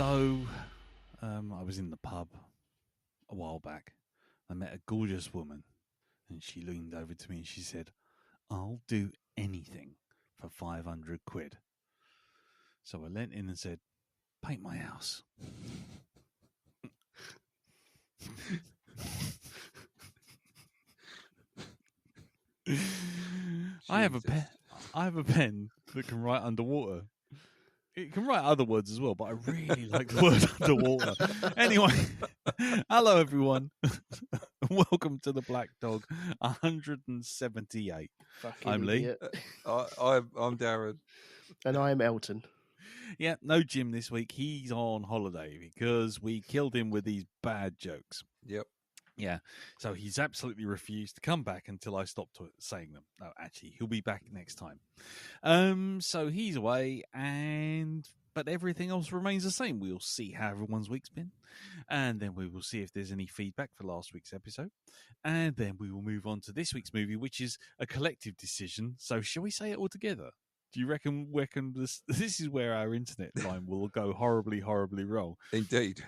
So, I was in the pub a while back. I met a gorgeous woman, and she leaned over to me and she said, "I'll do anything for 500 quid." So I leant in and said, "Paint my house." I have a pen. I have a pen that can write underwater. It can write other words as well, but I really like the word underwater. Anyway, hello everyone. Welcome to the Black Dog 178. Fucking I'm idiot. Lee. I'm Darren. And I'm Elton. Yeah, no Jim this week. He's on holiday because we killed him with these bad jokes. Yep. Yeah, so he's absolutely refused to come back until I stop saying them. No, actually, he'll be back next time. So he's away, but everything else remains the same. We'll see how everyone's week's been, and then we will see if there's any feedback for last week's episode, and then we will move on to this week's movie, which is a collective decision. So shall we say it all together? Do you reckon this is where our internet line will go horribly, horribly wrong? Indeed.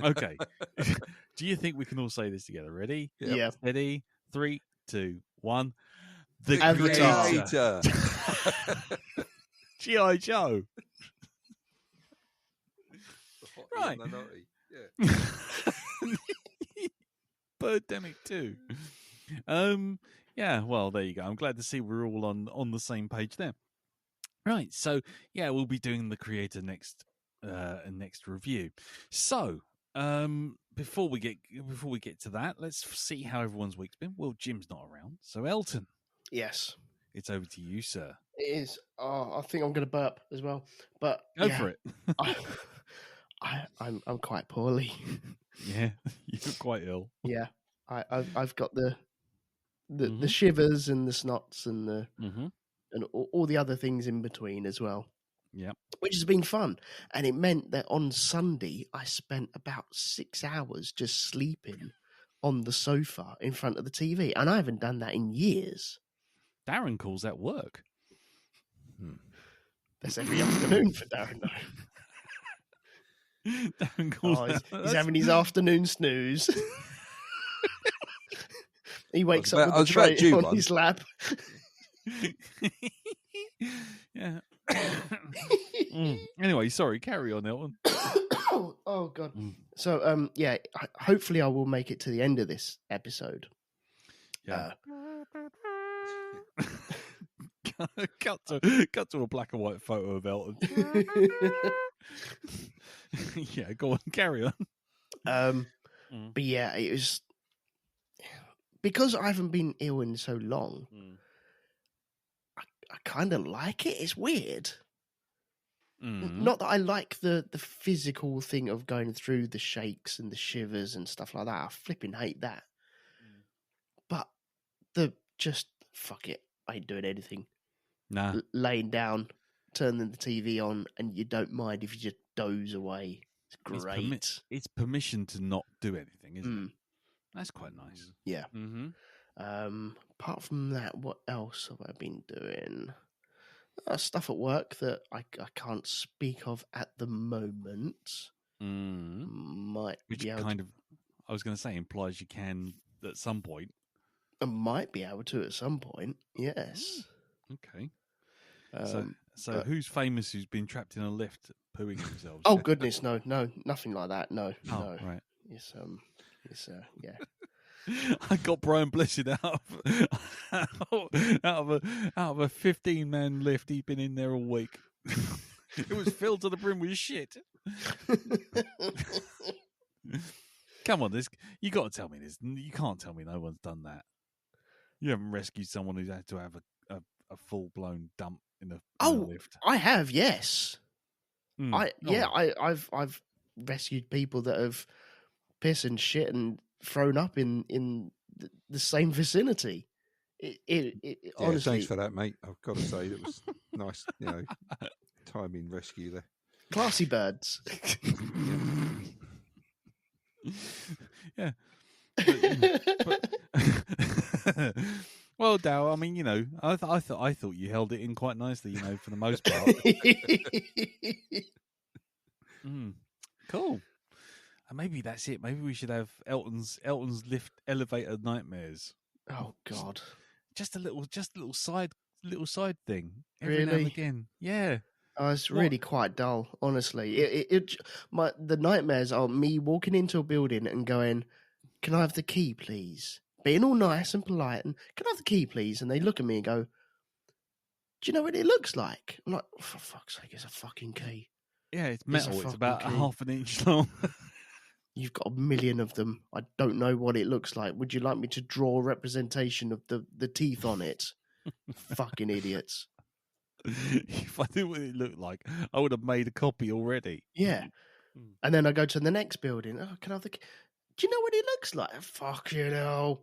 Okay. Do you think we can all say this together? Ready? Yep. Yeah. Ready? 3, 2, 1. The Avatar. Creator. G.I. Joe. Right. Yeah. Birdemic 2. Yeah, well, there you go. I'm glad to see we're all on the same page there. Right, so yeah, we'll be doing the Creator next review. So, before we get to that, let's see how everyone's week's been. Well, Jim's not around, so Elton, Yes, it's over to you, sir. it is. Oh, I think I'm going to burp as well. But Go for it. I'm quite poorly. Yeah, you're quite ill. Yeah, I've got the Mhm. shivers and the snots and the Mm-hmm. and all the other things in between as well. Yep. Which has been fun. And it meant that on Sunday, I spent about 6 hours just sleeping on the sofa in front of the TV. And I haven't done that in years. Darren calls that work. That's every afternoon for Darren, though. Darren calls Oh, that. he's having his afternoon snooze. He wakes up I with the was about tray due on one. his lap. Yeah. Anyway, sorry. Carry on, Elton. Oh, God. Mm. So, yeah, hopefully I will make it to the end of this episode. Yeah. cut to a black and white photo of Elton. Yeah, go on, carry on. But yeah, it was because I haven't been ill in so long. I kind of like it. It's weird. Not that I like the physical thing of going through the shakes and the shivers and stuff like that. I flipping hate that. But just fuck it. I ain't doing anything. Nah. Laying down, turning the TV on, and you don't mind if you just doze away. It's great. It's permission to not do anything, isn't it? That's quite nice. Yeah. Mm-hmm. Apart from that, what else have I been doing? Stuff at work that I can't speak of at the moment. Which kind of, I was going to say, implies you can at some point. I might be able to at some point. Yes. Okay. So who's famous who's been trapped in a lift pooing themselves? Oh goodness, no, nothing like that. No, Oh, no. right. It's yeah. I got Brian Blessed out of a 15-man lift. He'd been in there all week. It was filled to the brim with shit. Come on, you got to tell me this. You can't tell me no one's done that. You haven't rescued someone who's had to have a full-blown dump in a lift. I have, yes. Oh. I've rescued people that have pissed and shit and thrown up in the same vicinity. Honestly, thanks for that, mate. I've got to say it was nice, timing rescue there. Classy birds. Yeah. Well, Dow, I mean, I thought you held it in quite nicely, for the most part. Cool. And maybe that's it. Maybe we should have Elton's lift elevator nightmares. Oh God. Just a little side thing every now Really? and again. Yeah. Oh, it's really quite dull, honestly. The nightmares are me walking into a building and going, "Can I have the key, please?" Being all nice and polite, and "Can I have the key, please?" And they look at me and go, "Do you know what it looks like?" I'm like, "For fuck's sake, it's a fucking key." Yeah, it's a metal. It's fucking about key. half an inch long. You've got a million of them. I don't know what it looks like. Would you like me to draw a representation of the teeth on it? Fucking idiots. If I knew what it looked like, I would have made a copy already. Yeah. And then I go to the next building. Oh, can I have the key? Do you know what it looks like? Fuck you know.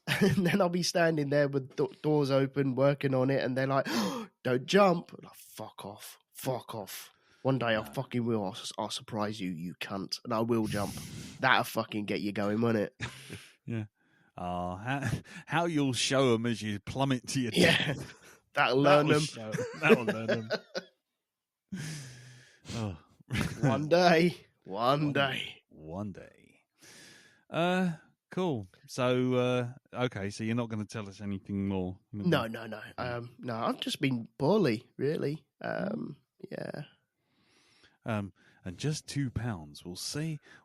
And then I'll be standing there with doors open, working on it, and they're like, oh, "Don't jump." I'm like, fuck off. One day I fucking will. I'll surprise you, you cunt, and I will jump. That'll fucking get you going, won't it? Yeah. Oh, how you'll show them as you plummet to your Yeah. That'll learn them. That'll learn them. Oh. One day. Cool. So, okay. So you're not going to tell us anything more? No. No, I've just been poorly, really. Yeah. And just £2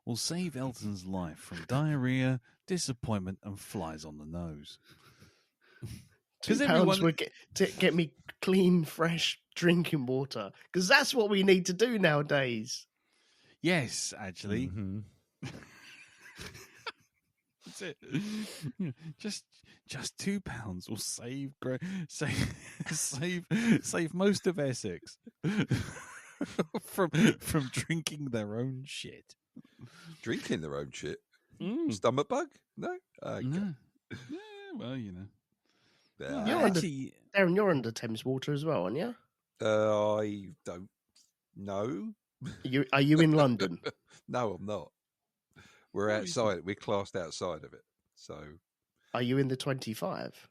will save Elton's life from diarrhea, disappointment, and flies on the nose. Because £2 would get me clean, fresh drinking water. Because that's what we need to do nowadays. Yes, actually. Mm-hmm. That's it. Just £2 will save most of Essex from drinking their own shit. Drinking their own shit? Stomach bug? No? Okay. No. Yeah, well, you know. Darren, you're under Thames Water as well, aren't you? I don't know. Are you in London? No, I'm not. We're outside. We're classed outside of it. So, are you in the 25?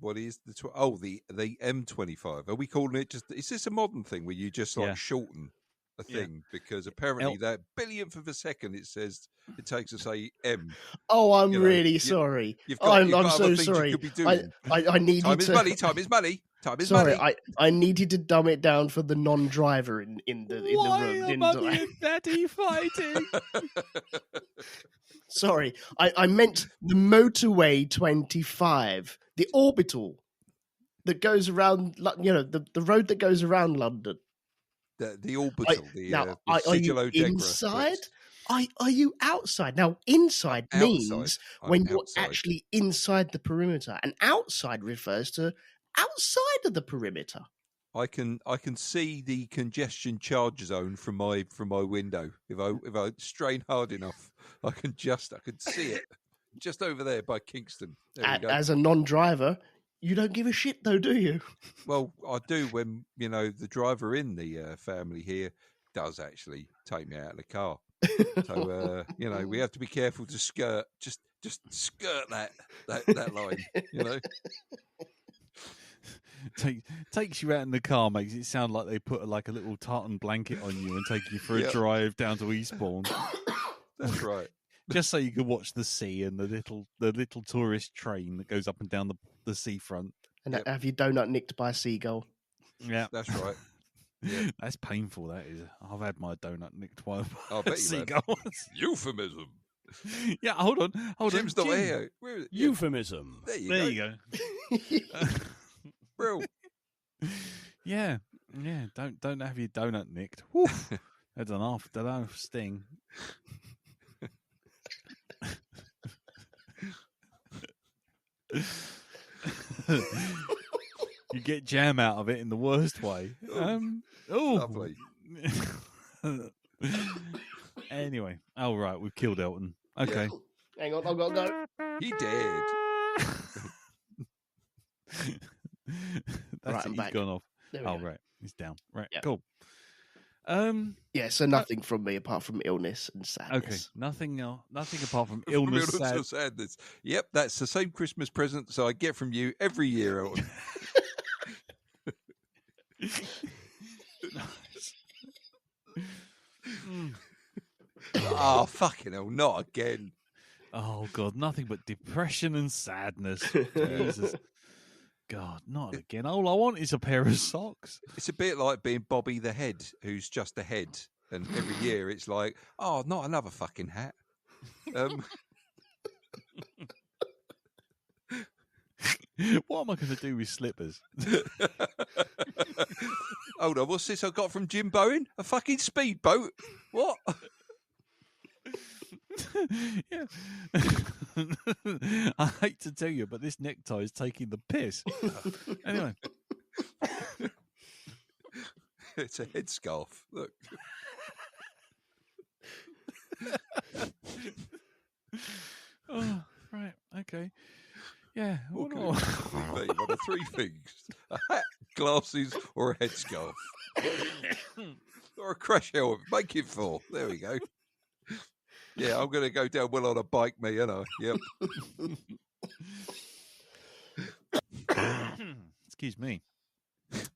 What is the the M25? Are we calling it just? Is this a modern thing where you just shorten a thing? Because apparently that billionth of a second it says it takes to say M. Oh, I'm really sorry. I'm so sorry. I needed time is money. Time is money. Time is money. I needed to dumb it down for the non-driver in the room. Didn't I? And Daddy fighting? Sorry, I meant the motorway 25, the orbital that goes around. The road that goes around London. The orbital. Are you inside? Are you outside? Now, inside means when you're actually inside the perimeter, and outside refers to outside of the perimeter. I can see the congestion charge zone from my window. If I strain hard enough, I can see it just over there by Kingston. As a non-driver, you don't give a shit though, do you? Well, I do when the driver in the family here does actually take me out of the car. So we have to be careful to skirt just skirt that line. Takes you out in the car, makes it sound like they put like a little tartan blanket on you and take you for a drive down to Eastbourne. That's right. Just so you can watch the sea and the little tourist train that goes up and down the seafront. And have your donut nicked by a seagull? Yeah, that's right. Yeah. That's painful. That is. I've had my donut nicked by a seagull. Euphemism. Yeah, hold on. Jim's not here. Euphemism. There you go. Bro. Yeah. Don't have your donut nicked. That's an after sting. You get jam out of it in the worst way. Lovely. Anyway, right, we've killed Elton. Okay. Hang on, I've got to go. He did. That's right, it. He's gone off. Right, he's down. Right, cool. So nothing from me apart from illness and sadness. Okay, nothing apart from illness and sadness. Yep, that's the same Christmas present so I get from you every year, Elton. Nice. Oh, fucking hell, not again. Oh, God, nothing but depression and sadness. Jesus. God, not again. All I want is a pair of socks. It's a bit like being Bobby the Head, who's just a head. And every year it's like, oh, not another fucking hat. What am I going to do with slippers? Hold on, what's this I got from Jim Bowen? A fucking speedboat? What? Yeah. I hate to tell you, but this necktie is taking the piss. Anyway. It's a headscarf. Look. Oh, right. Okay. Yeah. What can it be? One of three things: a hat, glasses, or a headscarf, or a crash helmet. Make it four. There we go. Yeah, I'm going to go down well on a bike, me, you know. Yep. Excuse me.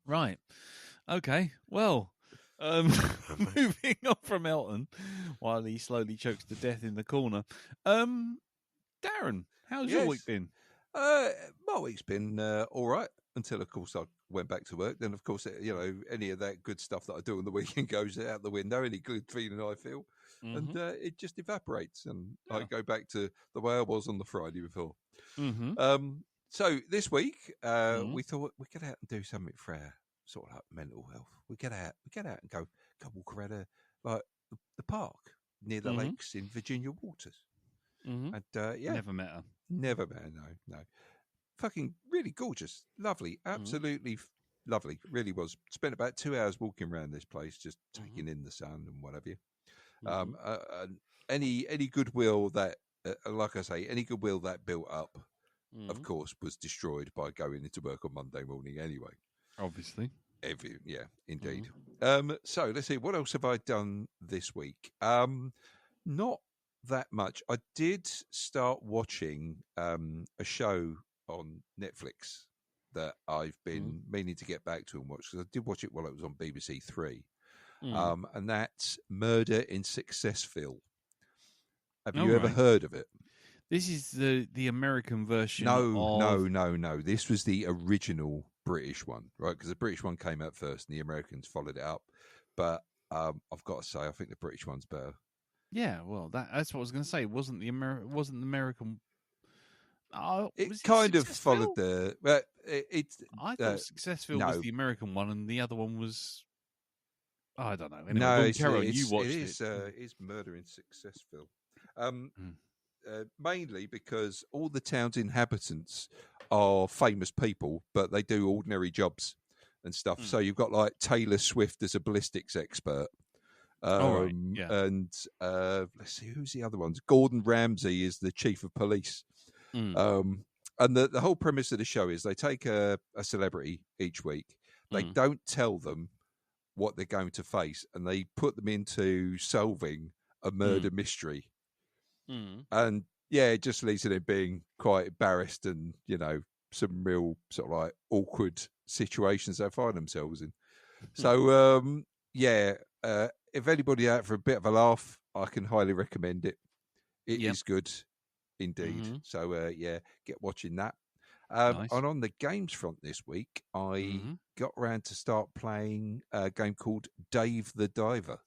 Right. Okay. Well, moving on from Elton while he slowly chokes to death in the corner. Darren, how's your week been? My week's been all right until, of course, I went back to work. Then, of course, any of that good stuff that I do on the weekend goes out the window. Any good feeling I feel. Mm-hmm. And it just evaporates, and I go back to the way I was on the Friday before. Mm-hmm. So this week, we thought we'd get out and do something for our sort of like mental health. We get out and go walk around like the park near the lakes in Virginia Waters. Mm-hmm. And never met her. Never met her. No. Fucking really gorgeous, lovely, absolutely lovely. Really was. Spent about 2 hours walking around this place, just taking in the sun and what have you. Any goodwill that, like I say, any goodwill that built up, of course, was destroyed by going into work on Monday morning anyway. Obviously. Indeed. So let's see, what else have I done this week? Not that much. I did start watching a show on Netflix that I've been meaning to get back to and watch, because I did watch it while it was on BBC Three. And that's Murder in Successville. Have you ever heard of it? This is the American version. No. This was the original British one, right? Because the British one came out first, and the Americans followed it up. But I've got to say, I think the British one's better. Yeah, well, that's what I was going to say. Wasn't the American? It kind of followed the. I thought Successful was the American one, and the other one was. I don't know. Anyway, no, you watched it. It's Murder in Successville. Mainly because all the town's inhabitants are famous people, but they do ordinary jobs and stuff. So you've got like Taylor Swift as a ballistics expert. And let's see, who's the other ones? Gordon Ramsay is the chief of police. And the whole premise of the show is they take a celebrity each week. They don't tell them what they're going to face, and they put them into solving a murder mystery. And it just leads to them being quite embarrassed and, some real sort of like awkward situations they find themselves in. So, if anybody out for a bit of a laugh, I can highly recommend it. It is good indeed. So, get watching that. Nice. And on the games front this week, I got around to start playing a game called Dave the Diver.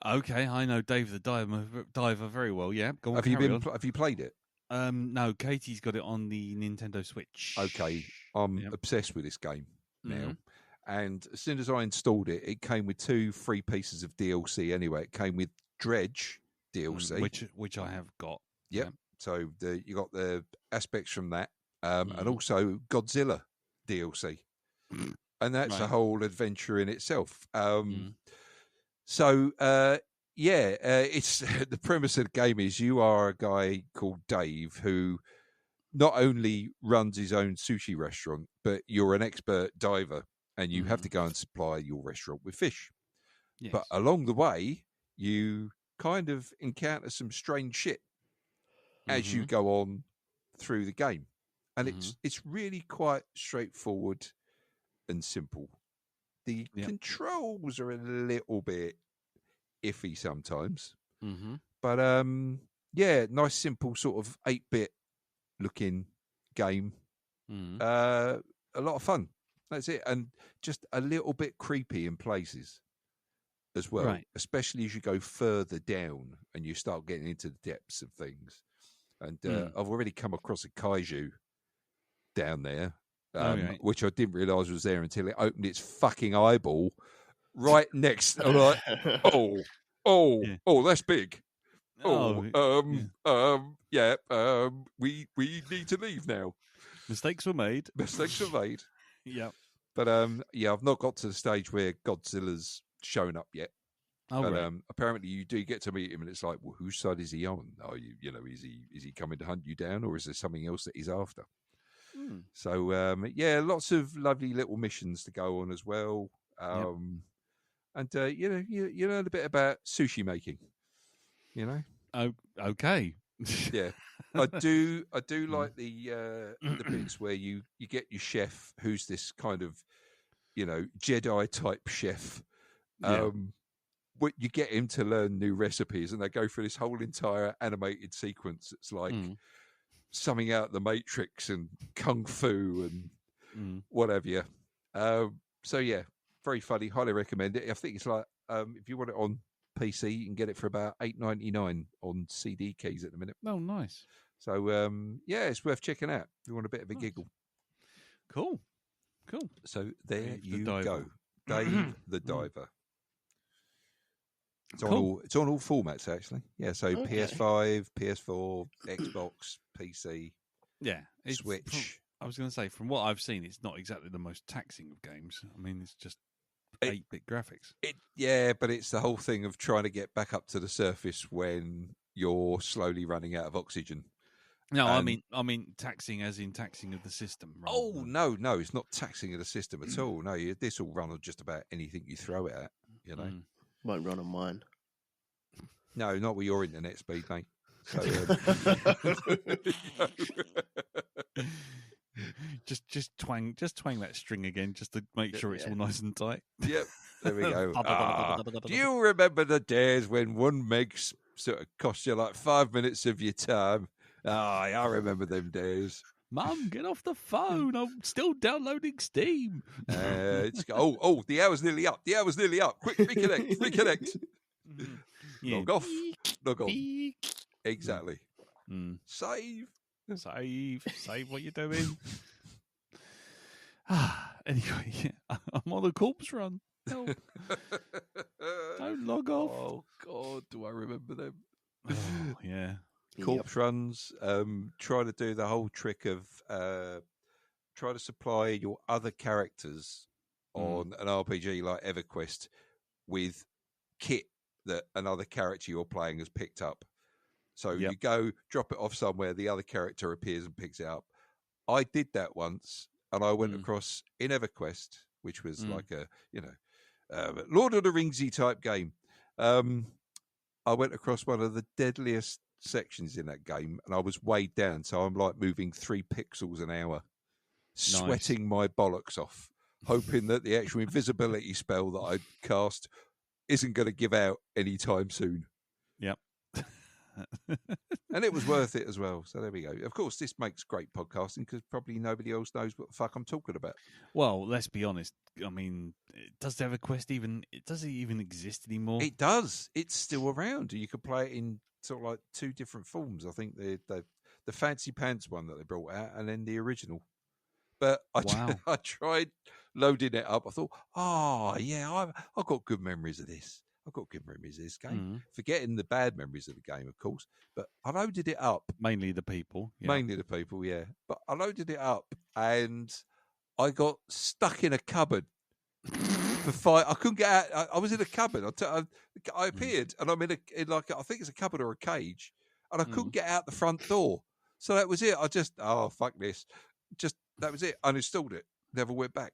Okay, I know Dave the Diver very well. Yeah, go on. Have you played it? No, Katie's got it on the Nintendo Switch. Okay, I'm obsessed with this game now. And as soon as I installed it, it came with 2 free pieces of DLC. Anyway, it came with Dredge DLC, which I have got. Yep. Yeah. So you got the aspects from that, and also Godzilla DLC, and that's a whole adventure in itself. So it's the premise of the game is you are a guy called Dave who not only runs his own sushi restaurant, but you're an expert diver, and you have to go and supply your restaurant with fish. Yes. But along the way, you kind of encounter some strange shit as you go on through the game, and it's really quite straightforward and simple. The controls are a little bit iffy sometimes. Mm-hmm. But yeah, nice simple sort of 8-bit looking game. Mm. A lot of fun. That's it, and just a little bit creepy in places as well, Right. especially as you go further down and you start getting into the depths of things. And I've already come across a kaiju down there, Right. which I didn't realise was there until it opened its fucking eyeball right next. I'm like, oh, that's big. We need to leave now. Mistakes were made. Yeah. But I've not got to the stage where Godzilla's shown up yet. Oh, but right. Apparently you do get to meet him, and it's like, well, whose side is he on? Are you, is he coming to hunt you down, or is there something else that he's after? So lots of lovely little missions to go on as well. And you learn a bit about sushi making. You know. Oh, okay. Yeah, I do like the bits where you get your chef, who's this kind of, Jedi type chef. But you get him to learn new recipes, and they go through this whole entire animated sequence. It's like something out of the Matrix and kung fu and whatever. So yeah, very funny. Highly recommend it. I think it's like if you want it on PC, you can get it for about $8.99 on CD keys at the minute. Oh, nice. So it's worth checking out if you want a bit of a giggle. Cool. So there Dave you the go, Dave the Diver. It's on all formats actually. Yeah, so PS5, PS4, Xbox, PC, Switch. I was going to say, from what I've seen, it's not exactly the most taxing of games. I mean, it's just 8-bit graphics. But it's the whole thing of trying to get back up to the surface when you're slowly running out of oxygen. No, I mean taxing as in taxing of the system. No, it's not taxing of the system at all. No, this will run on just about anything you throw it at, Won't run on mine. No, not with your internet speed, mate. So, just twang that string again, just to make sure it's all nice and tight. Yep, there we go. Do you remember the days when 1 meg sort of cost you like 5 minutes of your time? I remember them days. Mum, get off the phone. I'm still downloading Steam. The hour's nearly up. Quick, reconnect. Log off. Exactly. Save what you're doing. Anyway, I'm on a corpse run. No. Don't log off. Oh, God, do I remember them? Oh, yeah. Corpse runs, try to do the whole trick of try to supply your other characters on an RPG like EverQuest with kit that another character you're playing has picked up. So you go, drop it off somewhere, the other character appears and picks it up. I did that once, and I went across in EverQuest, which was like a, Lord of the Ringsy type game. I went across one of the deadliest sections in that game, and I was weighed down, so I'm like moving 3 pixels an hour, sweating my bollocks off, hoping that the actual invisibility spell that I cast isn't going to give out anytime soon. Yep. And it was worth it as well. So there we go. Of course, this makes great podcasting because probably nobody else knows what the fuck I'm talking about. Well, let's be honest. I mean, does EverQuest even exist anymore? It does. It's still around. You could play it in sort of like 2 different forms. I think the fancy pants one that they brought out, and then the original. But I tried loading it up. I thought, I've got good memories of this. I've got good memories of this game. Forgetting the bad memories of the game, of course. But I loaded it up. Mainly the people. Yeah. Mainly the people, yeah. But I loaded it up, and I got stuck in a cupboard for 5. I couldn't get out. I was in a cupboard. I appeared, and I'm in like, I think it's a cupboard or a cage, and I couldn't get out the front door. So that was it. I just, fuck this. That was it. I uninstalled it. Never went back.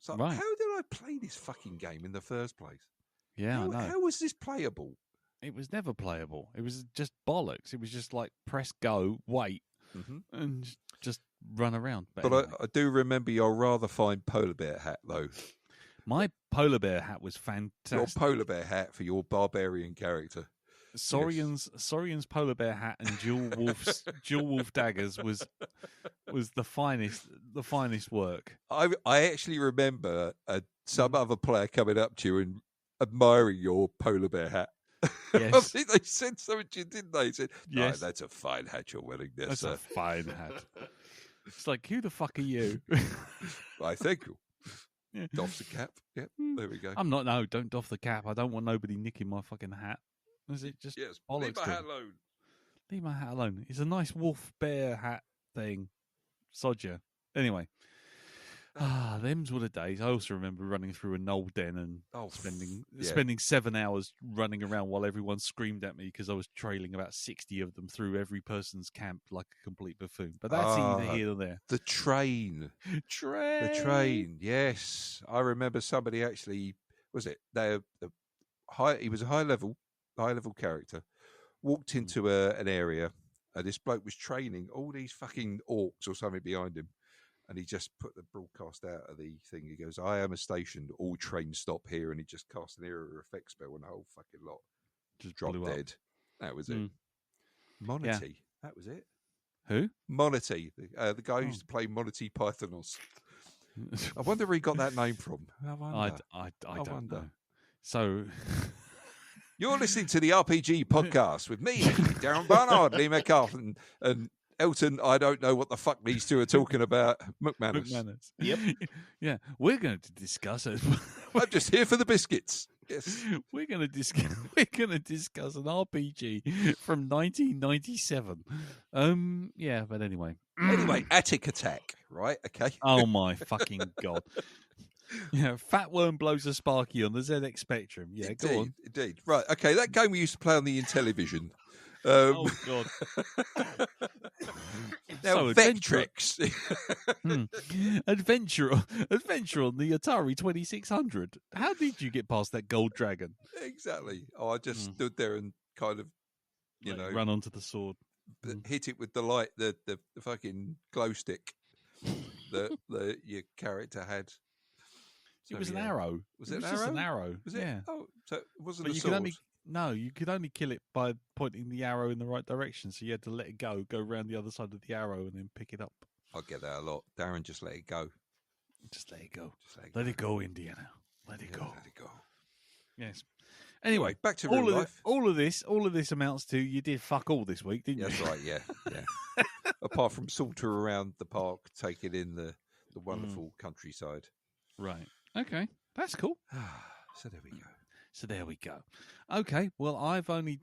So how did I play this fucking game in the first place? Yeah, I know. How was this playable? It was never playable. It was just bollocks. It was just like press go, wait, and just run around. But anyway. I do remember your rather fine polar bear hat, though. My polar bear hat was fantastic. Your polar bear hat for your barbarian character. Saurian's polar bear hat and dual wolf daggers was the finest work. I actually remember some other player coming up to you and admiring your polar bear hat. Yes. I think they said something to you, didn't they? They said, "No, Yes. that's a fine hat you're wearing there, That's sir." a fine hat. It's like, who the fuck are you? I thank you. Yeah. Doffs the cap. Yep, there we go. Don't doff the cap. I don't want nobody nicking my fucking hat. Is it just Yes, bollocks leave my to hat them? alone. Leave my hat alone. It's a nice wolf bear hat thing. Sod ya. Anyway. Them's were the days. I also remember running through a knoll den and spending 7 hours running around while everyone screamed at me because I was trailing about 60 of them through every person's camp like a complete buffoon. But that's either here or there. The train. The train. Yes, I remember somebody actually. Was it? He was a high level character. Walked into an area. This bloke was training all these fucking orcs or something behind him. And he just put the broadcast out of the thing. He goes, "I am a station. All trains stop here." And he just cast an error effect spell, and the whole fucking lot just dropped dead. That was it. Monty. Yeah. That was it. Who? Monty, the guy who used to play Monty Pythonos. I wonder where he got that name from. I don't know. So you're listening to the RPG podcast with me, Darren Barnard, Lee McCarthy, and Elton. I don't know what the fuck these two are talking about. McManus. Yep. Yeah, we're going to discuss it. I'm just here for the biscuits. Yes, we're going to discuss an RPG from 1997. Yeah, but anyway. Attic Attack, right? Okay. Oh my fucking god. Yeah, Fat Worm blows a Sparky on the ZX Spectrum. Yeah, indeed, go on. Indeed. Right. Okay, that game we used to play on the Intellivision. Oh god. Now, Vectrex. Adventure on the Atari 2600. How did you get past that gold dragon? Exactly. Oh, I just stood there and kind of, run onto the sword, hit it with the light, the fucking glow stick that your character had. So, it was an arrow. Was it an just arrow? an arrow. Was it? Yeah. Oh, so it wasn't but a sword. You could only kill it by pointing the arrow in the right direction. So you had to let it go around the other side of the arrow, and then pick it up. I get that a lot. Darren, just let it go. Just let it go. Let it go, Indiana. Let it go. Let it go. Yes. Anyway, back to real life. All of this amounts to you did fuck all this week, didn't you? That's right. Yeah. Apart from saunter around the park, taking in the wonderful countryside. Right. Okay. That's cool. So there we go. Okay. Well, I've only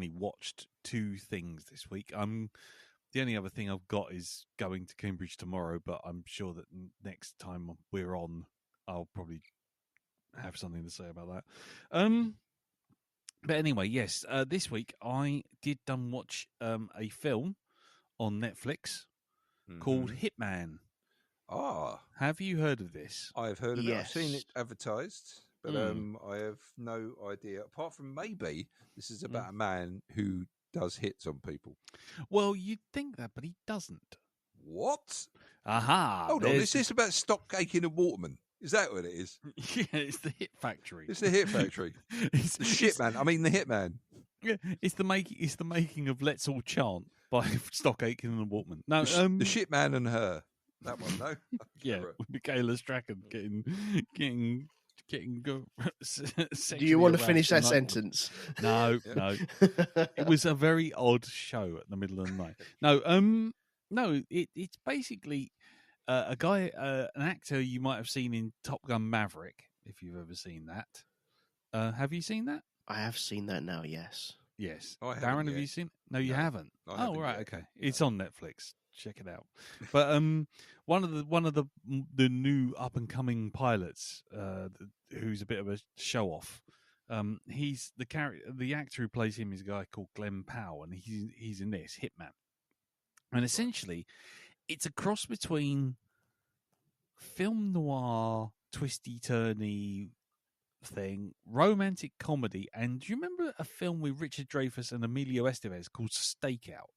watched 2 things this week. The only other thing I've got is going to Cambridge tomorrow, but I'm sure that next time we're on, I'll probably have something to say about that. But anyway, yes. This week I did watch a film on Netflix called Hitman. Have you heard of this? I've heard of it. Yes. I've seen it advertised, but I have no idea. Apart from maybe this is about a man who does hits on people. Well, you'd think that, but he doesn't. What? Aha! Hold on. Is this about Stock Aitken and Waterman? Is that what it is? Yeah, it's the Hit Factory. It's the Hit Factory. It's the Shitman. I mean, the Hitman. Yeah, it's the making of Let's All Chant by Stock Aitken and Waterman. No, the Shitman and Her. That one, no. Yeah, with Michaela Strachan getting. Do you want to finish that sentence? No, no. It was a very odd show at the middle of the night. No, it's basically a guy, an actor you might have seen in Top Gun Maverick, if you've ever seen that. Have you seen that? I have seen that now. Yes. Yes. Oh, Darren, have you seen it? No, you haven't. Haven't right. yet. Okay. It's on Netflix. Check it out. But one of the new up and coming pilots, who's a bit of a show off. He's the actor who plays him is a guy called Glenn Powell, and he's in this Hitman. And essentially, it's a cross between film noir, twisty turny thing, romantic comedy, and do you remember a film with Richard Dreyfuss and Emilio Estevez called Stakeout?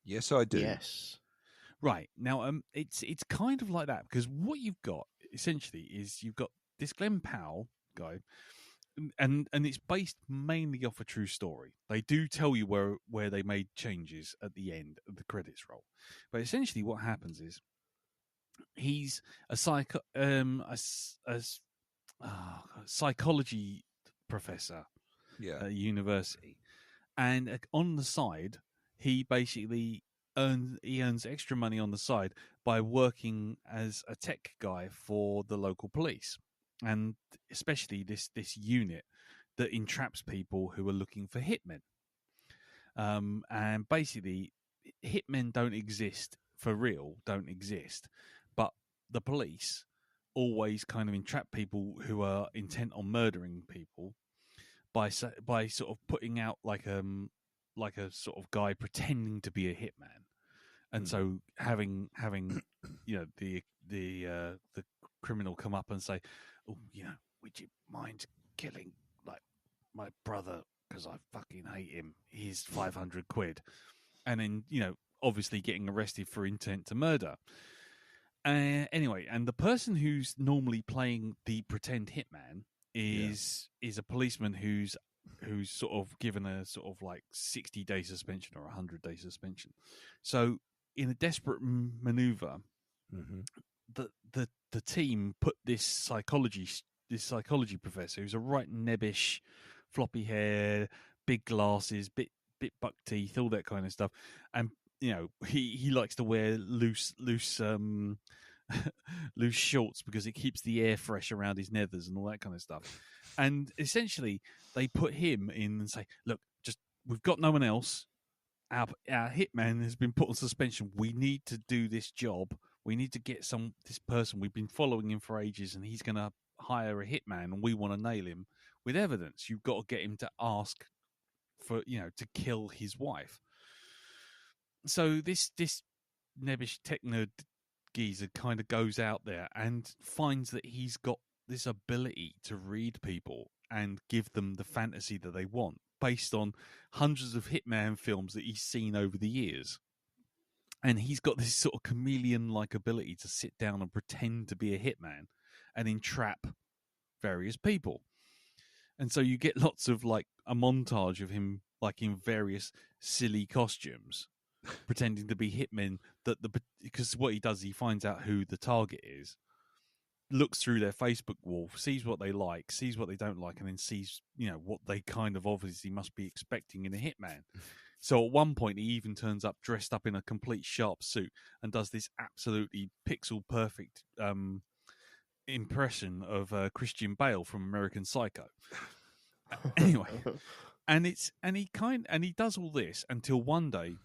Yes, I do. Yes. Right. Now, it's kind of like that, because what you've got essentially is you've got this Glenn Powell guy, and it's based mainly off a true story. They do tell you where they made changes at the end of the credits roll, but essentially what happens is he's a psychology professor at university, and on the side he basically earns extra money on the side by working as a tech guy for the local police, and especially this unit that entraps people who are looking for hitmen. And basically hitmen don't exist for real, but the police always kind of entrap people who are intent on murdering people by sort of putting out like a sort of guy pretending to be a hitman, and so having the criminal come up and say, "Oh, would you mind killing like my brother because I fucking hate him? He's 500 quid," and then obviously getting arrested for intent to murder. Anyway, and the person who's normally playing the pretend hitman is a policeman who's sort of given a sort of like 60-day suspension or 100-day suspension. So in a desperate maneuver, the team put this psychology professor, who's a right nebbish, floppy hair, big glasses, bit buck teeth, all that kind of stuff, and he likes to wear loose loose shorts because it keeps the air fresh around his nethers and all that kind of stuff. And essentially, they put him in and say, "Look, we've got no one else. Our hitman has been put on suspension. We need to do this job. We need to get this person. We've been following him for ages, and he's going to hire a hitman, and we want to nail him with evidence. You've got to get him to ask for to kill his wife." So this nebbish tech nerd geezer kind of goes out there and finds that he's got this ability to read people and give them the fantasy that they want based on hundreds of hitman films that he's seen over the years. And he's got this sort of chameleon-like ability to sit down and pretend to be a hitman and entrap various people. And so you get lots of like a montage of him like in various silly costumes pretending to be hitmen, because what he does, he finds out who the target is, looks through their Facebook wall, sees what they like, sees what they don't like, and then sees what they kind of obviously must be expecting in a hitman. So at one point he even turns up dressed up in a complete sharp suit and does this absolutely pixel perfect impression of Christian Bale from American Psycho. Anyway, and he does all this until one day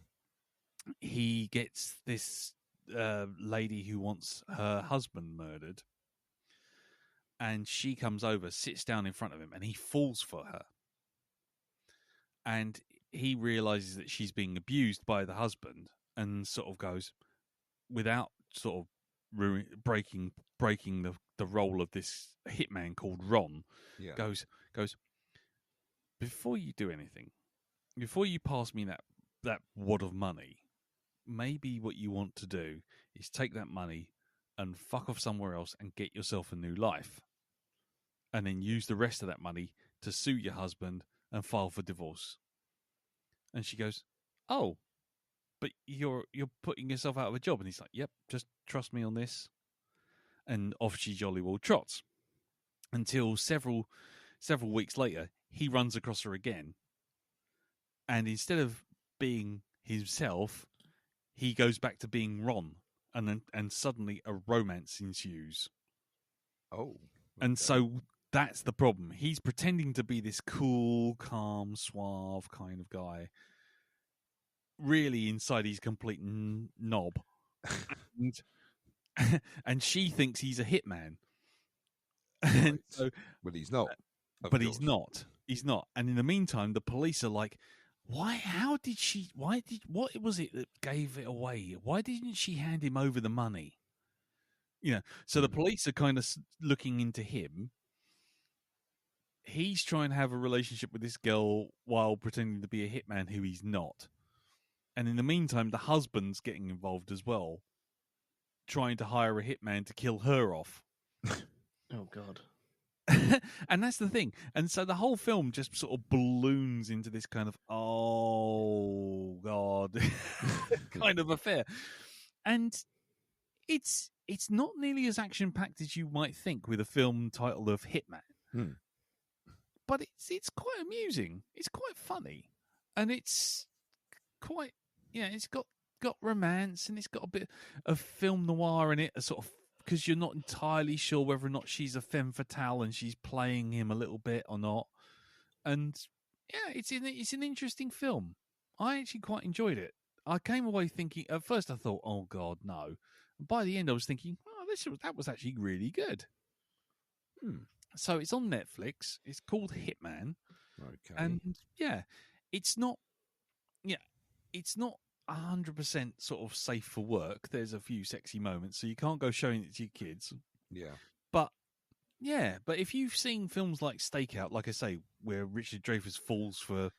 he gets this lady who wants her husband murdered, and she comes over, sits down in front of him, and he falls for her. And he realizes that she's being abused by the husband, and sort of goes, without sort of breaking the role of this hitman called Ron, goes, "Before you do anything, before you pass me that wad of money, maybe what you want to do is take that money and fuck off somewhere else and get yourself a new life, and then use the rest of that money to sue your husband and file for divorce." And she goes, "Oh, but you're putting yourself out of a job." And he's like, "Yep, just trust me on this." And off she jolly well trots, until several weeks later he runs across her again, and instead of being himself, he goes back to being Ron, and suddenly a romance ensues. Oh. Okay. And so that's the problem. He's pretending to be this cool, calm, suave kind of guy. Really, inside he's a complete knob. And she thinks he's a hitman. Right. So, but he's not. He's not. He's not. And in the meantime, the police are like, what was it that gave it away? Why didn't she hand him over the money? So the police are kind of looking into him. He's trying to have a relationship with this girl while pretending to be a hitman who he's not. And in the meantime, the husband's getting involved as well, trying to hire a hitman to kill her off. Oh, God. and that's the thing. And so the whole film just sort of balloons into this kind of, oh God, kind of affair. And it's not nearly as action packed as you might think with a film title of Hitman. But it's quite amusing. It's quite funny. And it's quite, it's got romance, and it's got a bit of film noir in it, a sort of, because you're not entirely sure whether or not she's a femme fatale and she's playing him a little bit or not. And yeah, it's an interesting film. I actually quite enjoyed it. I came away thinking, at first I thought, oh God, no. By the end I was thinking, oh, that was actually really good. So it's on Netflix. It's called Hitman. Okay. And yeah, it's not 100% sort of safe for work. There's a few sexy moments, so you can't go showing it to your kids. Yeah. But if you've seen films like Stakeout, like I say, where Richard Dreyfuss falls for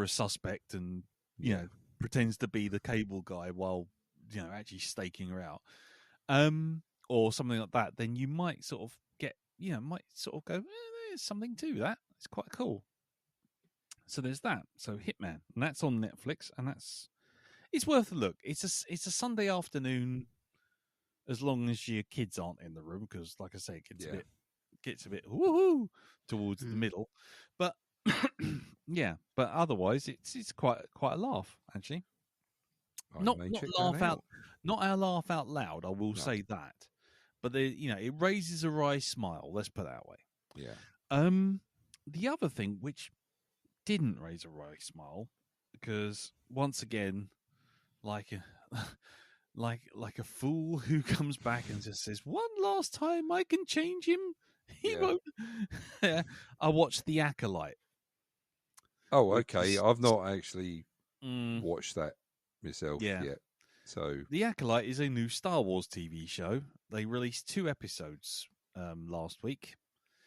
a suspect and pretends to be the cable guy while actually staking her out, or something like that, then you might sort of go, there's something to that. It's quite cool. So there's that. So Hitman, and that's on Netflix, and it's worth a look. It's a Sunday afternoon, as long as your kids aren't in the room, because like I say, it gets a bit woohoo towards the middle. But but otherwise it's quite a laugh, actually. Not a laugh out loud, I will say that. But it raises a wry smile, let's put it that way. Yeah. The other thing which didn't raise a wry smile, because once again, like a fool who comes back and just says, one last time I can change him, he won't. I watched The Acolyte. Oh, okay. I've not actually watched that myself yet. So The Acolyte is a new Star Wars TV show. They released 2 episodes last week.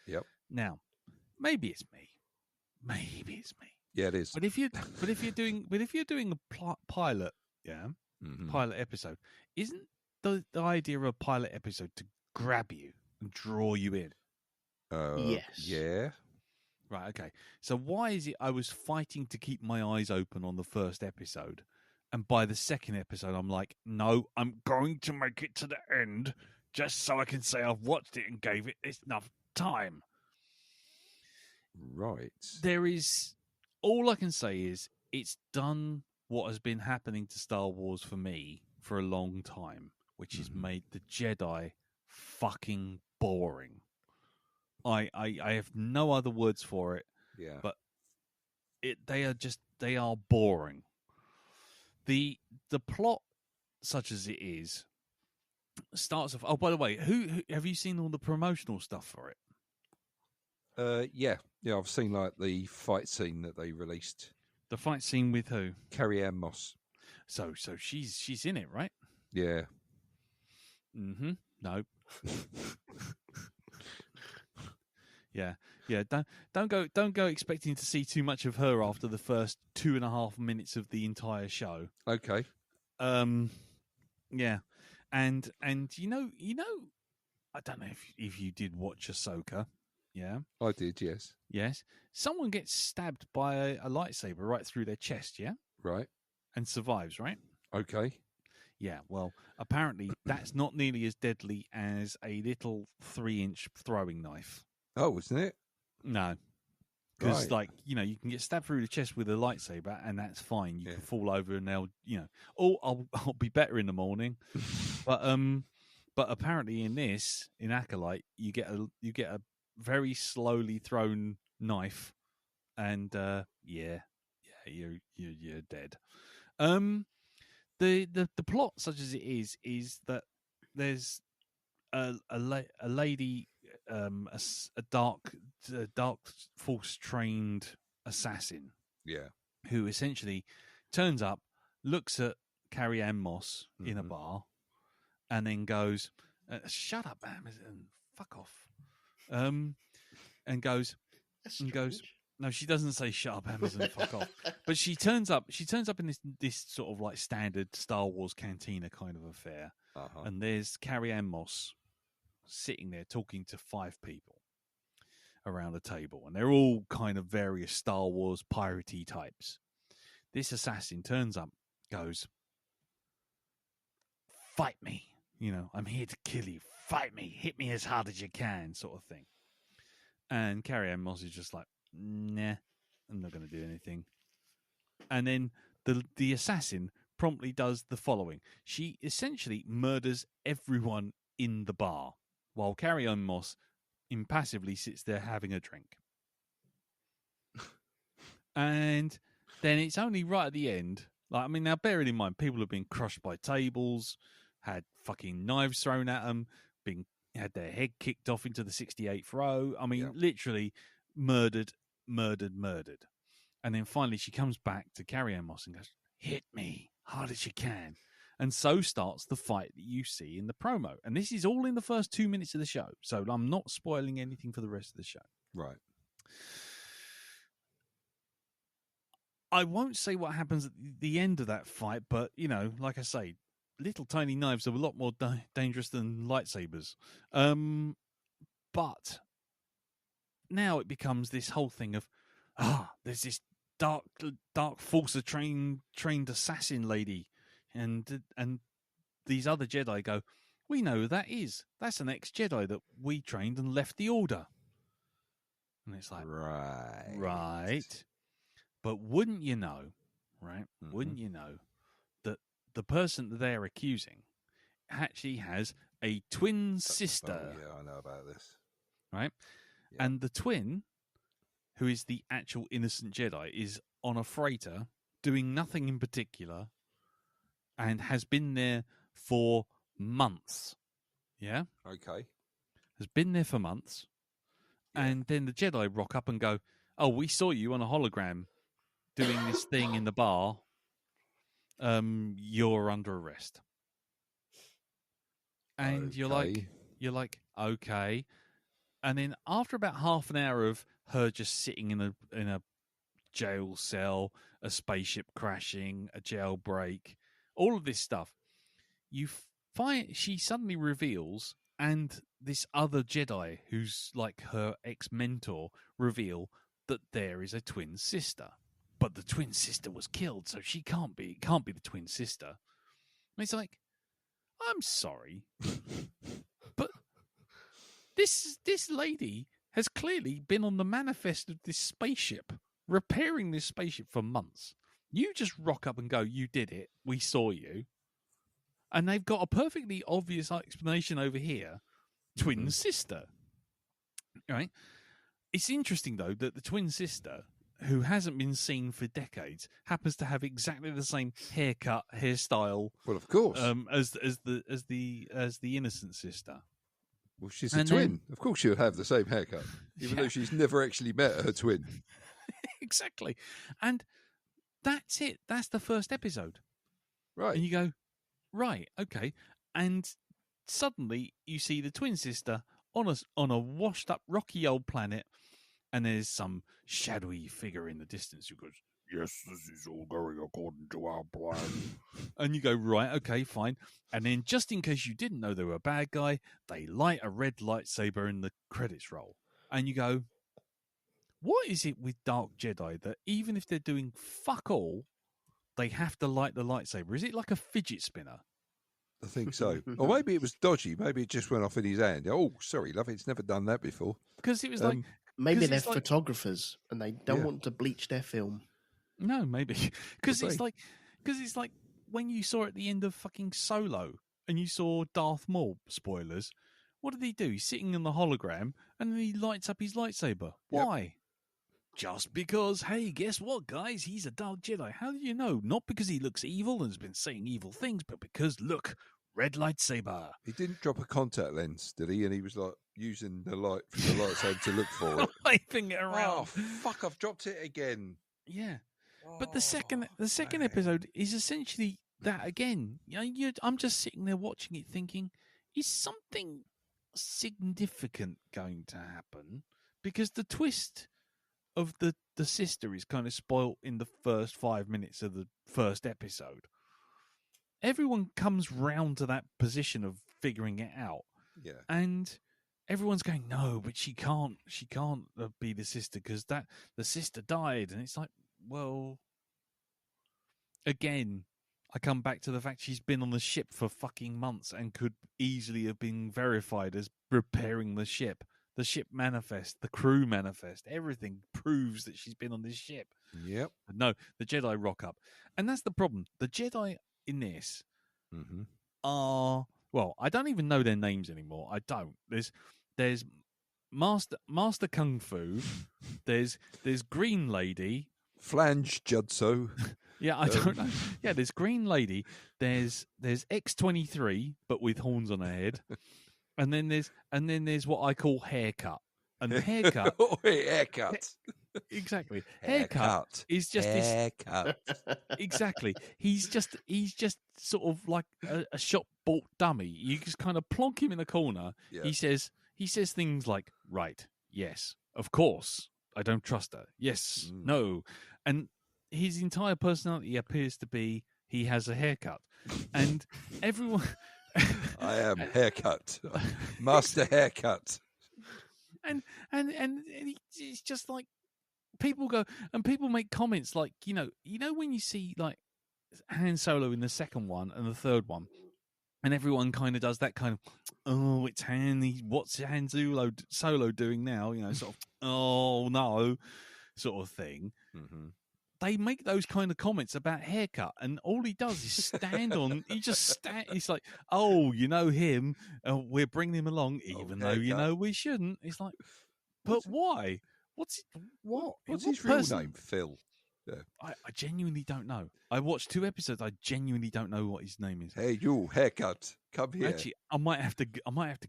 Yep. Now, maybe it's me. Yeah, it is. But if you're doing a pilot, pilot episode, isn't the idea of a pilot episode to grab you and draw you in? Yes. Yeah. Right. Okay. So why is it I was fighting to keep my eyes open on the first episode, and by the second episode I'm like, no, I'm going to make it to the end just so I can say I've watched it and gave it enough time. Right. There is, all I can say is it's done what has been happening to Star Wars for me for a long time, which has made the Jedi fucking boring. I have no other words for it. Yeah. But they are boring. The plot, such as it is, starts off. Oh, by the way, who have you seen all the promotional stuff for it? Yeah, I've seen like the fight scene that they released. The fight scene with who? Carrie-Anne Moss. So she's in it, right? Yeah. Mm-hmm. No. Yeah. Don't go expecting to see too much of her after the first 2.5 minutes of the entire show. Okay. Yeah, and you know, I don't know if you did watch Ahsoka. Yeah, I did. Yes. Yes. Someone gets stabbed by a lightsaber right through their chest. Yeah. Right. And survives. Right. Okay. Yeah. Well, apparently that's not nearly as deadly as a little 3-inch throwing knife. Oh, isn't it? No. Because, you can get stabbed through the chest with a lightsaber, and that's fine. You can fall over, and they'll, I'll be better in the morning. But apparently in Acolyte, you get a very slowly thrown knife, and you're dead. The plot, such as it is that there's a lady. A dark force trained assassin. Yeah. Who essentially turns up, looks at Carrie-Anne Moss in a bar, and then goes, "Shut up, Amazon, fuck off," and goes. No, she doesn't say "shut up, Amazon, fuck off," but she turns up in this sort of like standard Star Wars cantina kind of affair, and there's Carrie-Anne Moss sitting there talking to 5 people. around a table, and they're all kind of various Star Wars piratey types. This assassin turns up, goes, "Fight me. I'm here to kill you. Fight me. Hit me as hard as you can," sort of thing. And Carrie-Anne Moss is just like, "Nah, I'm not going to do anything." And then the assassin promptly does the following. She essentially murders everyone in the bar while Carrie-Anne Moss impassively sits there having a drink. And then it's only right at the end. Now bearing in mind, people have been crushed by tables, had fucking knives thrown at them, had their head kicked off into the 68th row. Literally murdered. And then finally she comes back to Carrie-Anne Moss and goes, "Hit me hard as you can." And so starts the fight that you see in the promo. And this is all in the first 2 minutes of the show. So I'm not spoiling anything for the rest of the show. Right. I won't say what happens at the end of that fight, but, like I say, little tiny knives are a lot more dangerous than lightsabers. But now it becomes this whole thing of, there's this dark Force trained assassin lady, and these other Jedi go, "We know who that is. That's an ex-Jedi that we trained and left the Order." And it's like, right. But wouldn't you know, right? Mm-hmm. Wouldn't you know that the person that they're accusing actually has a twin sister? Oh, yeah, I know about this. Right? Yeah. And the twin, who is the actual innocent Jedi, is on a freighter doing nothing in particular and has been there for months. Yeah? Okay. Has been there for months. Yeah. And then the Jedi rock up and go, "Oh, we saw you on a hologram doing this thing in the bar. You're under arrest." And you're like, okay. And then after about half an hour of her just sitting in a jail cell, a spaceship crashing, a jailbreak, all of this stuff, you find she suddenly reveals, and this other Jedi who's like her ex-mentor reveal that there is a twin sister. But the twin sister was killed, so she can't be the twin sister. And it's like, I'm sorry, but this lady has clearly been on the manifest of this spaceship, repairing this spaceship for months. You just rock up and go, "You did it. We saw you." And they've got a perfectly obvious explanation over here. Twin sister. Right? It's interesting, though, that the twin sister, who hasn't been seen for decades, happens to have exactly the same haircut, hairstyle. Well, of course, as the innocent sister. Well, she's a twin. Of course, she'll have the same haircut, even though she's never actually met her twin. Exactly, and that's it. That's the first episode, right? And you go, right, okay, and suddenly you see the twin sister on a washed up, rocky old planet. And there's some shadowy figure in the distance who goes, "Yes, this is all going according to our plan." And you go, right, okay, fine. And then just in case you didn't know they were a bad guy, they light a red lightsaber in the credits roll. And you go, what is it with Dark Jedi that even if they're doing fuck all, they have to light the lightsaber? Is it like a fidget spinner? I think so. Or maybe it was dodgy. Maybe it just went off in his hand. "Oh, sorry, love, it's never done that before." Because it was like... Maybe they're photographers and they don't want to bleach their film. No, maybe. Because it's like when you saw at the end of fucking Solo and you saw Darth Maul, spoilers, what did he do? He's sitting in the hologram and then he lights up his lightsaber. Yep. Why? Just because, hey, guess what, guys? He's a Dark Jedi. How do you know? Not because he looks evil and has been saying evil things, but because, look, red lightsaber. He didn't drop a contact lens, did he? And he was like using the light from the lightsaber to look for it. Waving it around. Oh, fuck, I've dropped it again. Yeah. But the second episode is essentially that again. I'm just sitting there watching it thinking, is something significant going to happen? Because the twist of the sister is kind of spoilt in the first 5 minutes of the first episode. Everyone comes round to that position of figuring it out. Yeah. And everyone's going, no, but she can't be the sister because the sister died. And it's like, well, again, I come back to the fact she's been on the ship for fucking months and could easily have been verified as repairing the ship. The ship manifest, the crew manifest, everything proves that she's been on this ship. Yep. But no, the Jedi rock up. And that's the problem. The Jedi in this are, well, I don't even know their names anymore. I don't. There's Master Kung Fu. There's Green Lady. Flange Judso. Yeah, I don't know. Yeah, there's Green Lady. There's X-23, but with horns on her head. And then there's what I call haircut. And haircut. Haircut. Exactly. Haircut is just haircut. this. Exactly. He's just sort of like a shop bought dummy. You just kind of plonk him in a corner. Yeah. He says things like, right, yes, of course, I don't trust her. Yes, no. And his entire personality appears to be he has a haircut. And everyone I am haircut. Master haircut. And it's just like people go and people make comments like, you know when you see like Han Solo in the second one and the third one, and everyone kind of does that kind of, oh, it's Han. What's Han Solo doing now? You know, sort of, oh no, sort of thing. Mm-hmm. They make those kind of comments about haircut, and all he does is stand on. He just stand. He's like, "Oh, you know him. We're bringing him along, even though you know we shouldn't." It's like, but why? What's his real name? Phil. Yeah. I genuinely don't know. I watched 2 episodes. I genuinely don't know what his name is. Hey, you haircut. Come here. Actually, I might have to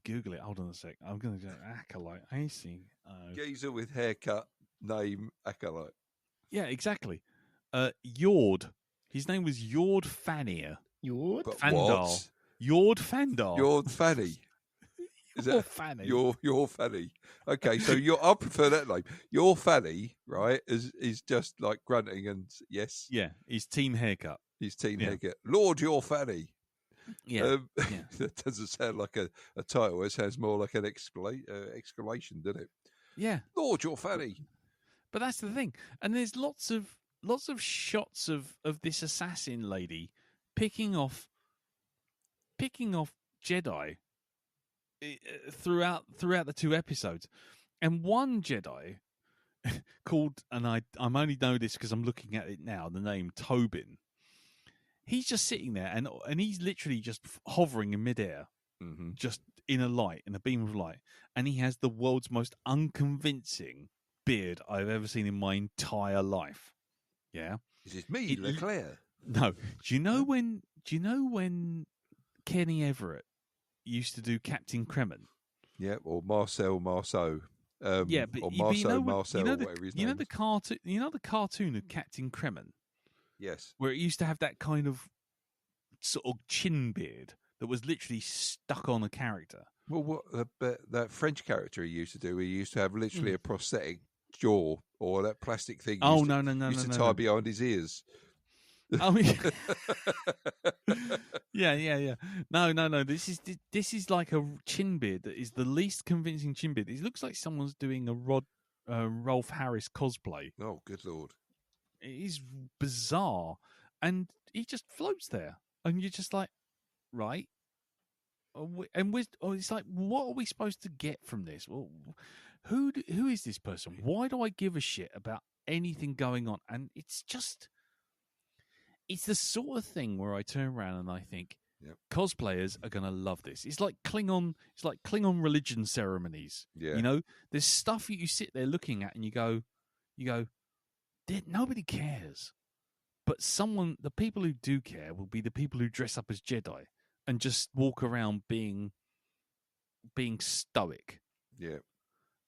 Google it. Hold on a sec. I'm going to go Acolyte. I see. Geezer with haircut. Name Acolyte. Yeah, exactly. Yord. His name was Yord Fannier. Yord? Fandar. Yord Fandar. Yord Fanny. Is that Fanny? Your Fanny. Okay, so I prefer that name. Your Fanny, right? Is just like grunting and yes. Yeah, his team haircut. His team haircut. Lord Your Fanny. Yeah. That doesn't sound like a title. It sounds more like an exclamation, doesn't it? Yeah. Lord Your Fanny. But that's the thing. And there's lots of shots of this assassin lady picking off Jedi throughout the 2 episodes. And one Jedi called, and I'm only know this because I'm looking at it now, the name Tobin. He's just sitting there and he's literally just hovering in midair, just in a beam of light. And he has the world's most unconvincing beard I've ever seen in my entire life. Yeah. Is it me, Leclerc? No. Do you know when Kenny Everett used to do Captain Kremen? Yeah, or Marcel Marceau. Or Marceau Marcel, whatever his name is. The cartoon of Captain Kremen? Yes. Where it used to have that kind of sort of chin beard that was literally stuck on a character. Well, what that French character he used to have literally a prosthetic jaw or that plastic thing. Oh, used to tie behind his ears. Oh yeah. No. This is like a chin beard that is the least convincing chin beard. It looks like someone's doing a Rolf Harris cosplay. Oh, good Lord! It is bizarre, and he just floats there, and you're just like, right. And it's like, what are we supposed to get from this? Well, who is this person? Why do I give a shit about anything going on? And it's the sort of thing where I turn around and I think cosplayers are going to love this. It's like Klingon religion ceremonies. Yeah. You know, there's stuff you sit there looking at and you go, nobody cares. But the people who do care will be the people who dress up as Jedi and just walk around being stoic. Yeah.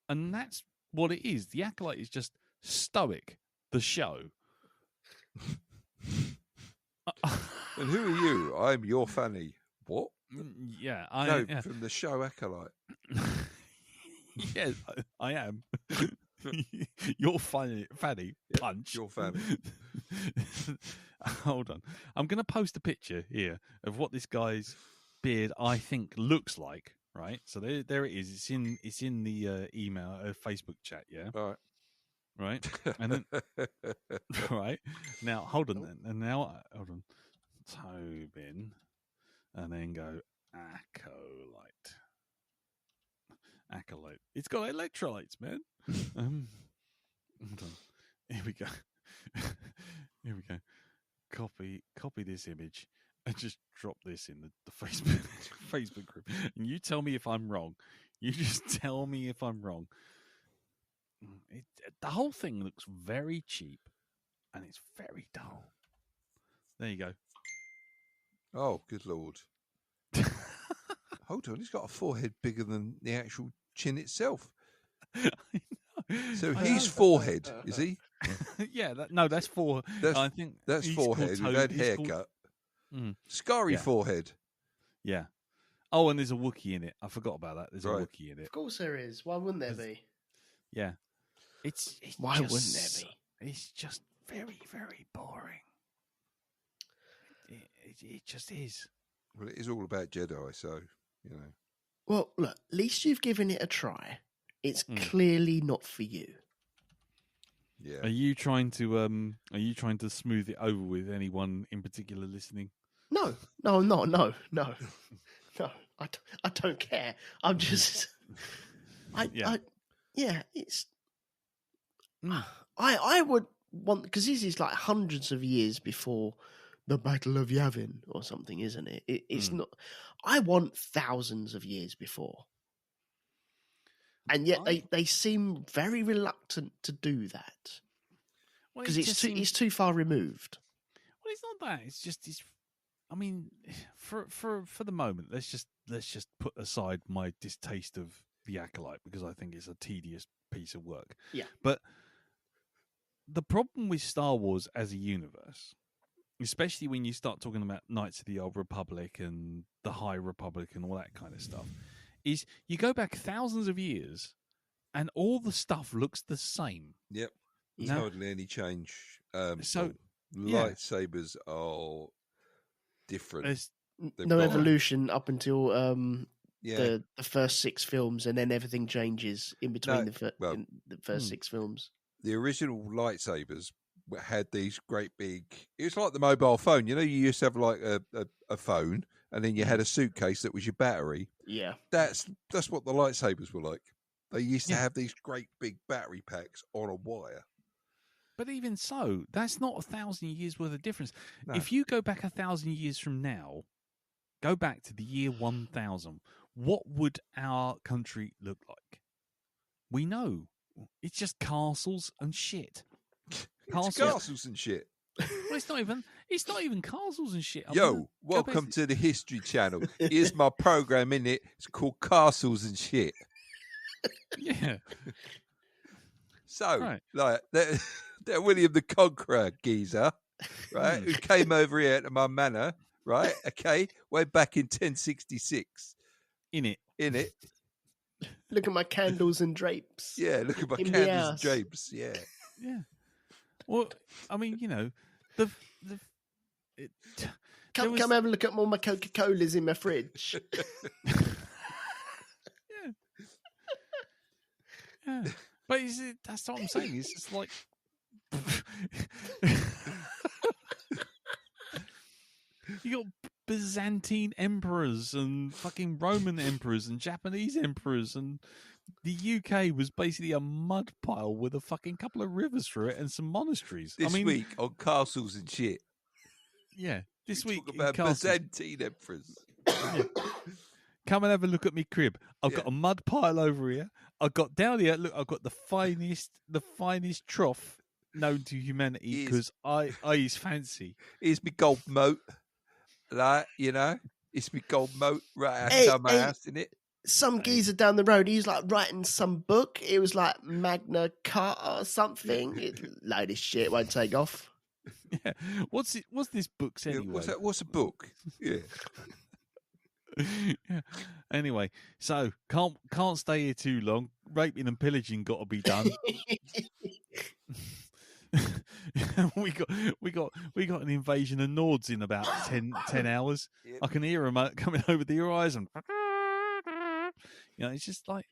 And that's what it is. The Acolyte is just stoic, the show. And who are you? I'm your Fanny. What? Yeah, from the show Acolyte. Yes, I am. You're Fanny. Punch. You're Fanny. Hold on. I'm going to post a picture here of what this guy's beard, I think, looks like. right? So there it is. It's in the email, Facebook chat. Yeah, All right. And then right now, hold on. And now, hold on. Tobin, and then go Acolyte. Acolyte. It's got electrolytes, man. Hold on. Here we go. Here we go. Copy this image and just drop this in the Facebook group. And you tell me if I'm wrong. You just tell me if I'm wrong. The whole thing looks very cheap and it's very dull. There you go. Oh, good Lord. Hold on, he's got a forehead bigger than the actual chin itself. I know. So his forehead, is he? Yeah, that's for. I think that's forehead. We've had haircut. Scarry forehead. Yeah. Oh, and there's a Wookiee in it. I forgot about that. There's a Wookiee in it. Of course there is. Why wouldn't there be? Yeah. It's why wouldn't there be? It's just very, very boring. It just is. Well, it is all about Jedi, so you know. Well, look. At least you've given it a try. It's clearly not for you. Yeah. Are you trying to smooth it over with anyone in particular listening? No, I'm not. No. I don't care. I'm just. It's. I would want, because this is like hundreds of years before the Battle of Yavin or something, isn't it? It's not. I want thousands of years before. And yet they seem very reluctant to do that because it's too far removed. Well, it's not that. It's just I mean, for the moment, let's just put aside my distaste of the Acolyte because I think it's a tedious piece of work. Yeah. But the problem with Star Wars as a universe, especially when you start talking about Knights of the Old Republic and the High Republic and all that kind of stuff, is you go back thousands of years and all the stuff looks the same. Yep. There's hardly any change. Lightsabers are different. There's no evolution up until the first 6 films, and then everything changes in between the first 6 films. The original lightsabers had these great big... It was like the mobile phone. You know, you used to have like a phone, and then you had a suitcase that was your battery. Yeah. That's what the lightsabers were like. They used to have these great big battery packs on a wire. But even so, that's not 1,000 years worth of difference. No. If you go back 1,000 years from now, go back to the year 1000, what would our country look like? We know. It's just castles and shit. Castles and shit. Well, it's not even castles and shit. Welcome to the History Channel. Here's my program in it. It's called Castles and Shit. Yeah. So, like that William the Conqueror geezer, right, who came over here to my manor, right? Okay, way back in 1066. In it. Look at my candles and drapes. Yeah, look at my candles and drapes. Yeah. Yeah. Well, I mean, you know, come have a look at all my Coca-Colas in my fridge. Yeah. But that's what I'm saying. It's just like you got Byzantine emperors and fucking Roman emperors and Japanese emperors, and the UK was basically a mud pile with a fucking couple of rivers through it and some monasteries. This week on Castles and Shit. Yeah, this week talk about Byzantine emperors. Yeah. Come and have a look at me crib. I've got a mud pile over here. I've got down here. Look, I've got the finest trough known to humanity because I is fancy. Here's my gold moat, like it's my gold moat right outside my house, isn't it? Some geezer down the road, he's like writing some book. It was like Magna Carta or something. Load of shit, won't take off. Yeah, what's this book's anyway? What's a book? Yeah. Yeah. Anyway, so can't stay here too long. Raping and pillaging got to be done. we got an invasion of Nords in about 10 hours. Yep. I can hear them coming over the horizon. You know, it's just like,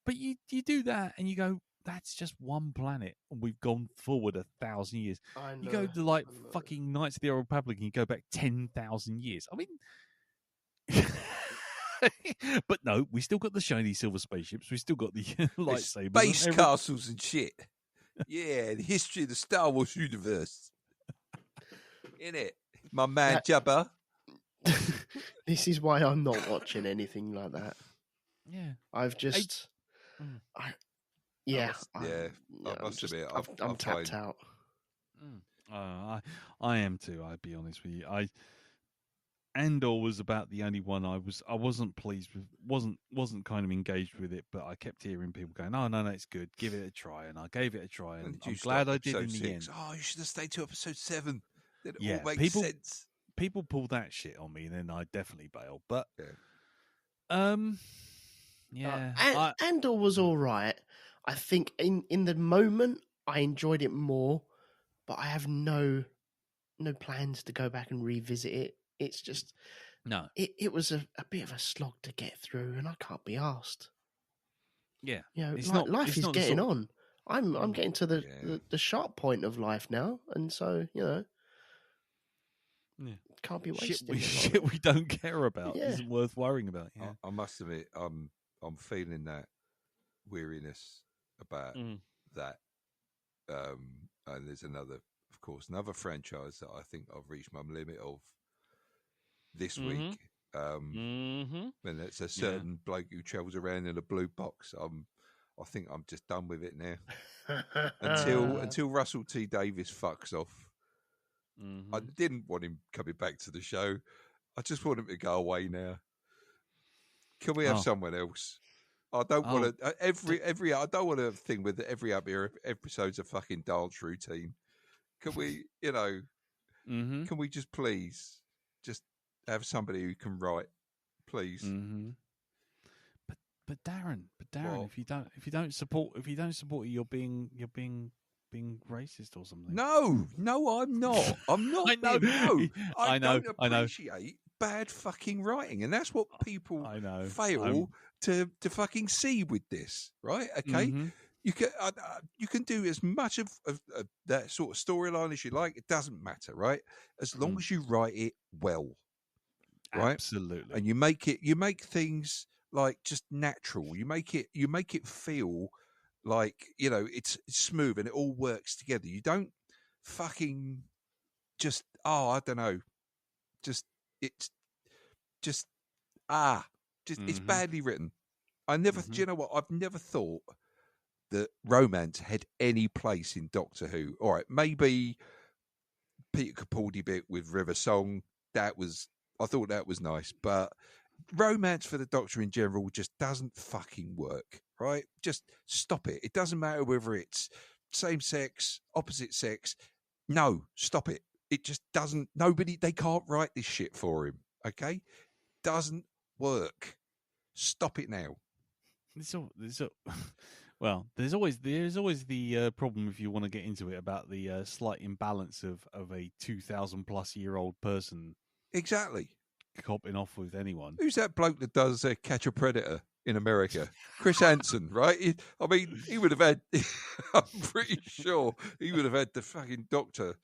but you do that and you go, that's just one planet, and we've gone forward 1,000 years. I know, you go to like fucking Knights of the Old Republic and you go back 10,000 years. I mean, but no, we still got the shiny silver spaceships. We still got the lightsabers, space castles and shit. Yeah, the history of the Star Wars universe. In it, my man Jabba. This is why I'm not watching anything like that. Yeah, I've just, I must admit, I'm tapped out. I am too. I'd be honest with you. Andor was about the only one I wasn't pleased with. wasn't kind of engaged with it, but I kept hearing people going, "Oh no, it's good. Give it a try," and I gave it a try, and I'm glad I did in the end. Oh, you should have stayed to episode 7. Then it all makes people, sense. People pull that shit on me, and then I definitely bail. But Andor was all right. I think in the moment I enjoyed it more, but I have no plans to go back and revisit it. It's just It was a bit of a slog to get through, and I can't be arsed. Yeah, you know, life is getting on. I'm getting to the sharp point of life now, and so you know, can't be wasting shit we don't care about isn't worth worrying about. Yeah. I must admit, I'm feeling that weariness about that. And there's another franchise that I think I've reached my limit of this week. And it's a certain bloke who travels around in a blue box. I think I'm just done with it now. until Russell T Davies fucks off. I didn't want him coming back to the show. I just want him to go away now. Can we have someone else? I don't want to every. I don't want a thing with every episode's a fucking dance routine. Can we, can we just please just have somebody who can write, please? But Darren, well, if you don't support it, you're being racist or something. No, I'm not. I'm not. I don't appreciate bad fucking writing, and that's what people fail to fucking see with this, right? Okay, you can do as much of that sort of storyline as you like. It doesn't matter, right? As long as you write it well, right? Absolutely, and you make things like just natural. You make it feel like, it's smooth and it all works together. You don't fucking just, I don't know, it's badly written. Do you know what? I've never thought that romance had any place in Doctor Who. All right, maybe Peter Capaldi bit with River Song, I thought that was nice, but romance for the Doctor in general just doesn't fucking work, right? Just stop it. It doesn't matter whether it's same sex, opposite sex. No, stop it. It just doesn't. They can't write this shit for him, okay? Doesn't work. Stop it now. Well, there's always the problem if you want to get into it about the slight imbalance of a 2,000+ year old person. Exactly. Copping off with anyone. Who's that bloke that does Catch a Predator in America? Chris Hansen, right? He would have had. I'm pretty sure he would have had the fucking Doctor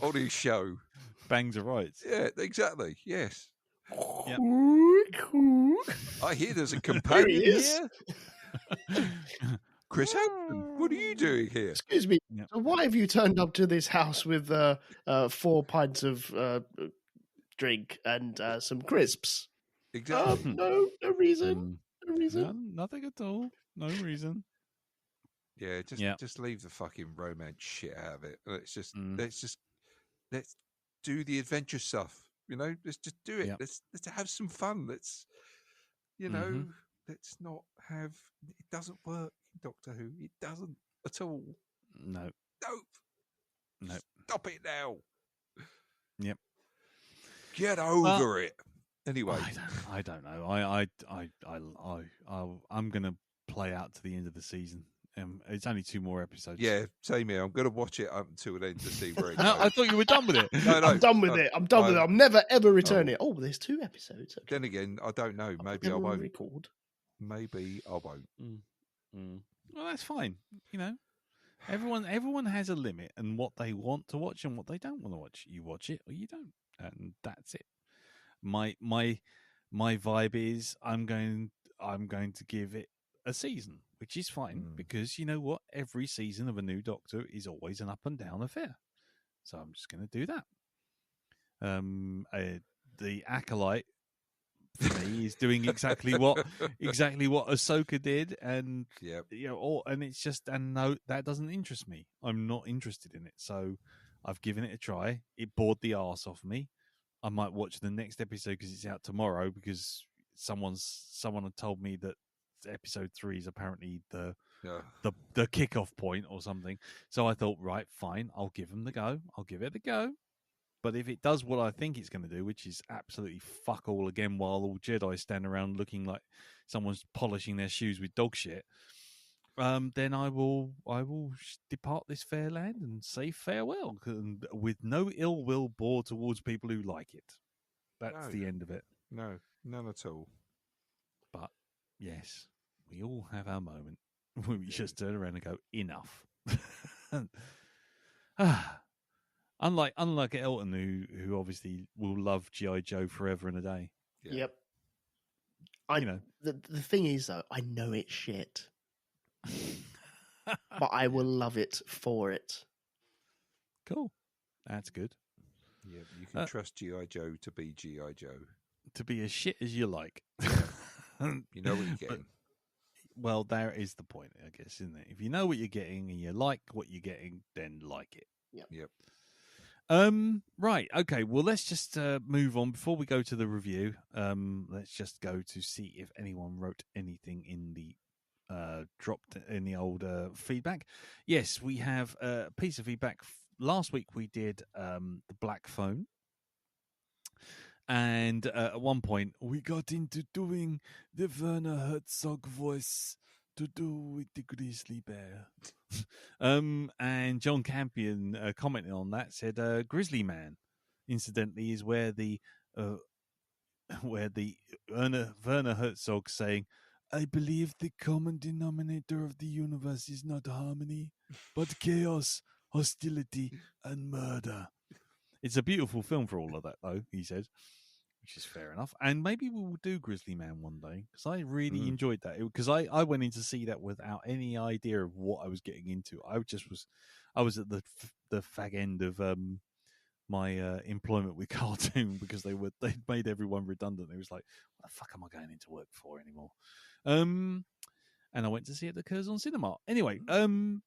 on his show. Bangs of rights. Yeah, exactly. Yes. Yep. I hear there's a companion here. Chris Hansen, what are you doing here? Excuse me. Yep. So why have you turned up to this house with 4 pints of drink and some crisps? Exactly. No reason. No reason. No, nothing at all. No reason. Yeah, just leave the fucking romance shit out of it. Let's do the adventure stuff. Let's just do it. Yep. Let's have some fun. Let's not have. It doesn't work in Doctor Who. It doesn't at all. No. Nope. Stop it now. Yep. Get over it. Anyway, I don't know. I'm gonna play out to the end of the season. It's only 2 more episodes. Yeah, same here. I'm gonna watch it up until then to see where it goes. I thought you were done with it. No, I'm done with it. I'm never ever returning. Oh, there's 2 episodes. Okay. Then again, I don't know. Maybe I won't record. maybe I won't. Well, that's fine. You know, everyone has a limit and what they want to watch and what they don't want to watch. You watch it or you don't, and that's it. My vibe is I'm going to give it a season, which is fine because you know what? Every season of a new Doctor is always an up and down affair. So I'm just going to do that. The Acolyte for me is doing exactly what Ahsoka did, and you know, and it's just, and no, that doesn't interest me. I'm not interested in it, so I've given it a try. It bored the arse off me. I might watch the next episode because it's out tomorrow. Because someone had told me that episode 3 is apparently the kickoff point or something. So I thought, right, fine, I'll give it a go. But if it does what I think it's going to do, which is absolutely fuck all again, while all Jedi stand around looking like someone's polishing their shoes with dog shit, then I will depart this fair land and say farewell, with no ill will bore towards people who like it. That's the end of it. No, none at all. But yes, we all have our moment when we just turn around and go, enough. Unlike Elton, who obviously will love G.I. Joe forever and a day. Yeah. Yep. The thing is, though, I know it's shit. But I will love it for it. Cool. That's good. Yeah, you can trust G.I. Joe to be G.I. Joe. To be as shit as you like. You know what you're getting. Well, there is the point, I guess, isn't it? If you know what you're getting and you like what you're getting, then like it. Yep. Right. Okay. Well, let's just move on before we go to the review. Let's just go to see if anyone wrote anything in the dropped in the old feedback. Yes, we have a piece of feedback. Last week we did the Black Phone, and at one point we got into doing the Werner Herzog voice to do with the grizzly bear. And John Campion commenting on that said, "Grizzly Man, incidentally, is where the Werner Herzog saying, 'I believe the common denominator of the universe is not harmony, but chaos, hostility, and murder.'" It's a beautiful film for all of that, though, he said, which is fair enough. And maybe we will do Grizzly Man one day, because I really enjoyed that. Because I went in to see that without any idea of what I was getting into. I was at the fag end of my employment with Cartoon, because they'd made everyone redundant. It was like, what the fuck am I going into work for anymore? And I went to see it at the Curzon Cinema. Anyway,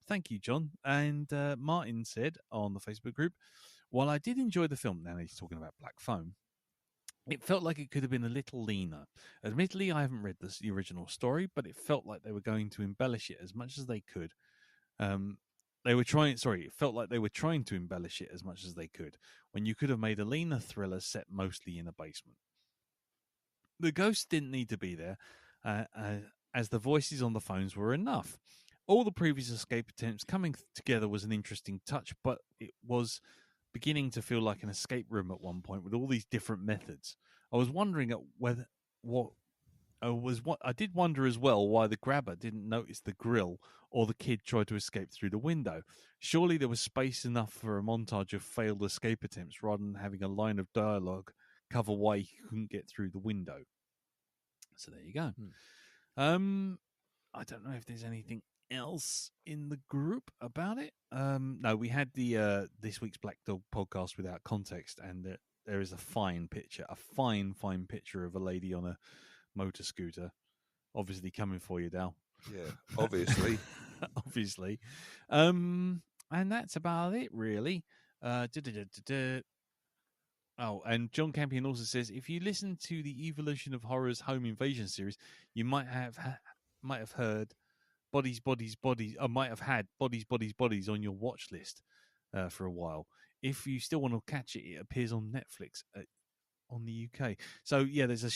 thank you, John. And Martin said on the Facebook group, while I did enjoy the film, now he's talking about Black Phone, it felt like it could have been a little leaner. Admittedly, I haven't read the original story, but it felt like they were going to embellish it as much as they could. It felt like they were trying to embellish it as much as they could, when you could have made a leaner thriller set mostly in a basement. The ghosts didn't need to be there, as the voices on the phones were enough. All the previous escape attempts coming together was an interesting touch, but it was beginning to feel like an escape room at one point with all these different methods. I was wondering I did wonder as well why the grabber didn't notice the grill or the kid tried to escape through the window. Surely there was space enough for a montage of failed escape attempts rather than having a line of dialogue cover why he couldn't get through the window. So there you go. I don't know if there's anything else in the group about it. No, we had the this week's Black Dog podcast without context, and there is a fine picture of a lady on a motor scooter, obviously coming for you, Dal. Yeah, obviously. Obviously. And that's about it, really. Oh, and John Campion also says, if you listen to the Evolution of Horror's Home Invasion series, you might have heard Bodies, Bodies, Bodies. I might have had Bodies, Bodies, Bodies on your watch list for a while. If you still want to catch it, it appears on Netflix on the UK. So yeah, there's a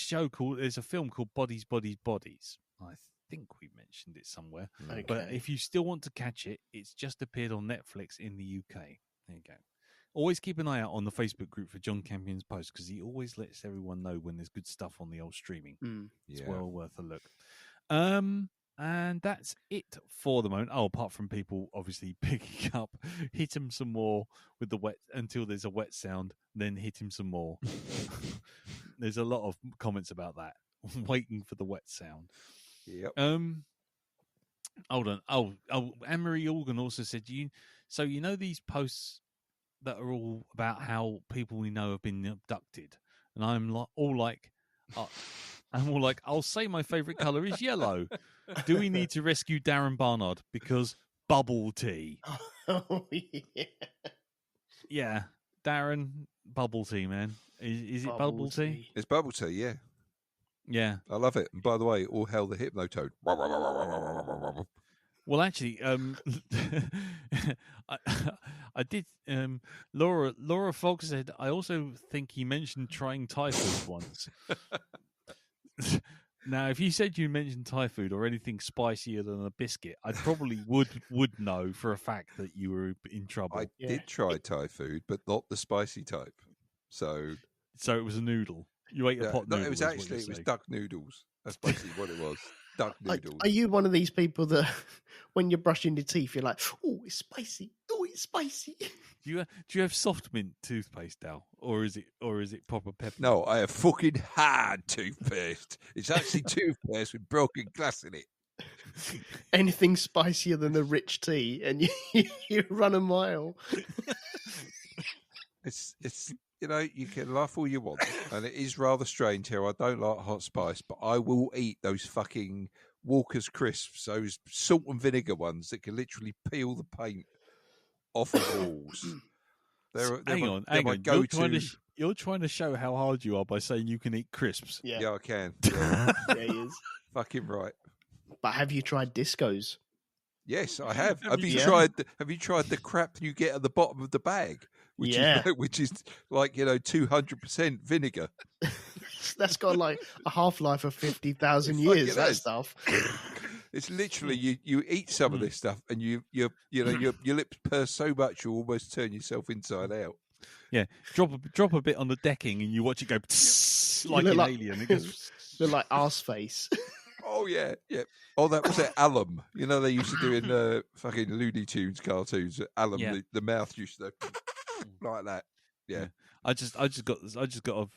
film called Bodies, Bodies, Bodies. I think we mentioned it somewhere. Okay. But if you still want to catch it, it's just appeared on Netflix in the UK. There you go. Always keep an eye out on the Facebook group for John Campion's post, because he always lets everyone know when there's good stuff on the old streaming. It's well worth a look. And that's it for the moment. Oh, apart from people obviously picking up, hit him some more with the wet until there's a wet sound, then hit him some more. There's a lot of comments about that. Waiting for the wet sound. Yep. Hold on. Oh, Anne-Marie Organ also said, so you know these posts that are all about how people we know have been abducted, and I'm all like, I'll say my favourite colour is yellow. Do we need to rescue Darren Barnard because bubble tea? Oh yeah. Yeah, Darren, bubble tea, man. Is it bubble tea? It's bubble tea, yeah. Yeah, I love it. And by the way, all hail the Hypnotoad. well, actually, I did. Laura Fox said, I also think he mentioned trying Thai food once. Now, if you said you mentioned Thai food or anything spicier than a biscuit, I probably would know for a fact that you were in trouble. I did try Thai food, but not the spicy type. So it was a noodle. You ate a pot noodle. It was duck noodles. That's basically what it was. Duck noodles. Are you one of these people that when you're brushing your teeth, you're like, oh, it's spicy. Oh, it's spicy. Do you have soft mint toothpaste, Dal, or is it proper pepper? No, I have fucking hard toothpaste. It's actually toothpaste with broken glass in it. Anything spicier than a rich tea, and you run a mile. It's you can laugh all you want, and it is rather strange here. I don't like hot spice, but I will eat those fucking Walker's crisps, those salt and vinegar ones that can literally peel the paint off of walls. Hang on. You're trying to show how hard you are by saying you can eat crisps. Yeah, I can. Yeah, he is. Fucking right. But have you tried discos? Yes, I have. Have you tried the crap you get at the bottom of the bag? Which is like 200% vinegar. That's got like a half-life of 50,000 years. That stuff. It's literally you eat some of this stuff and your lips purse so much you almost turn yourself inside out. Yeah, drop a bit on the decking and you watch it go like an alien. It goes look like arse face. Oh yeah. Oh, that was it. Alum. They used to do in fucking Looney Tunes cartoons. Alum, the mouth used to like that. Yeah. I just got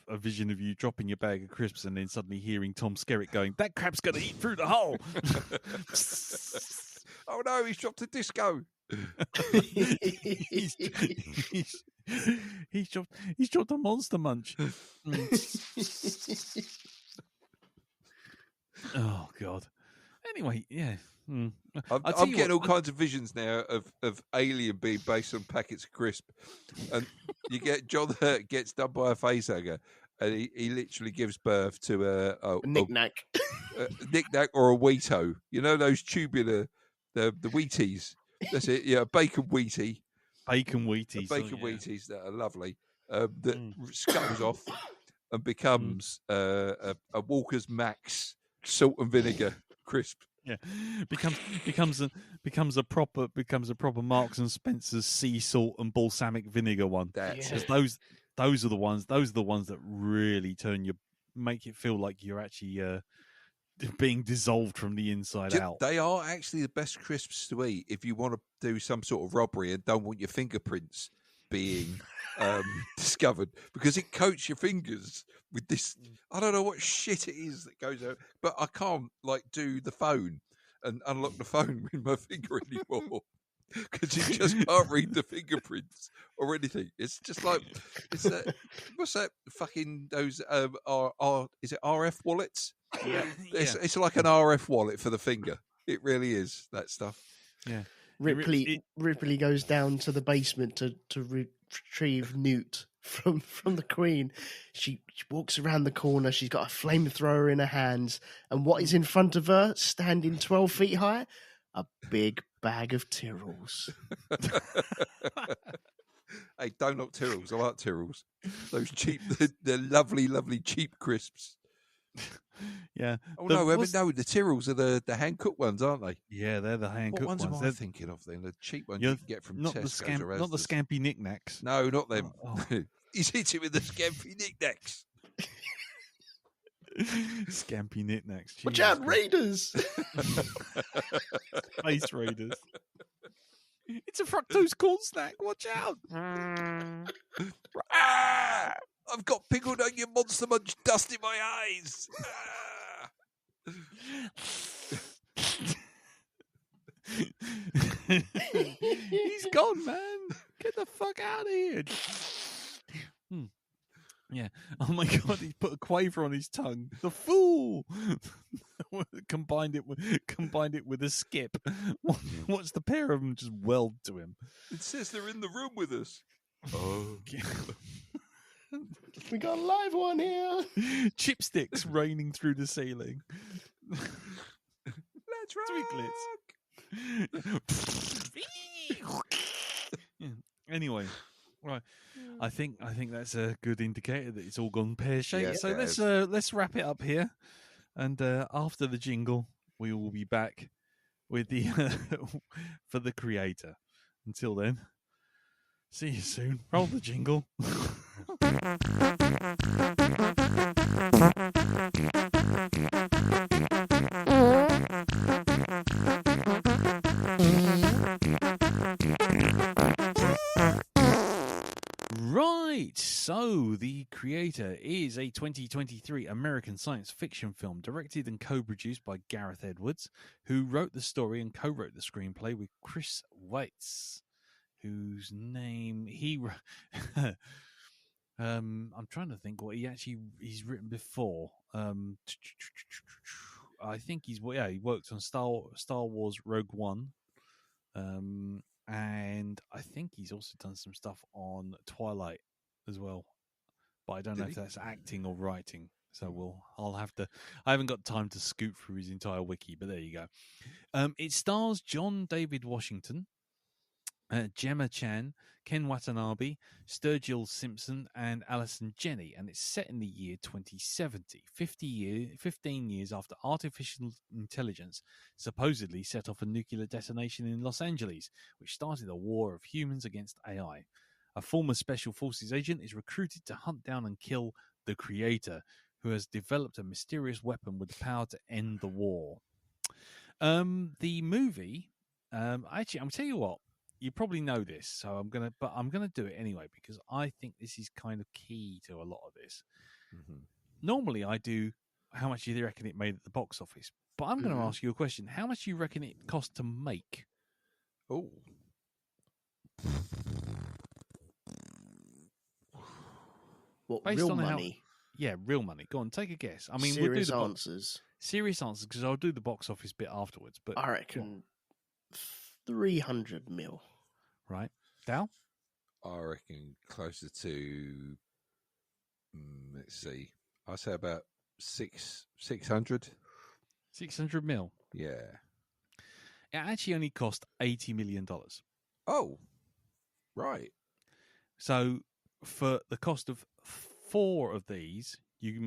a vision of you dropping your bag of crisps and then suddenly hearing Tom Skerritt going, "That crap's going to eat through the hole." Oh no, he's dropped a disco. he's dropped a Monster Munch. Oh God. Anyway, yeah. I'm getting all kinds of visions now of Alien being based on packets of crisp, and you get John Hurt gets done by a facehugger, and he literally gives birth to a knick-knack, a knick-knack or a Wheato. You know those tubular the Wheaties. That's it. Yeah, bacon Wheatie. Bacon Wheaties. Wheaties that are lovely. That scuttles off and becomes a Walker's Max salt and vinegar crisp. Yeah, becomes a proper Marks and Spencer's sea salt and balsamic vinegar one. Those are the ones that really make it feel like you're actually being dissolved from the inside out. They are actually the best crisps to eat if you want to do some sort of robbery and don't want your fingerprints being discovered, because it coats your fingers with this. I don't know what shit it is that goes out, but I can't do the phone and unlock the phone with my finger anymore because you just can't read the fingerprints or anything. It's just like what's that fucking those is it RF wallets? Yeah, it's like an RF wallet for the finger. It really is, that stuff. Yeah. Ripley goes down to the basement to retrieve Newt from the Queen. She walks around the corner. She's got a flamethrower in her hands, and what is in front of her, standing 12 feet high? A big bag of Tyrrells. Hey, don't knock Tyrrells. I like Tyrrells. Those cheap, the lovely, lovely cheap crisps. Yeah. Oh no, the Tyrrells are the hand cooked ones, aren't they? Yeah, they're the hand cooked ones. What ones am I thinking of then? The cheap ones you can get from Tesco. Not the Scampy Knickknacks. No, not them. Oh. He's hit it with the Scampy Knickknacks. Scampy knickknacks. Watch Jesus out, Christ. Raiders! Space Raiders. It's a fructose corn snack. Watch out. Ah! I've got pickled onion monster munch dust in my eyes. He's gone, man. Get the fuck out of here. Yeah. Oh my God, he put a quaver on his tongue. The fool. combined it with a skip. What's the pair of them just weld to him? It says they're in the room with us. Oh. We got a live one here. Chipsticks raining through the ceiling. Let's rock. Yeah. Anyway, right. I think that's a good indicator that it's all gone pear shaped. Yeah, so let's wrap it up here, and after the jingle, we will be back with the for the creator. Until then, see you soon. Roll the jingle. Right, so The Creator is a 2023 American science fiction film directed and co-produced by Gareth Edwards, who wrote the story and co-wrote the screenplay with Chris Weitz, whose name I'm trying to think what he's written before. I think he worked on Star Wars Rogue One. And I think he's also done some stuff on Twilight as well, but I don't know if that's acting or writing. So I haven't got time to scoot through his entire wiki, but there you go. It stars John David Washington, Gemma Chan, Ken Watanabe, Sturgill Simpson, and Alison Jenney, and it's set in the year 2070, 15 years after artificial intelligence supposedly set off a nuclear detonation in Los Angeles, which started a war of humans against AI. A former Special Forces agent is recruited to hunt down and kill the Creator, who has developed a mysterious weapon with the power to end the war. The movie, actually, I'm tell you what. You probably know this, so I'm gonna do it anyway because I think this is kind of key to a lot of this. Mm-hmm. Normally, I do how much do you reckon it made at the box office, but I'm going to ask you a question: how much do you reckon it cost to make? Oh, what real money? Real money. Go on, take a guess. I mean, serious we'll do answers. Serious answers because I'll do the box office bit afterwards. But I reckon 300 mil. Right, Dal? I reckon closer to. Let's see. I say about 600. 600 mil. Yeah. It actually only cost $80 million. Oh, right. So for the cost of 4 of these, you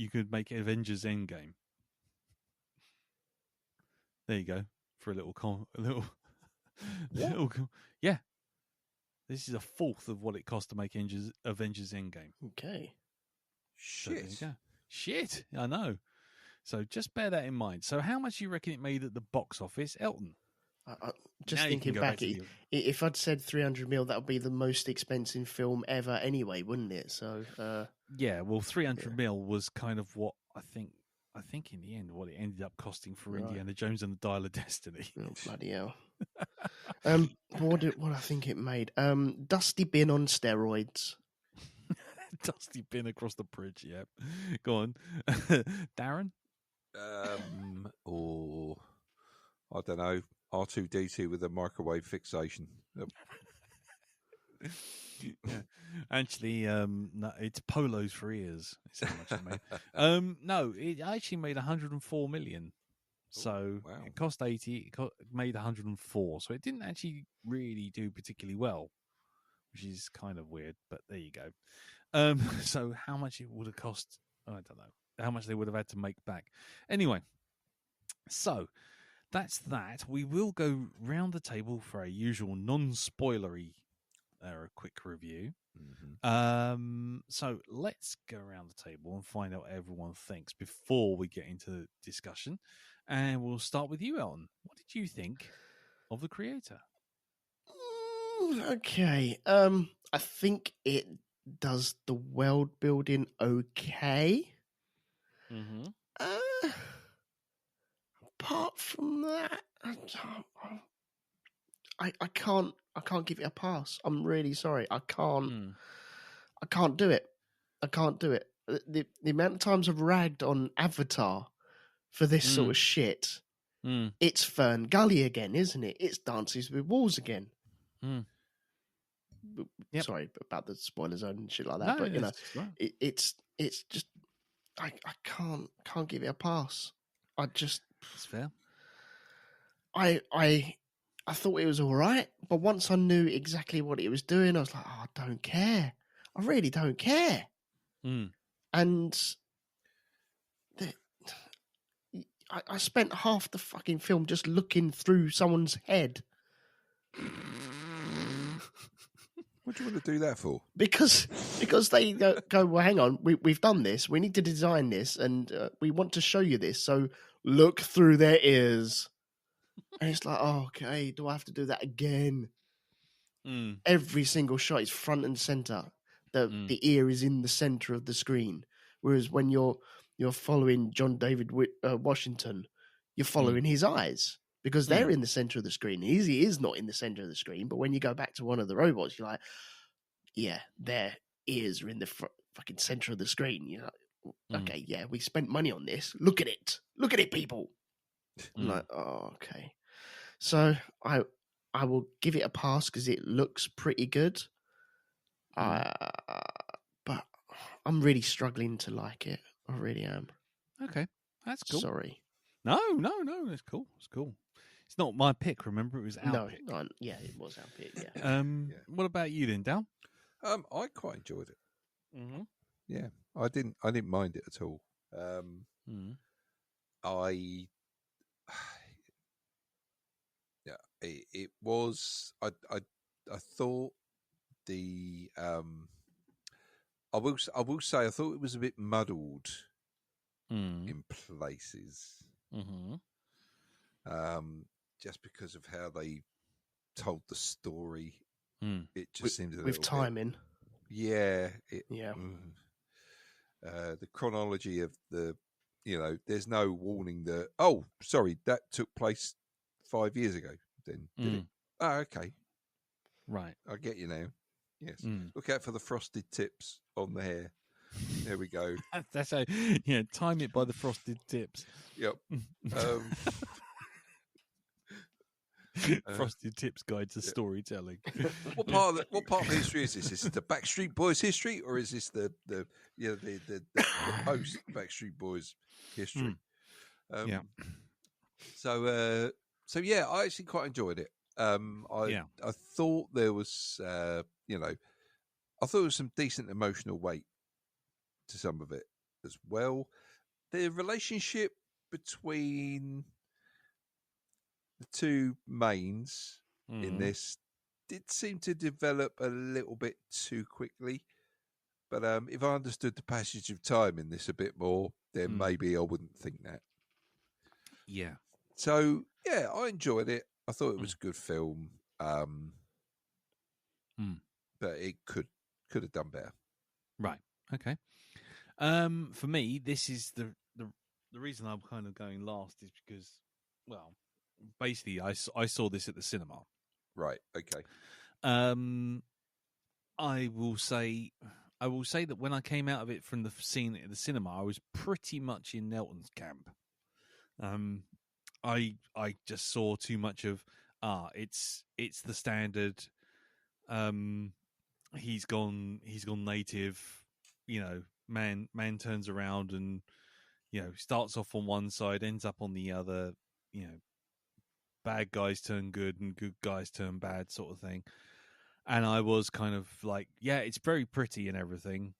could make Avengers Endgame. There you go. For a little yeah. This is a fourth of what it cost to make Avengers Endgame. Okay. Shit. So there you go. Shit. I know. So just bear that in mind. So how much do you reckon it made at the box office, Elton? Just now thinking back, if I'd said 300 mil, that would be the most expensive film ever anyway, wouldn't it? So yeah, well, 300 mil was kind of what I think in the end, what it ended up costing for Indiana Jones and the Dial of Destiny. Oh, bloody hell. What I think it made? Dusty Bin on steroids. Dusty Bin across the bridge, yeah. Go on. Darren? Or I don't know, R2-D2 with a microwave fixation. Yeah. Actually, no, it's Polos for ears. It's how much it made. No, it actually made 104 million. So wow. It cost 80, it made 104. So it didn't actually really do particularly well, which is kind of weird, but there you go. So how much it would have cost, I don't know. How much they would have had to make back. Anyway, so that's that. We will go round the table for our usual non-spoilery a quick review. Mm-hmm. So let's go around the table and find out what everyone thinks before we get into discussion. And we'll start with you, Elton. What did you think of The Creator? Okay. I think it does the world building okay. Mm-hmm. Apart from that, I can't give it a pass. I'm really sorry. I can't do it. I can't do it. The amount of times I've ragged on Avatar for this sort of shit, it's Fern Gully again, isn't it? It's Dances with Wolves again. Yep. Sorry about the spoiler zone and shit like that, but you know, right. it's just I can't give it a pass. That's fair. I thought it was all right, but once I knew exactly what it was doing, I was like, oh, I don't care. I really don't care. And I spent half the fucking film just looking through someone's head. What do you want to do that for? Because they go, well, hang on, we've done this. We need to design this, and we want to show you this. So look through their ears. And it's like, oh, okay, do I have to do that again? Every single shot is front and center. The ear is in the center of the screen. Whereas when you're following John David Washington, you're following his eyes because they're in the center of the screen. He is not in the center of the screen. But when you go back to one of the robots, you're like, yeah, their ears are in the fucking center of the screen. You're like, okay, yeah, we spent money on this. Look at it, people. I'm like, oh, okay. So I will give it a pass because it looks pretty good. But I'm really struggling to like it. I really am. Okay, that's cool. Sorry. No, that's cool. It's cool. It's not my pick. Remember, it was our pick. No, yeah, it was our pick. Yeah. What about you then, Dal? I quite enjoyed it. Yeah, I didn't mind it at all. It was. I thought the. I will say I thought it was a bit muddled in places. Just because of how they told the story, it just seemed a little with timing. Yeah. Yeah. The chronology of there's no warning that. Oh, sorry, that took place 5 years ago. Then did it? Oh, okay, right. I get you now. Yes. Look out for the frosted tips on the hair. There we go. That's how. Yeah, time it by the frosted tips. Yep. Frosted Tips Guide to Storytelling. What part of history is this? Is this the Backstreet Boys history, or is this the post Backstreet Boys history? Yeah. So yeah, I actually quite enjoyed it. I thought there was I thought there was some decent emotional weight to some of it as well. The relationship between the two mains in this did seem to develop a little bit too quickly. But if I understood the passage of time in this a bit more, then maybe I wouldn't think that. Yeah. So, yeah, I enjoyed it. I thought it was a good film. But it could have done better. Right. Okay. For me, this is the reason I'm kind of going last is because, well, basically, I saw this at the cinema. Right. Okay. I will say that when I came out of it from the scene at the cinema, I was pretty much in Nelton's camp. I just saw too much of it's the standard. He's gone native. Man turns around and starts off on one side, ends up on the other. Bad guys turn good and good guys turn bad, sort of thing. And I was kind of like, yeah, it's very pretty and everything,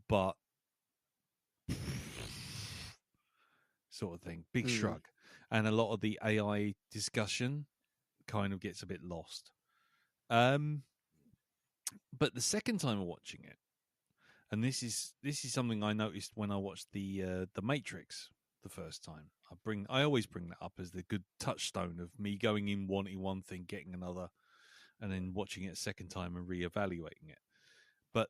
but sort of thing. Big shrug. And a lot of the AI discussion kind of gets a bit lost. But the second time watching it, and this is something I noticed when I watched the Matrix the first time. I always bring that up as the good touchstone of me going in wanting one thing, getting another, and then watching it a second time and reevaluating it. But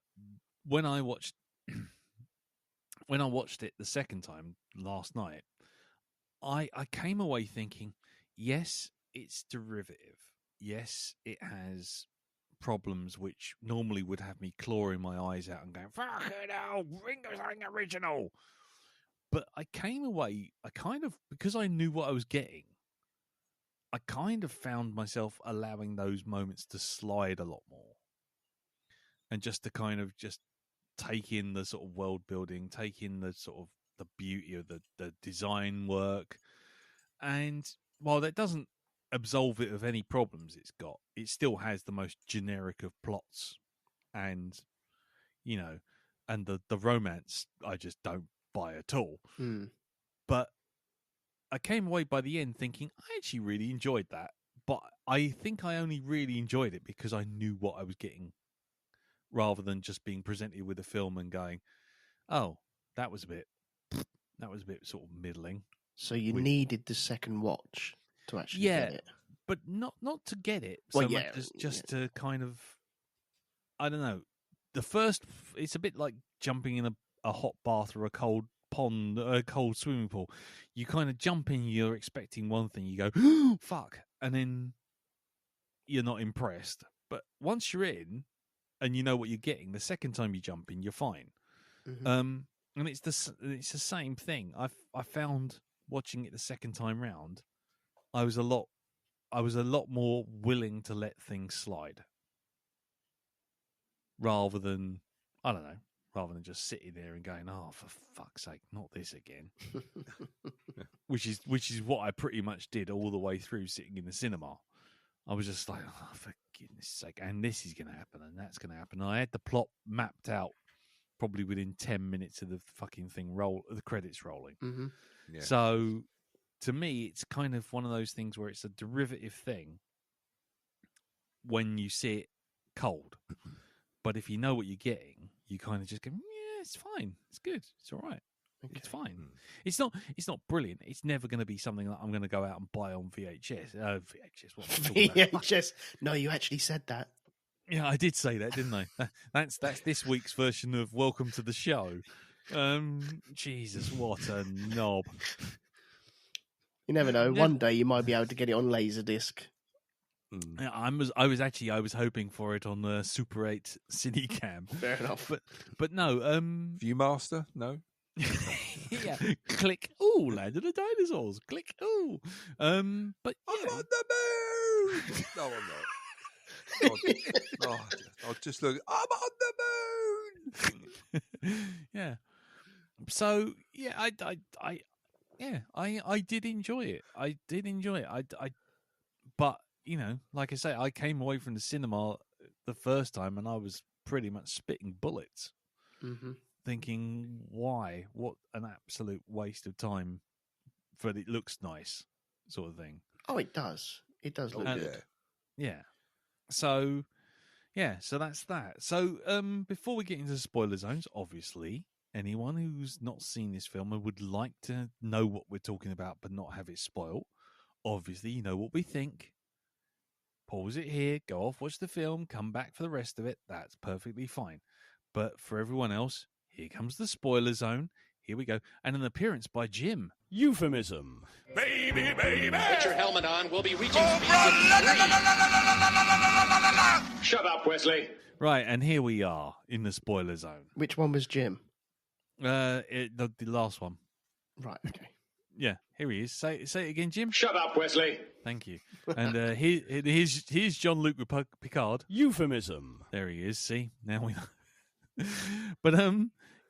when I watched it the second time last night, I came away thinking, yes, it's derivative. Yes, it has problems which normally would have me clawing my eyes out and going, fuck it out, think of something original. But I came away, because I knew what I was getting, I kind of found myself allowing those moments to slide a lot more. And just to kind of just take in the sort of world building, take in the sort of the beauty of the design work. And while that doesn't absolve it of any problems it's got, it still has the most generic of plots. And, and the romance I just don't buy at all. But I came away by the end thinking I actually really enjoyed that, but I think I only really enjoyed it because I knew what I was getting, rather than just being presented with a film and going, oh, that was a bit sort of middling. So you needed the second watch to actually get it, but not to get it so much as just to kind of, I don't know. The first, it's a bit like jumping in a hot bath or a cold pond, a cold swimming pool. You kind of jump in, you're expecting one thing, you go, oh, fuck, and then you're not impressed. But once you're in and you know what you're getting, the second time you jump in, you're fine. And it's the same thing. I found watching it the second time round, I was a lot more willing to let things slide, rather than just sitting there and going, oh, for fuck's sake, not this again. which is what I pretty much did all the way through sitting in the cinema. I was just like, oh, for goodness sake, and this is going to happen and that's going to happen. And I had the plot mapped out probably within 10 minutes of the fucking thing the credits rolling. Yeah. So to me, it's kind of one of those things where it's a derivative thing when you see it cold. But if you know what you're getting, you kind of just go, yeah, it's fine. It's good. It's all right. Okay. It's fine. It's not brilliant. It's never going to be something that I'm going to go out and buy on VHS. VHS, what am I talking about? VHS. No, you actually said that. Yeah, I did say that, didn't I? That's this week's version of Welcome to the Show. Jesus, what a knob. You never know. One day you might be able to get it on Laserdisc. Yeah, I was hoping for it on the Super 8 Cinecam. Fair enough. But no. Viewmaster? No. Yeah. Click. Ooh, Land of the Dinosaurs. Click. Ooh. But I'm on the moon. No, I'm not. I'll just look. I'm on the moon. Yeah. So yeah, I did enjoy it. I did enjoy it. But like I say, I came away from the cinema the first time and I was pretty much spitting bullets, thinking, why? What an absolute waste of time. But it looks nice, sort of thing. Oh, it does. It does look good. Yeah. So that's that. So before we get into the spoiler zones, obviously, anyone who's not seen this film and would like to know what we're talking about but not have it spoiled, obviously you know what we think. Pause it here, go off, watch the film, come back for the rest of it. That's perfectly fine. But for everyone else, here comes the spoiler zone. Here we go. And an appearance by Jim. Euphemism. Baby, baby. Put your helmet on. We'll be reaching Cobra! Shut up, Wesley. Right, and here we are in the spoiler zone. Which one was Jim? The last one. Right, okay. Yeah, here he is. Say it again, Jim. Shut up, Wesley. Thank you. And here's Jean-Luc Picard. Euphemism. There he is. See, now we know. But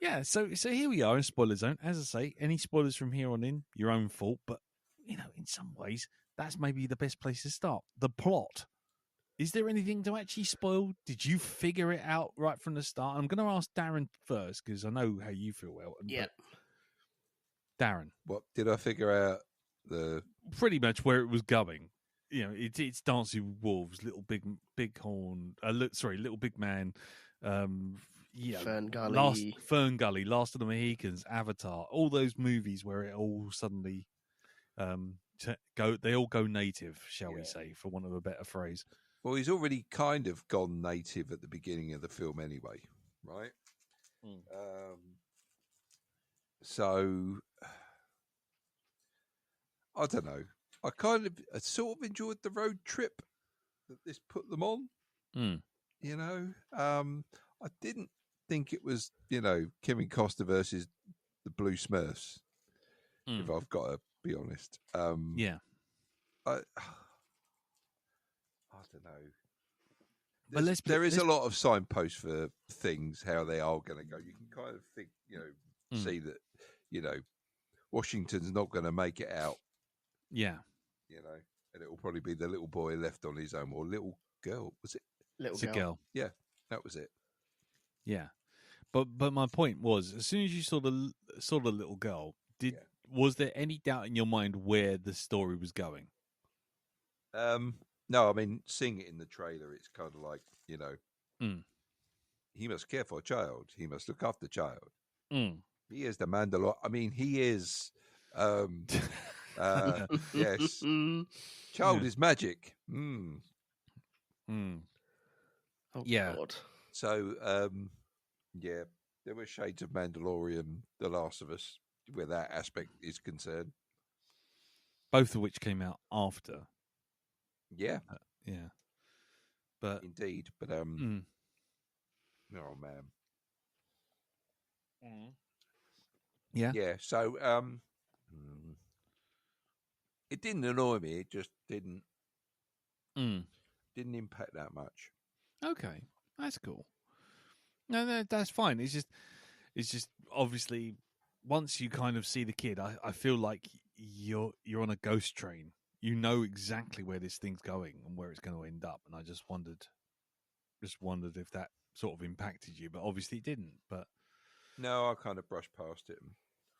yeah. So here we are in spoiler zone. As I say, any spoilers from here on in, your own fault. But in some ways, that's maybe the best place to start. The plot. Is there anything to actually spoil? Did you figure it out right from the start? I'm going to ask Darren first because I know how you feel, Elton. Yeah. Darren. What did I figure out? Pretty much where it was going. it's Dancing with Wolves, Little Big Horn, Little Big Man, Fern Gully, Last of the Mohicans, Avatar, all those movies where it all suddenly they all go native, shall we say, for want of a better phrase. Well, he's already kind of gone native at the beginning of the film anyway, right? So I don't know. I sort of enjoyed the road trip that this put them on. You know, I didn't think it was, Kevin Costner versus the Blue Smurfs. If I've got to be honest, I don't know. There is a lot of signposts for things how they are going to go. You can kind of think, see that, Washington's not going to make it out. Yeah. And it will probably be the little boy left on his own, or little girl. Was it? Little girl. Yeah, that was it. Yeah. But my point was, as soon as you saw the little girl, was there any doubt in your mind where the story was going? No, I mean, seeing it in the trailer, it's kind of like, he must care for a child. He must look after the child. He is the Mandalorian. I mean, he is. Yes. Child is magic. Oh, yeah. God. So, there were shades of Mandalorian, The Last of Us, where that aspect is concerned. Both of which came out after. Yeah. Yeah. But indeed. But oh man. Yeah. Yeah. So it didn't annoy me, it just didn't impact that much. Okay. That's cool. No, that's fine. It's just obviously once you kind of see the kid, I feel like you're on a ghost train. You know exactly where this thing's going and where it's going to end up, and I just wondered if that sort of impacted you, but obviously it didn't. But no, I kind of brushed past it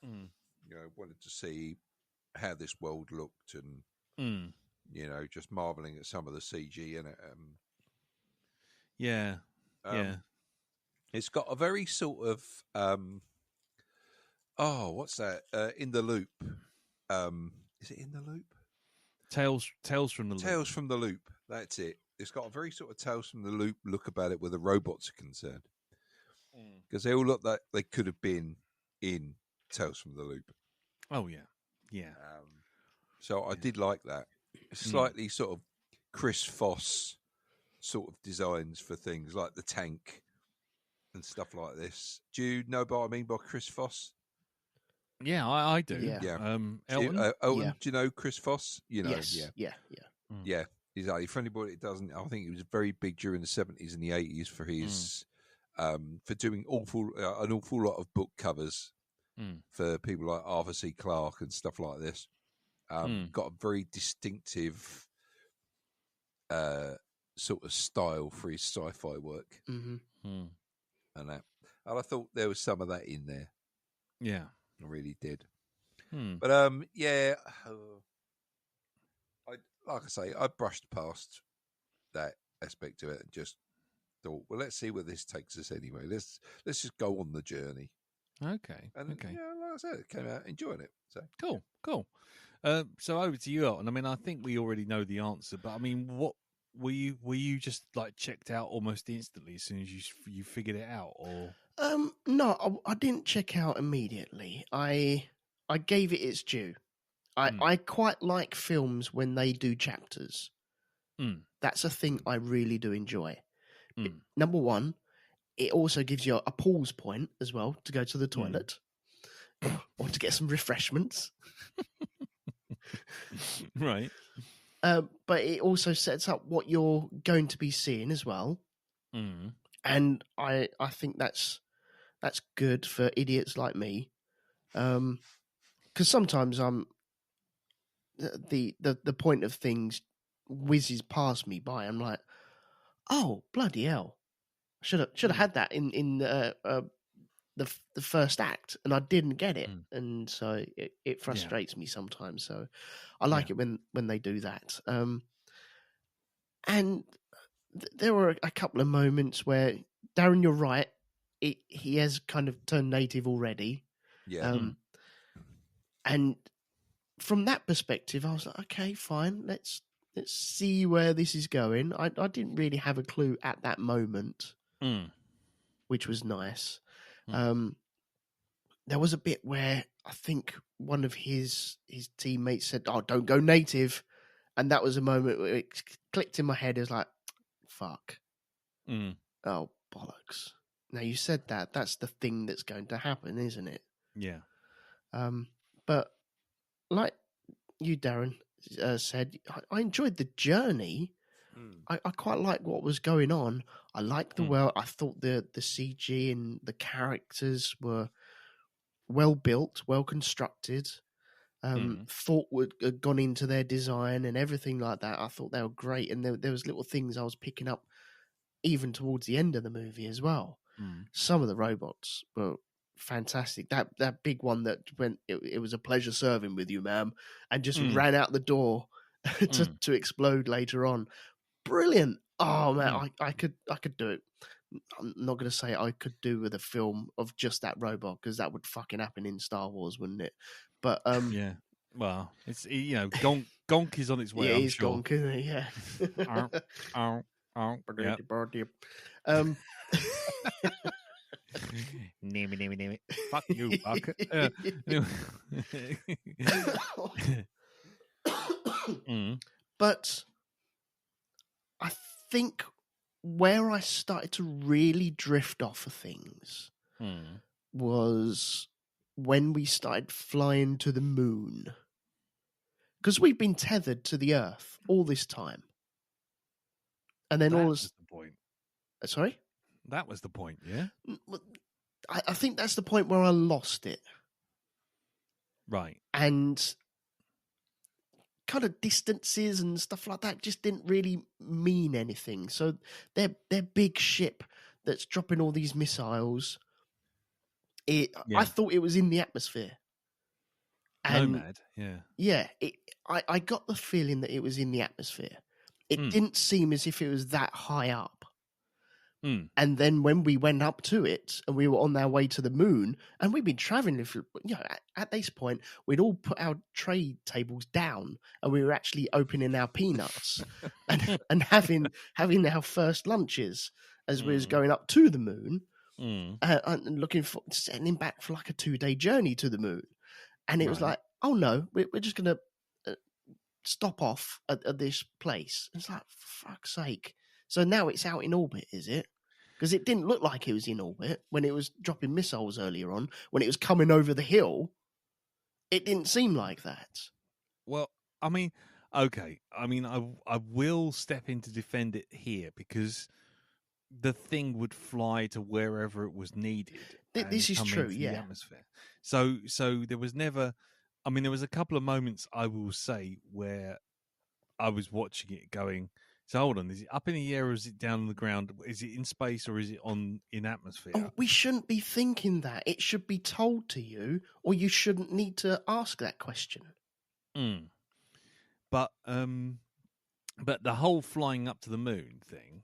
and wanted to see how this world looked and just marveling at some of the CG in it. Yeah. It's got a very sort of what's that? In the Loop. Is it In the Loop? Tales from the Loop. Tales from the Loop. That's it. It's got a very sort of Tales from the Loop look about it where the robots are concerned. Because they all look like they could have been in Tales from the Loop. Oh, yeah. Yeah. So I did like that. Slightly sort of Chris Foss sort of designs for things like the tank and stuff like this. Do you know what I mean by Chris Foss? Yeah, I do. Yeah. Elton? Do you know Chris Foss? Yes. Yeah. Exactly. For anybody that doesn't, I think he was very big during the 70s and the 80s for his for doing an awful lot of book covers for people like Arthur C. Clarke and stuff like this. Got a very distinctive sort of style for his sci-fi work. And that. And I thought there was some of that in there. Yeah. I really did. But I like I say, I brushed past that aspect of it and just thought, well, let's see where this takes us anyway. Let's just go on the journey. Okay. And like I said, it came out enjoying it. So cool. So over to you, Elton. I mean, I think we already know the answer, but I mean, what were you just like checked out almost instantly as soon as you figured it out, or? No, I didn't check out immediately. I gave it its due. I quite like films when they do chapters. That's a thing I really do enjoy. Number one, it also gives you a pause point as well to go to the toilet or to get some refreshments. Right. But it also sets up what you're going to be seeing as well. And I think that's good for idiots like me. Because sometimes the point of things whizzes past me by. I'm like, oh, bloody hell. Should have had that in the first act, and I didn't get it, and so it frustrates me sometimes. So I like it when they do that. And there were a couple of moments where, Darren, you're right, he has kind of turned native already. Yeah. And from that perspective, I was like, okay, fine, let's see where this is going. I didn't really have a clue at that moment, which was nice. There was a bit where I think one of his teammates said, "Oh, don't go native," and that was a moment where it clicked in my head. It was like, "Fuck, oh bollocks!" Now you said that. That's the thing that's going to happen, isn't it? Yeah. But like you, Darren, said, I enjoyed the journey. I quite like what was going on. I liked the world. I thought the CG and the characters were well built, well constructed. Thought had gone into their design and everything like that. I thought they were great, and there was little things I was picking up even towards the end of the movie as well. Some of the robots were fantastic. That big one that went, it was a pleasure serving with you, ma'am, and just ran out the door to explode later on. Brilliant. Oh man, I could do it. I'm not going to say I could do with a film of just that robot, because that would fucking happen in Star Wars, wouldn't it? But yeah. Well, it's Gonk is on its way. Yeah, I'm he's sure. Gonk, isn't he? Yeah. Name it. Fuck you, fuck. But I think where I started to really drift off of things was when we started flying to the moon. Because we've been tethered to the Earth all this time. And then that was the point. Sorry? That was the point, yeah? I think that's the point where I lost it. Right. And kind of distances and stuff like that just didn't really mean anything. So their big ship that's dropping all these missiles, I thought it was in the atmosphere. And Nomad, yeah. Yeah, I got the feeling that it was in the atmosphere. It didn't seem as if it was that high up. And then when we went up to it and we were on our way to the moon, and we'd been traveling, at this point, we'd all put our trade tables down and we were actually opening our peanuts and having our first lunches as we was going up to the moon and looking for sending back for like a 2-day journey to the moon. And it was like, oh no, we're just going to stop off at this place. It's like, for fuck's sake. So now it's out in orbit, is it? Because it didn't look like it was in orbit when it was dropping missiles earlier on. When it was coming over the hill, it didn't seem like that. Well, I mean, okay. I mean, I will step in to defend it here, because the thing would fly to wherever it was needed. This is true, yeah. The atmosphere. So there was never... I mean, there was a couple of moments, I will say, where I was watching it going... So hold on, is it up in the air or is it down on the ground? Is it in space or is it in atmosphere? Oh, we shouldn't be thinking that. It should be told to you, or you shouldn't need to ask that question. But the whole flying up to the moon thing,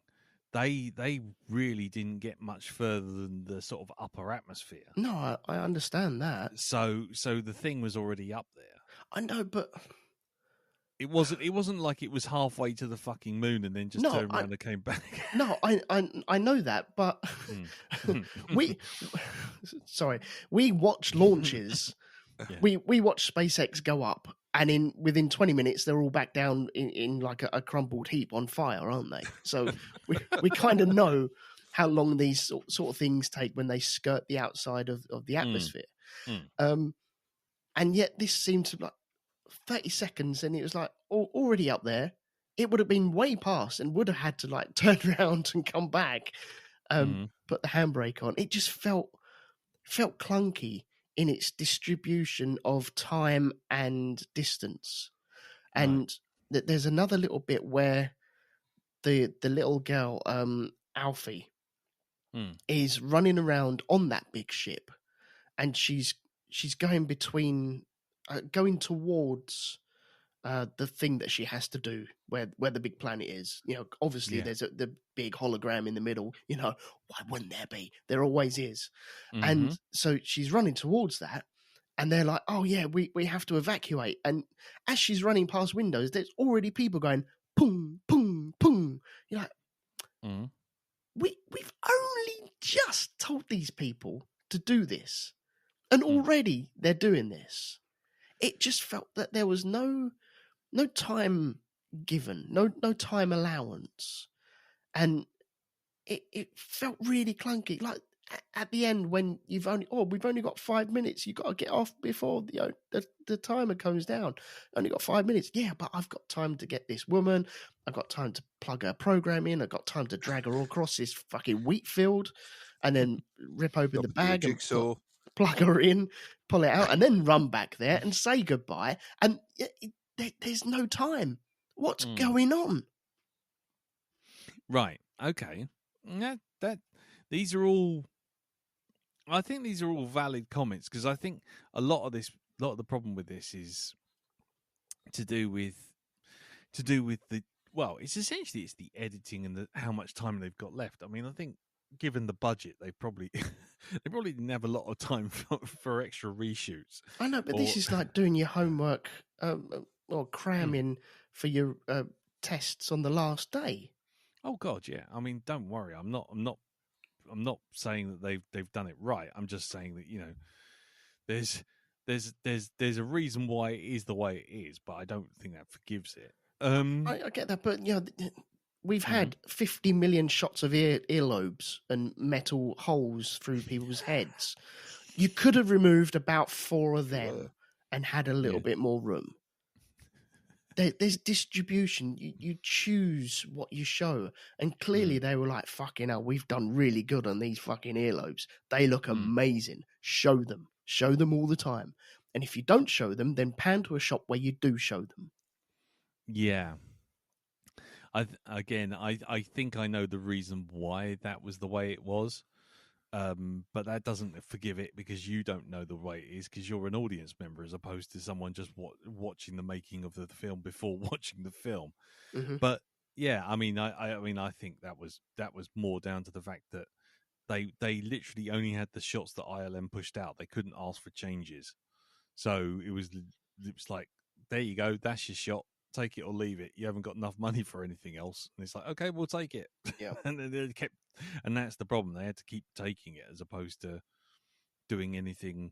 they really didn't get much further than the sort of upper atmosphere. No, I understand that. So the thing was already up there. I know, but It wasn't like it was halfway to the fucking moon and then just turned around and came back. No, I know that, but we watch launches. Yeah. We watch SpaceX go up, and within 20 minutes they're all back down in like a crumpled heap on fire, aren't they? So we kind of know how long these sort of things take when they skirt the outside of the atmosphere. And yet this seemed to like 30 seconds and it was like already up there. It would have been way past and would have had to like turn around and come back, put the handbrake on. It just felt clunky in its distribution of time and distance. And there's another little bit where the little girl, Alfie, is running around on that big ship, and she's going towards the thing that she has to do where the big planet is. Obviously there's the big hologram in the middle. Why wouldn't there be? There always is. And so she's running towards that, and they're like, "Oh yeah, we have to evacuate." And as she's running past windows, there's already people going, "Pum, pum, pum." You're like, we've only just told these people to do this, and already they're doing this. It just felt that there was no time given, no time allowance, and it felt really clunky. Like at the end, when we've only got 5 minutes, you got to get off before the timer comes down. Only got 5 minutes. Yeah, but I've got time to get this woman. I've got time to plug her program in. I've got time to drag her all across this fucking wheat field, and then rip open the bag and plug her in, pull it out, and then run back there and say goodbye. And there's no time. What's going on? Right. Okay. These are all. I think these are all valid comments, because I think a lot of the problem with this is to do with the. Well, it's the editing and how much time they've got left. I mean, I think given the budget, they probably didn't have a lot of time for extra reshoots. I know, but this is like doing your homework or cramming for your tests on the last day. Oh God, yeah. I mean, don't worry. I'm not saying that they've done it right. I'm just saying that there's a reason why it is the way it is, but I don't think that forgives it. I get that, but we've had 50 million shots of earlobes and metal holes through people's heads. You could have removed about 4 of them and had a little bit more room. There's distribution. You choose what you show. And clearly they were like, fucking hell, we've done really good on these fucking earlobes. They look amazing. Show them. Show them all the time. And if you don't show them, then pan to a shop where you do show them. Yeah. I think I know the reason why that was the way it was. But that doesn't forgive it, because you don't know the way it is, because you're an audience member as opposed to someone just watching the making of the film before watching the film. But yeah, I mean, I think that was more down to the fact that they literally only had the shots that ILM pushed out. They couldn't ask for changes, so it was like, there you go, that's your shot. Take it or leave it. You haven't got enough money for anything else. And it's like, okay, we'll take it. Yeah. And that's the problem. They had to keep taking it as opposed to doing anything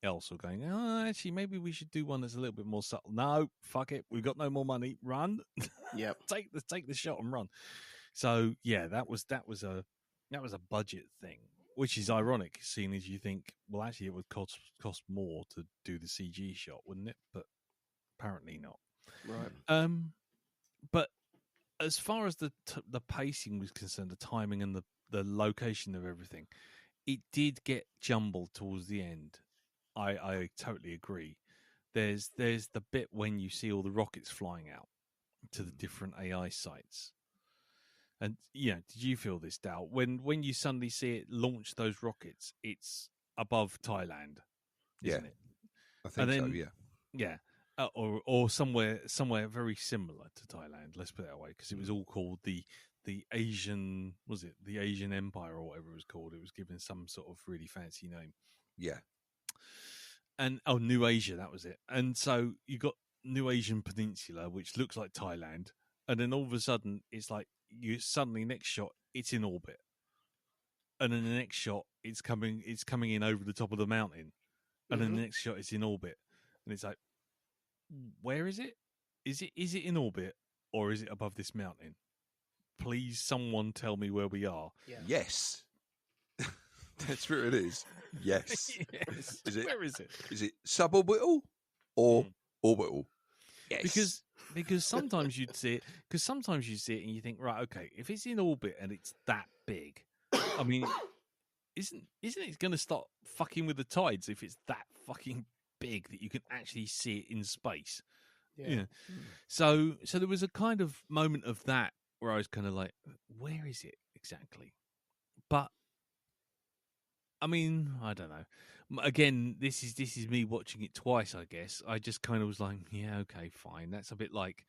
else or going, oh, actually, maybe we should do one that's a little bit more subtle. No, fuck it. We've got no more money. Run. Yeah. take the shot and run. So yeah, that was a budget thing, which is ironic, seeing as you think, well, actually, it would cost more to do the CG shot, wouldn't it? But apparently not. Right. But as far as the pacing was concerned, the timing and the location of everything, it did get jumbled towards the end. I totally agree. There's the bit when you see all the rockets flying out to the different AI sites. And did you feel this, Dal? When you suddenly see it launch those rockets, it's above Thailand, isn't it? I think so. Yeah. Yeah. Or somewhere very similar to Thailand. Let's put it that way, because it was all called the Asian, was it the Asian Empire or whatever it was called? It was given some sort of really fancy name. Yeah. And New Asia, that was it. And so you got New Asian Peninsula, which looks like Thailand, and then all of a sudden it's like next shot it's in orbit, and then the next shot it's coming in over the top of the mountain, and then the next shot it's in orbit, and it's like, where is it? Is it in orbit, or is it above this mountain? Please, someone tell me where we are. Yeah. Yes. That's where it is. Yes. Yes. Where is it? Is it suborbital or orbital? Yes. Because sometimes you'd see it. Because sometimes you see it and you think, right, okay, if it's in orbit and it's that big, I mean, isn't it going to start fucking with the tides if it's that fucking big that you can actually see it in space? Yeah. So there was a kind of moment of that where I was kind of like, where is it exactly? But I mean, I don't know. Again, this is me watching it twice, I guess. I just kind of was like, yeah, okay, fine. That's a bit like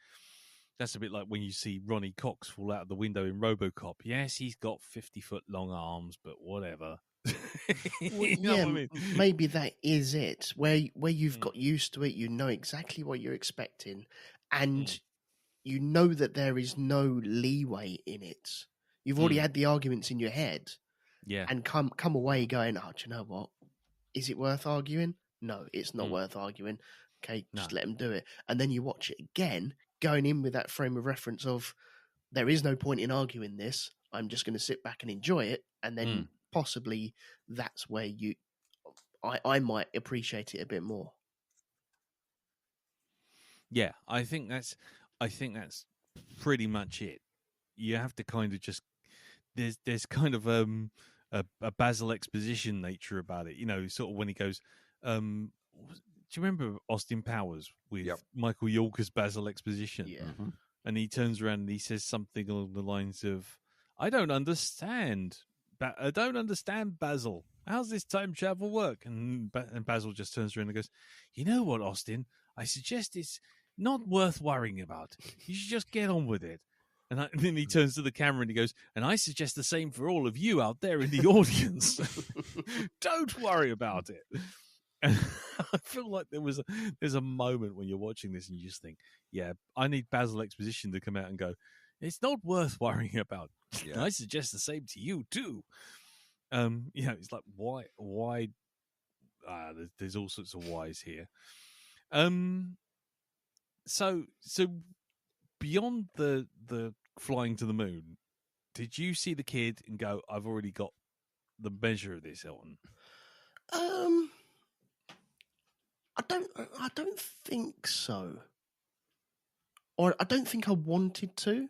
That's a bit like when you see Ronnie Cox fall out of the window in RoboCop. Yes, he's got 50-foot long arms, but whatever. Well, You know yeah, what I mean? maybe that is it. Where you've got used to it, you know exactly what you're expecting, and you know that there is no leeway in it. You've already had the arguments in your head, Yeah. and come away going, "Oh, do you know what? Is it worth arguing? No, it's not worth arguing. Okay, just let them do it." And then you watch it again, going in with that frame of reference of there is no point in arguing this. I'm just going to sit back and enjoy it, and then possibly that's where I might appreciate it a bit more. Yeah, I think that's pretty much it. You have to kind of just there's kind of a Basil exposition nature about it. You know, sort of when he goes, do you remember Austin Powers with Michael York as Basil exposition? Yeah. And he turns around and he says something along the lines of, I don't understand, Basil. How's this time travel work? And Basil just turns around and goes, you know what, Austin? I suggest it's not worth worrying about. You should just get on with it. And then he turns to the camera and he goes, and I suggest the same for all of you out there in the audience. Don't worry about it. And I feel like there's a moment when you're watching this and you just think, yeah, I need Basil exposition to come out and go, it's not worth worrying about. Yeah. I suggest the same to you too. You know, it's like, why? There's all sorts of whys here. So beyond the flying to the moon, did you see the kid and go, I've already got the measure of this, Elton? I don't think so. Or I don't think I wanted to.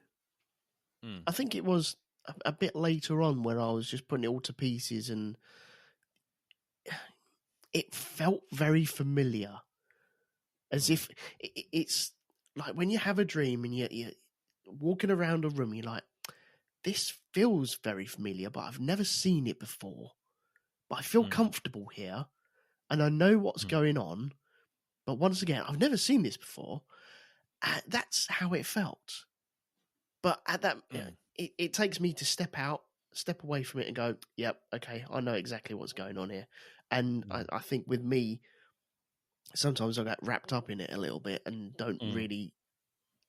I think it was a bit later on where I was just putting it all to pieces, and it felt very familiar. As if it's like when you have a dream and you're walking around a room, you're like, this feels very familiar, but I've never seen it before. But I feel comfortable here, and I know what's going on. But once again, I've never seen this before. That's how it felt. But at that, it takes me to step away from it and go, yep, okay, I know exactly what's going on here. And I think with me, sometimes I get wrapped up in it a little bit and don't really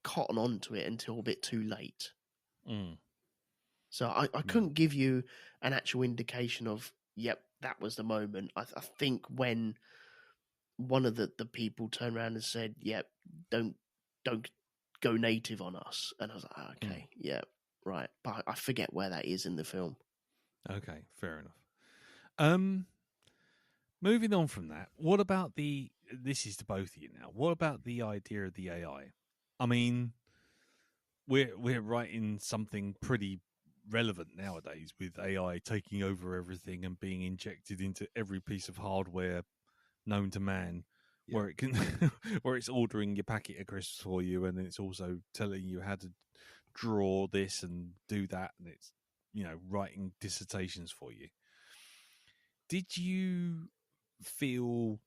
cotton on to it until a bit too late. So I couldn't give you an actual indication of, yep, that was the moment. I think when one of the people turned around and said, yep, don't go native on us. And I was like, okay, yeah, right. But I forget where that is in the film. Okay, fair enough. Moving on from that, what about this is to both of you now, what about the idea of the AI? I mean, we're writing something pretty relevant nowadays with AI taking over everything and being injected into every piece of hardware known to man. Where it can, where it's ordering your packet of crisps for you, and then it's also telling you how to draw this and do that, and it's, you know, writing dissertations for you. Did you feel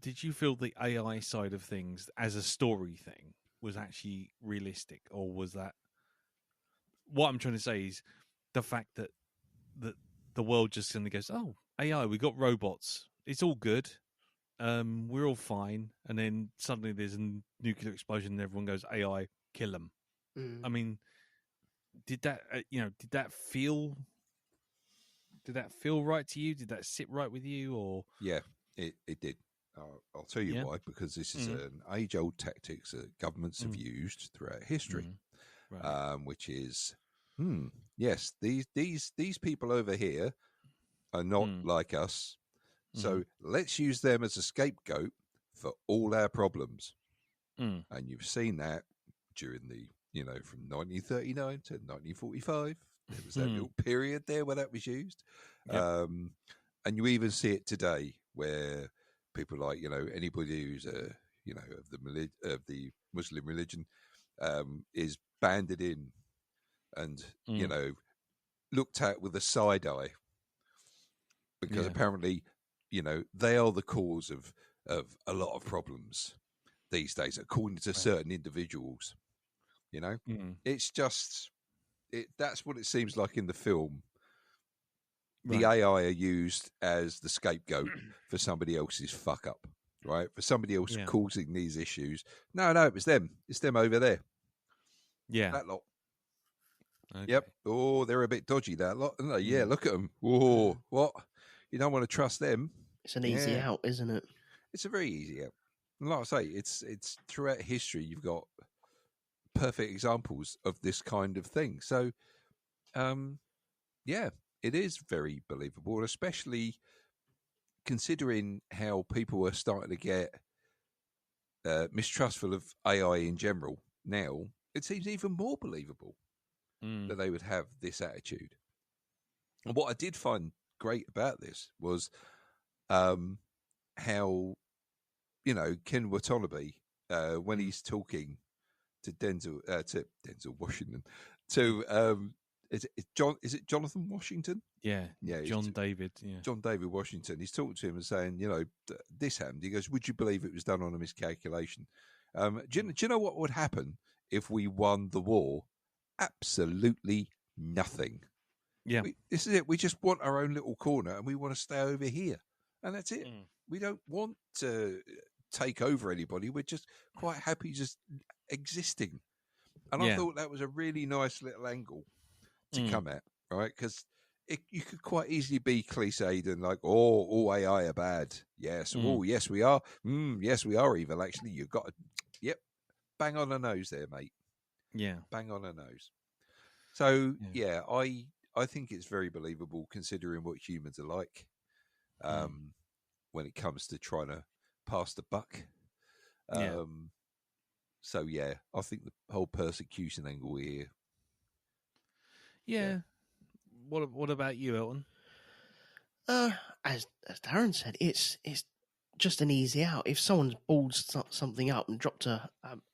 the AI side of things as a story thing was actually realistic, or was that? What I'm trying to say is the fact that the world just suddenly goes, oh, AI, we got robots, it's all good. We're all fine, and then suddenly there's a nuclear explosion, and everyone goes, "AI, kill them." I mean, did that feel right to you? Did that sit right with you, or? Yeah, it did. I'll tell you why. Because this is an age-old tactics that governments have used throughout history, right. Which is, yes, these people over here are not like us. So let's use them as a scapegoat for all our problems. And you've seen that during from 1939 to 1945. There was that little period there where that was used. Yep. And you even see it today where people like, anybody who's, of the Muslim religion is banded in and, looked at with a side eye. Because apparently, they are the cause of a lot of problems these days, according to certain individuals. You know, Mm. it's just that's what it seems like in the film. The Right. AI are used as the scapegoat for somebody else's fuck up, right? For somebody else Yeah. causing these issues. No, it was them. It's them over there. Yeah. That lot. Okay. Yep. Oh, they're a bit dodgy, that lot, aren't they? Yeah, Mm. look at them. Oh, what? You don't want to trust them. It's an easy Yeah. out, isn't it? It's a very easy out. And like I say, it's throughout history you've got perfect examples of this kind of thing. So, yeah, it is very believable, and especially considering how people are starting to get mistrustful of AI in general now, it seems even more believable that they would have this attitude. And what I did find great about this was how, Ken Watanabe, when he's talking to Denzel Washington, to is it Jonathan Washington? Yeah. Yeah, John David. Yeah. John David Washington. He's talking to him and saying, this happened. He goes, "Would you believe it was done on a miscalculation?" Do you know what would happen if we won the war? Absolutely nothing. Yeah. This is it. We just want our own little corner, and we want to stay over here, and that's it. Mm. We don't want to take over anybody. We're just quite happy just existing. And I thought that was a really nice little angle to come at, right? Because you could quite easily be cliched and like, oh, all AI are bad. Yes. Oh, yes, we are. Yes, we are evil. Actually, you've got to, yep, bang on the nose there, mate. Yeah. Bang on the nose. So, yeah, I think it's very believable considering what humans are like when it comes to trying to pass the buck. So, yeah, I think the whole persecution angle here. Yeah. What about you, Elton? As Darren said, it's just an easy out. If someone's balled something up and dropped a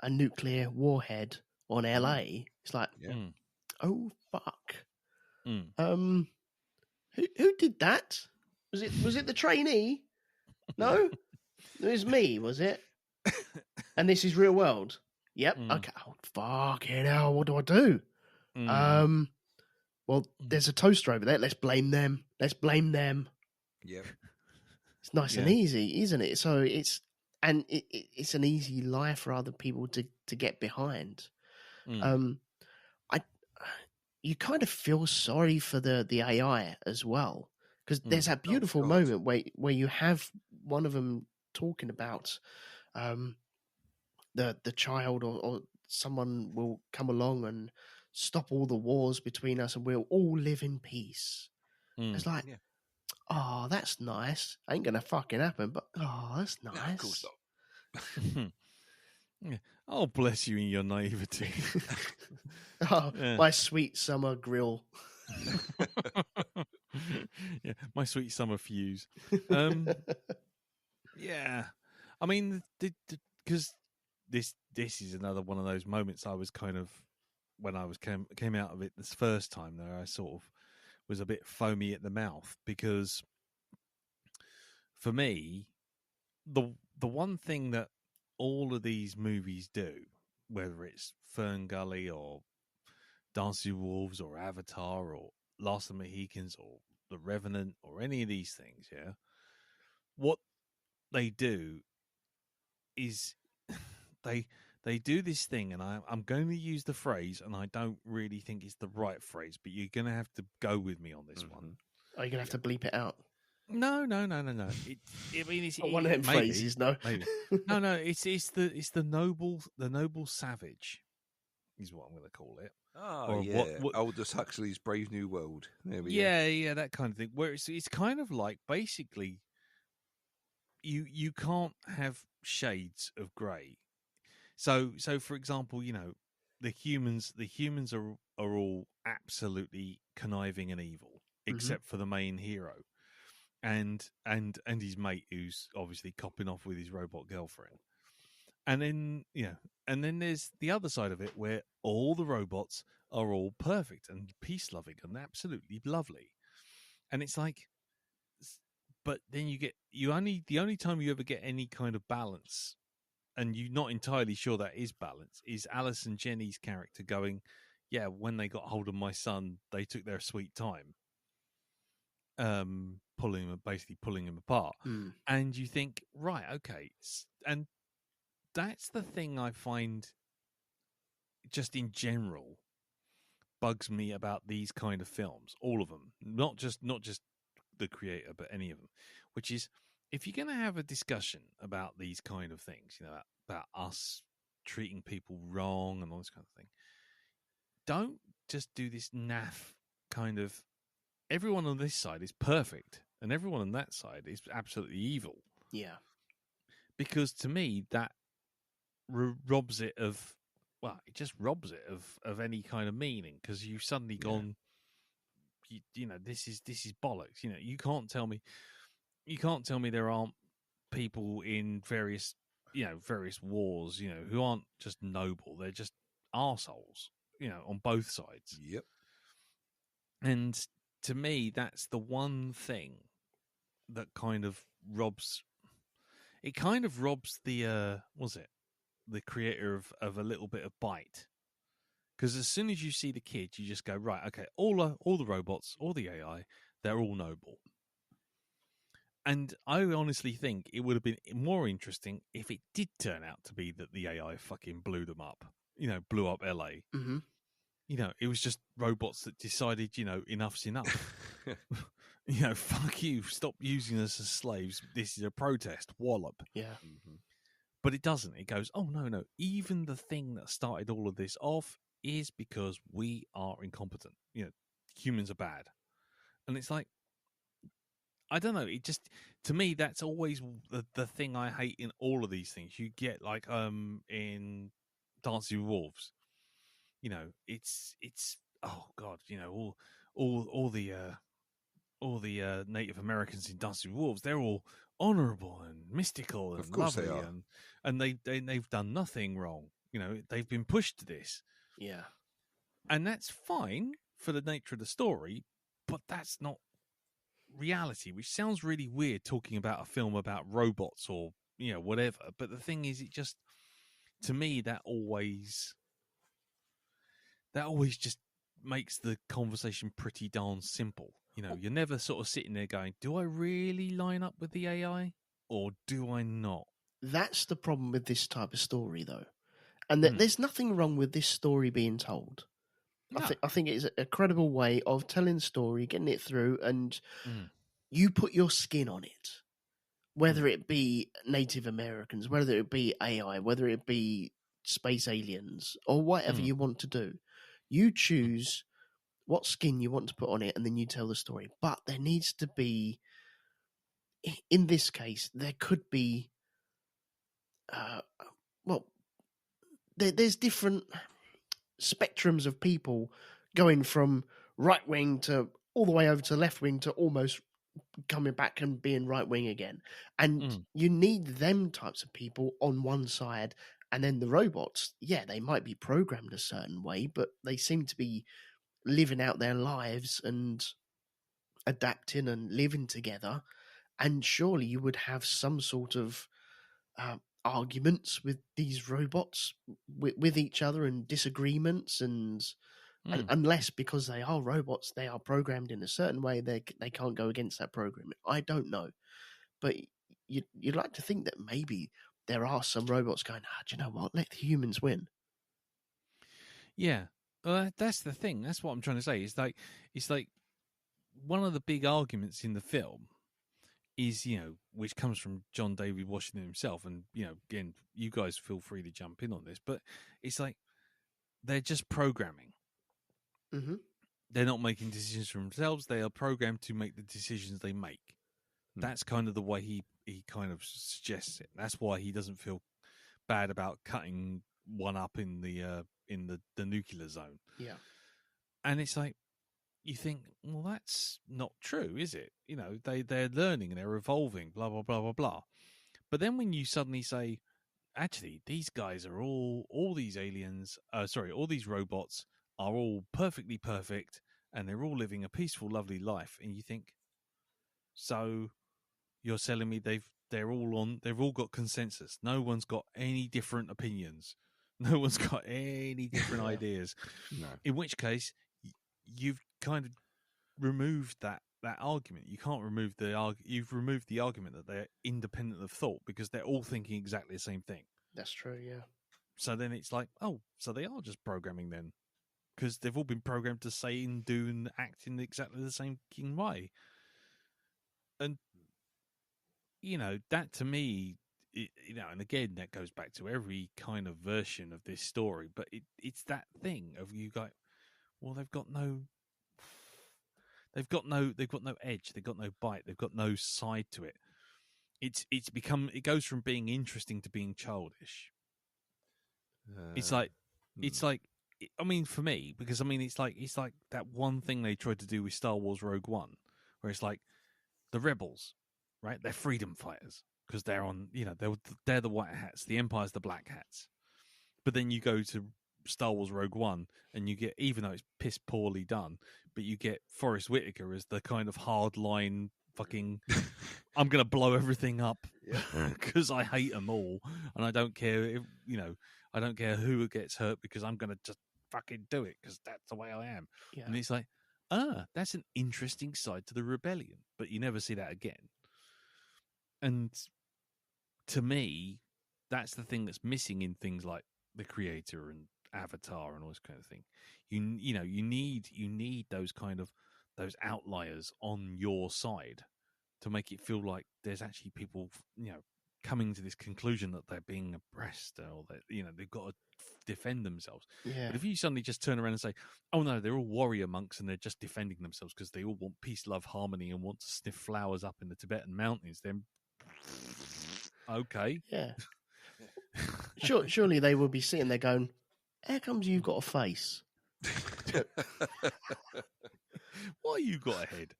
nuclear warhead on LA, it's like, oh fuck. Who did that? Was it the trainee? No, it was me. Was it? And this is real world. Yep. Okay. Oh fucking hell! What do I do? Well, there's a toaster over there. Let's blame them. Yeah. It's nice and easy, isn't it? So it's an easy lie for other people to get behind. You kind of feel sorry for the AI as well, because there's that beautiful moment where you have one of them talking about the child or someone will come along and stop all the wars between us and we'll all live in peace. It's like, oh, that's nice. Ain't gonna fucking happen, but oh, that's nice. No, of course not. Yeah. Oh, bless you in your naivety. My sweet summer grill. Yeah, my sweet summer fuse. Yeah, I mean, because this is another one of those moments I was kind of, when I was came out of it this first time there, I sort of was a bit foamy at the mouth, because for me, the one thing that all of these movies do, whether it's Fern Gully or Dances with Wolves or Avatar or Last of the Mohicans or The Revenant or any of these things, what they do is they do this thing, and I'm going to use the phrase, and I don't really think it's the right phrase, but you're going to have to go with me on this one. Are you going to have to bleep it out? No. I mean, it's one of them phrases. No, maybe. No. It's the noble savage, is what I'm going to call it. Oh, or yeah. What, Aldous Huxley's Brave New World. There we go. Yeah, that kind of thing. Where it's kind of like, basically, you can't have shades of grey. So for example, the humans are all absolutely conniving and evil, except for the main hero. And his mate, who's obviously copping off with his robot girlfriend. And then, and then there's the other side of it, where all the robots are all perfect and peace-loving and absolutely lovely. And it's like, but then the only time you ever get any kind of balance and you're not entirely sure that is balance, is Alison Jenny's character going, yeah, when they got hold of my son, they took their sweet time, basically pulling him apart. And you think, right, okay. And that's the thing I find just in general bugs me about these kind of films, all of them, not just the creator, but any of them, which is, if you're going to have a discussion about these kind of things, about us treating people wrong and all this kind of thing, don't just do this naff kind of, everyone on this side is perfect and everyone on that side is absolutely evil. Yeah. Because to me, that robs it of, well, it just robs it of any kind of meaning, because you've suddenly gone, this is bollocks. You can't tell me there aren't people in various wars, who aren't just noble. They're just arseholes, on both sides. Yep. And to me, that's the one thing that kind of robs the the creator of a little bit of bite. Because as soon as you see the kid, you just go, right, okay, all the robots, all the AI, they're all noble. And I honestly think it would have been more interesting if it did turn out to be that the AI fucking blew them up, blew up LA. Mm-hmm. It was just robots that decided, enough's enough. Fuck you, stop using us as slaves. This is a protest, wallop. Yeah. Mm-hmm. But it doesn't. It goes, oh, no. Even the thing that started all of this off is because we are incompetent. Humans are bad. And it's like, I don't know. It just, to me, that's always the thing I hate in all of these things. You get like in Dancing with Wolves, it's oh god, all the Native Americans in Dancing with Wolves, they're all honourable and mystical and of course lovely, they are. and they've done nothing wrong. They've been pushed to this. Yeah. And that's fine for the nature of the story, but that's not reality, which sounds really weird talking about a film about robots or whatever. But the thing is, it just, to me, that always just makes the conversation pretty darn simple. You're never sort of sitting there going, do I really line up with the AI or do I not? That's the problem with this type of story, though. And there's nothing wrong with this story being told. No. I think it's a credible way of telling the story, getting it through, and you put your skin on it. Whether it be Native Americans, whether it be AI, whether it be space aliens, or whatever you want to do. You choose what skin you want to put on it, and then you tell the story. But there needs to be, in this case, there could be, there's different spectrums of people going from right wing to all the way over to left wing to almost coming back and being right wing again. And you need them types of people on one side, and then the robots, they might be programmed a certain way, but they seem to be living out their lives and adapting and living together. And surely you would have some sort of arguments with these robots with each other, and disagreements, and unless, because they are robots, they are programmed in a certain way, they can't go against that program. I don't know, but you'd like to think that maybe there are some robots going, do you know what, let the humans win. Yeah, that's the thing. That's what I'm trying to say. It's like one of the big arguments in the film is, which comes from John David Washington himself, and again, you guys feel free to jump in on this, but it's like they're just programming. Mm-hmm. They're not making decisions for themselves. They are programmed to make the decisions they make. That's kind of the way he kind of suggests it. That's why he doesn't feel bad about cutting one up in the nuclear zone. Yeah. And it's like, you think, well, that's not true, is it? They're learning and they're evolving, blah, blah, blah, blah, blah. But then when you suddenly say, actually, these guys are all these aliens, all these robots are all perfectly perfect, and they're all living a peaceful, lovely life. And you think, so you're telling me they've they've all got consensus. No one's got any different opinions. No one's got any different ideas. No. In which case, you've kind of removed that argument. You can't remove you've removed the argument that they're independent of thought because they're all thinking exactly the same thing. That's true, yeah. So then it's like, oh, so they are just programming then. Because they've all been programmed to say and do and act in exactly the same way. And, that to me, and again, that goes back to every kind of version of this story, but it's that thing of you go, well, they've got no edge, they've got no bite, they've got no side to it. It goes from being interesting to being childish. It's like, I mean, for me, because I mean, it's like that one thing they tried to do with Star Wars Rogue One, where it's like the rebels, right? They're freedom fighters because they're on, they're the white hats, the Empire's the black hats. But then you go to Star Wars Rogue One, and you get, even though it's piss poorly done, but you get Forrest Whitaker as the kind of hardline fucking, I'm going to blow everything up because I hate them all, and I don't care if, I don't care who gets hurt because I'm going to just fucking do it because that's the way I am. Yeah. And it's like, that's an interesting side to the rebellion, but you never see that again. And to me, that's the thing that's missing in things like The Creator and Avatar and all this kind of thing. You need those kind of those outliers on your side to make it feel like there's actually people, coming to this conclusion that they're being oppressed or that, they've got to defend themselves. Yeah. But if you suddenly just turn around and say, oh no, they're all warrior monks and they're just defending themselves because they all want peace, love, harmony and want to sniff flowers up in the Tibetan mountains, then okay. Yeah. Surely they will be sitting there going, how comes you've got a face? Why you got a head?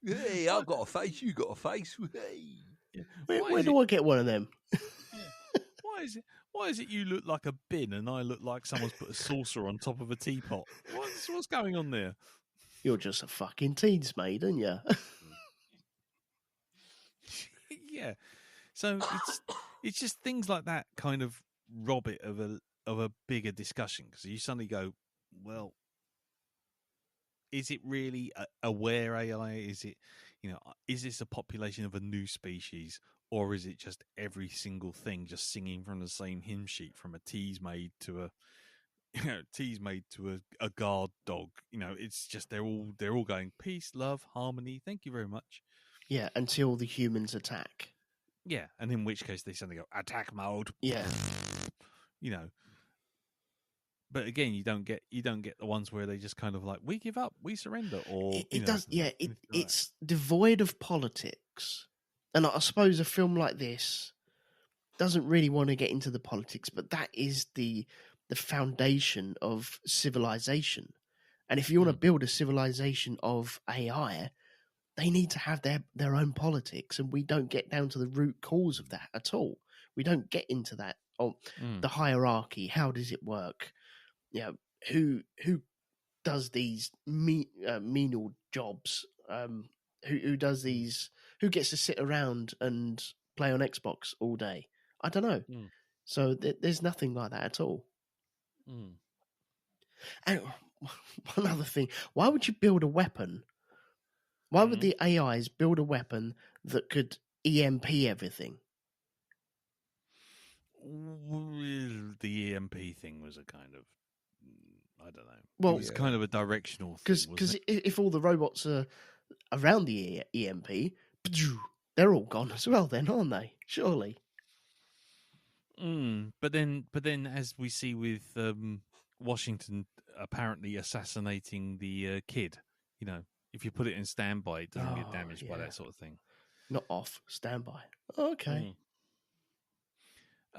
Hey, I've got a face, you got a face. Hey. Yeah. Where do I get one of them? Why is it you look like a bin and I look like someone's put a saucer on top of a teapot? What's going on there? You're just a fucking teens maid, aren't you? Yeah. So it's just things like that kind of rob it of a bigger discussion, because you suddenly go, well, is it really aware AI? Is it, is this a population of a new species, or is it just every single thing just singing from the same hymn sheet, from a tease made to a guard dog? It's just they're all going peace, love, harmony. Thank you very much. Yeah, until the humans attack. Yeah, and in which case they suddenly go attack mode. Yeah, But again, you don't get the ones where they just kind of like, we give up, we surrender, or it does. Yeah, it's devoid of politics, and I suppose a film like this doesn't really want to get into the politics, but that is the foundation of civilization. And if you want to build a civilization of AI, they need to have their own politics, and we don't get down to the root cause of that at all. We don't get into that. The hierarchy. How does it work? Who does these menial jobs? Who does these? Who gets to sit around and play on Xbox all day? I don't know. So there's nothing like that at all. And one other thing: why would you build a weapon? Why would the AIs build a weapon that could EMP everything? The EMP thing was a kind of, I don't know. Well, it was kind of a directional thing. Because if all the robots are around the EMP, they're all gone as well then, aren't they? Surely. But then, as we see with Washington apparently assassinating the kid, if you put it in standby, it doesn't get damaged by that sort of thing. Not off, standby. Okay.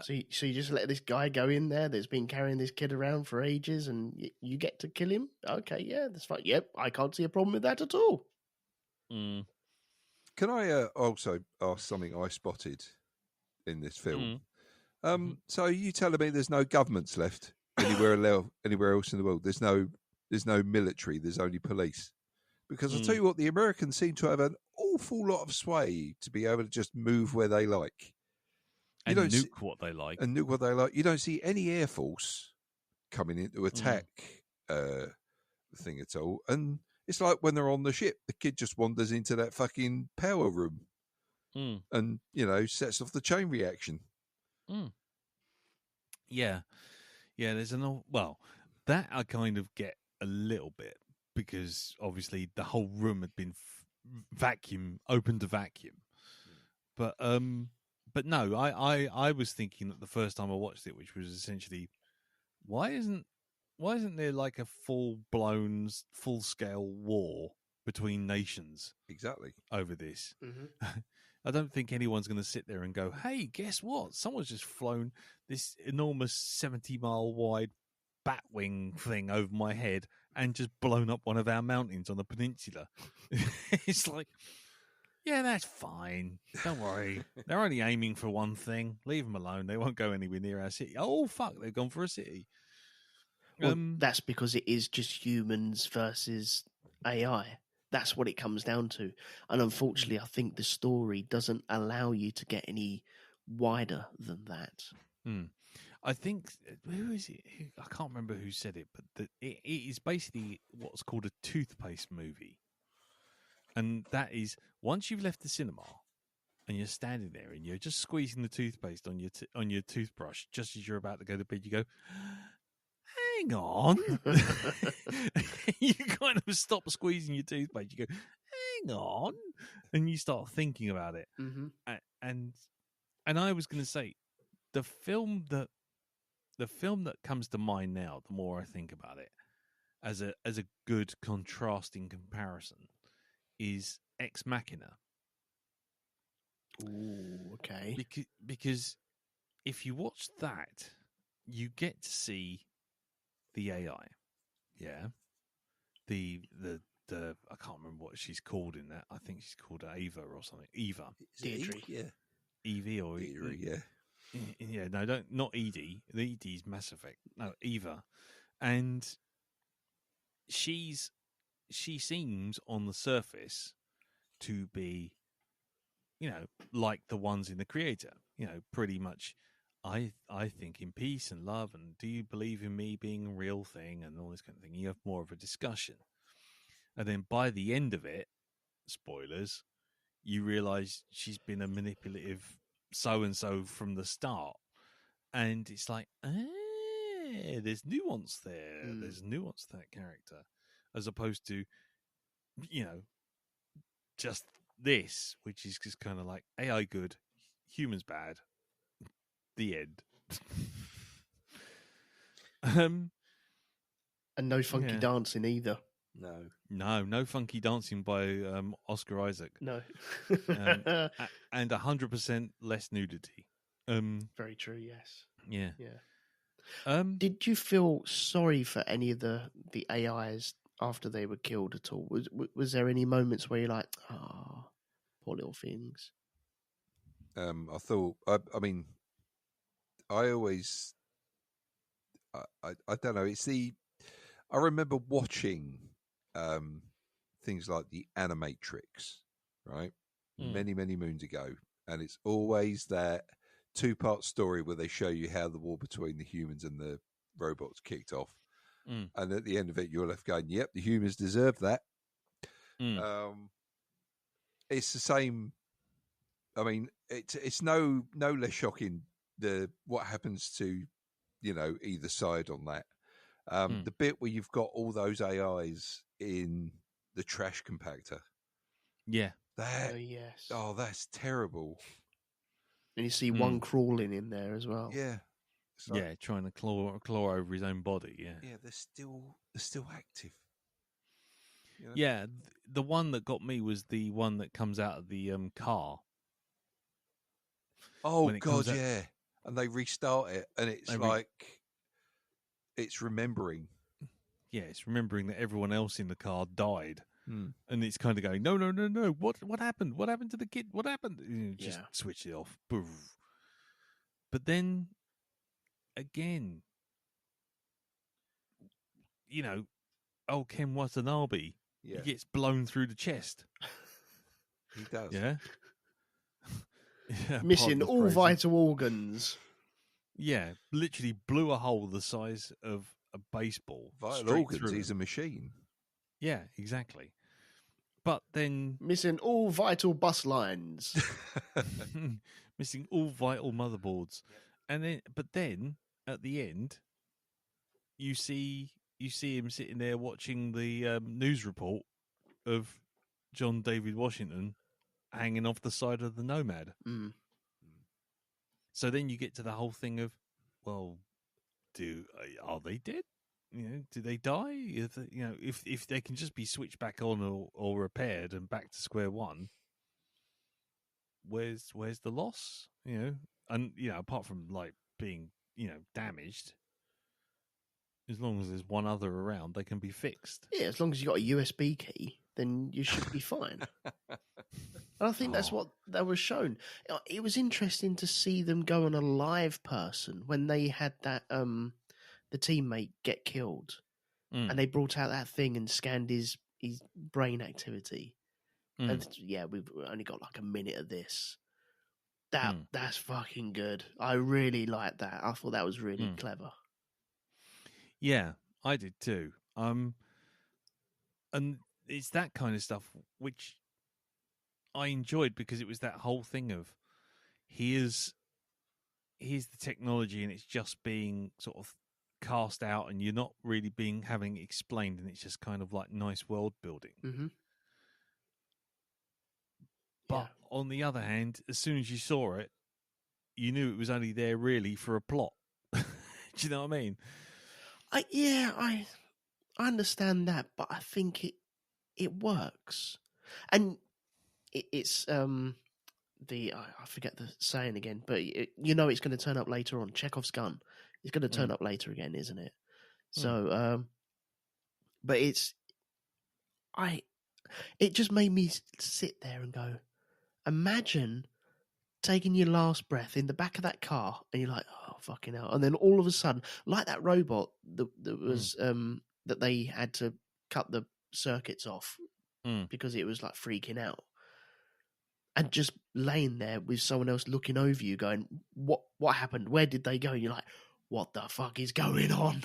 So you just let this guy go in there that's been carrying this kid around for ages, and you get to kill him? Okay, yeah, that's fine. Yep, I can't see a problem with that at all. Can I also ask something I spotted in this film? So are you telling me there's no governments left anywhere else in the world? There's no military. There's only police. Because I'll tell you what, the Americans seem to have an awful lot of sway to be able to just move where they like. And nuke what they like. And nuke what they like. You don't see any Air Force coming in to attack the thing at all. And it's like when they're on the ship, the kid just wanders into that fucking power room and, sets off the chain reaction. Yeah. Yeah, there's that I kind of get a little bit because obviously the whole room had been open to vacuum. But no, I was thinking that the first time I watched it, which was essentially, why isn't there like a full-blown, full-scale war between nations? Exactly. Over this. Mm-hmm. I don't think anyone's going to sit there and go, hey, guess what? Someone's just flown this enormous 70-mile wide batwing thing over my head and just blown up one of our mountains on the peninsula. It's like, yeah, that's fine. Don't worry. They're only aiming for one thing. Leave them alone. They won't go anywhere near our city. Oh, fuck, they've gone for a city. Well, that's because it is just humans versus AI. That's what it comes down to. And unfortunately, I think the story doesn't allow you to get any wider than that. I think, who is it? I can't remember who said it, but it is basically what's called a toothpaste movie. And that is, once you've left the cinema and you're standing there and you're just squeezing the toothpaste on your toothbrush just as you're about to go to bed, you go, hang on. You kind of stop squeezing your toothpaste. You go, hang on. And you start thinking about it. Mm-hmm. And I was going to say, the film that comes to mind now, the more I think about it, as a good contrasting comparison, is Ex Machina. Ooh, okay. Because if you watch that, you get to see the AI, the I can't remember what she's called in that. I think she's called Ava or something. Eva, Deirdre, Evie or Deirdre, yeah. No, not Edie. The Edie's Mass Effect. No, Eva, and she seems on the surface to be, like the ones in the Creator. Pretty much. I think in peace and love, and do you believe in me being a real thing, and all this kind of thing. You have more of a discussion, and then by the end of it, spoilers, you realise she's been a manipulative so and so from the start, and it's like, there's nuance there. There's nuance to that character, as opposed to, just this, which is just kind of like AI good, humans bad. The end. And no funky dancing either. No funky dancing by Oscar Isaac. No. And 100% less nudity. Very true. Yes. Yeah. Did you feel sorry for any of the AIs after they were killed at all? Was there any moments where you're like, poor little things? I thought. I mean, I always. I don't know. I remember watching things like the Animatrix, right? Many moons ago, and it's always that 2-part story where they show you how the war between the humans and the robots kicked off, and at the end of it, you're left going, "Yep, the humans deserve that." It's the same. I mean, it's no less shocking what happens to either side on that. The bit where you've got all those AIs in the trash compactor. Yeah. Yes. Oh, that's terrible. And you see one crawling in there as well. Yeah. Like, trying to claw over his own body. Yeah. Yeah, they're still active. Yeah, the one that got me was the one that comes out of the car. Oh God, yeah. And they restart it, and it's it's remembering. Yeah, it's remembering that everyone else in the car died, and it's kind of going, no. What happened? What happened to the kid? What happened? Just switch it off. But then, again, Ken Watanabe, he gets blown through the chest. He does. Yeah. Yeah, Missing pardon the all phrasing. vital organs. Yeah, literally blew a hole the size of a baseball. Vital straight organs. through He's a him. machine. Yeah, exactly. But then Missing all vital bus lines. missing all vital motherboards, and then at the end, you see him sitting there watching the news report of John David Washington hanging off the side of the Nomad. Mm. So then you get to the whole thing of, well, are they dead? Do they die? If they can just be switched back on or repaired and back to square one, where's the loss? And apart from like being damaged, as long as there's one other around, they can be fixed. Yeah, as long as you got a USB key, then you should be fine. And I think that's what that was shown. It was interesting to see them go on a live person when they had that the teammate get killed, and they brought out that thing and scanned his brain activity. And yeah, we've only got like a minute of this. That's fucking good. I really liked that. I thought that was really clever. Yeah, I did too. And it's that kind of stuff which I enjoyed because it was that whole thing of here's the technology and it's just being sort of cast out and you're not really having explained, and it's just kind of like nice world building. Mm-hmm. But on the other hand, as soon as you saw it, you knew it was only there really for a plot. Do you know what I mean? I understand that, but I think it works, and it's I forget the saying again, but it's going to turn up later on. Chekhov's gun. It's going to turn up later again, isn't it? So, but it just made me sit there and go, imagine taking your last breath in the back of that car, and you're like, oh fucking hell! And then all of a sudden, like that robot that was that they had to cut the circuits off because it was like freaking out, and just laying there with someone else looking over you, going, "What happened? Where did they go?" And you're like, "What the fuck is going on?"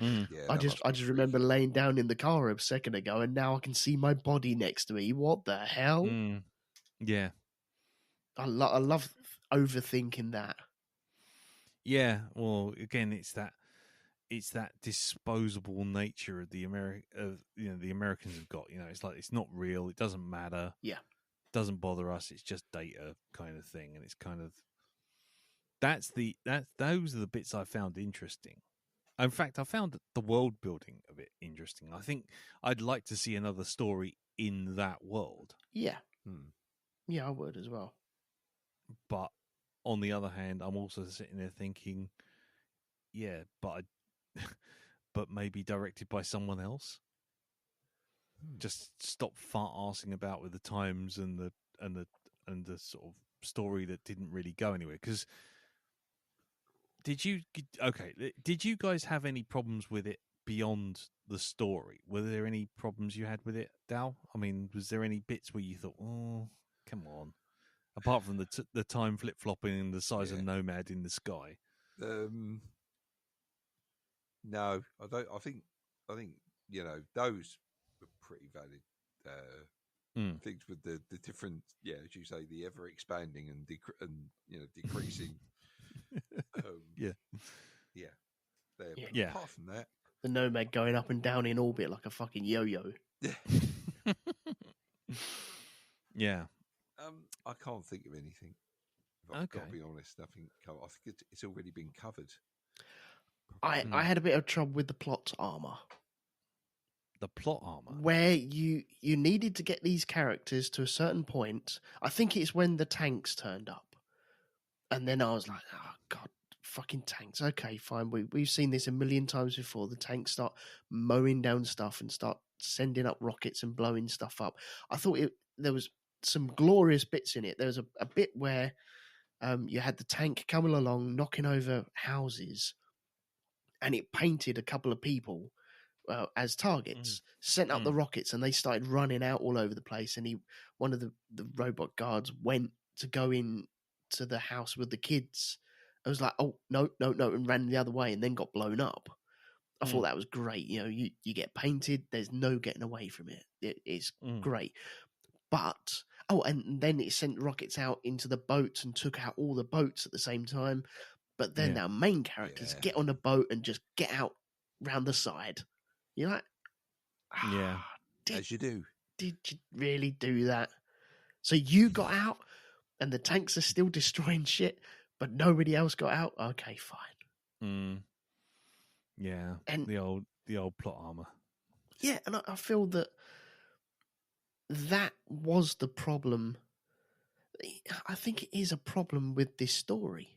Yeah, I just remember laying down in the car a second ago, and now I can see my body next to me. What the hell? Yeah. I love overthinking that. Yeah, well, again, it's that disposable nature of the Americans have got. It's like it's not real. It doesn't matter. Yeah, it doesn't bother us. It's just data kind of thing, and it's kind of those are the bits I found interesting. In fact, I found the world building of it interesting. I think I'd like to see another story in that world. Yeah, yeah, I would as well. But on the other hand, I'm also sitting there thinking, yeah, but maybe directed by someone else. Just stop fart-arsing about with the times and the sort of story that didn't really go anywhere. Because did you guys have any problems with it beyond the story? Were there any problems you had with it, Dal? I mean, was there any bits where you thought, oh, come on? Apart from the time flip-flopping and the size of Nomad in the sky. No, I don't. I think those were pretty valid things with the different, as you say, the ever expanding and decreasing. Apart from that, the Nomad going up and down in orbit like a fucking yo-yo. Yeah. I can't think of anything. I've got to be honest. Nothing. I think it's already been covered. I had a bit of trouble with the plot armor. The plot armor, where you needed to get these characters to a certain point. I think it's when the tanks turned up, and then I was like, "Oh God, fucking tanks!" Okay, fine. We've seen this a million times before. The tanks start mowing down stuff and start sending up rockets and blowing stuff up. I thought there was some glorious bits in it. There was a bit where you had the tank coming along, knocking over houses, and it painted a couple of people as targets, sent up the rockets, and they started running out all over the place. And one of the robot guards went to go in to the house with the kids. I was like, oh, no, and ran the other way and then got blown up. I thought that was great. You get painted. There's no getting away from it. It's great. But, and then it sent rockets out into the boats and took out all the boats at the same time. But then our main characters get on a boat and just get out round the side. You're like, as you do. Did you really do that? So you got out and the tanks are still destroying shit, but nobody else got out? Okay, fine. Yeah, and the old plot armor. Yeah, and I feel that was the problem. I think it is a problem with this story.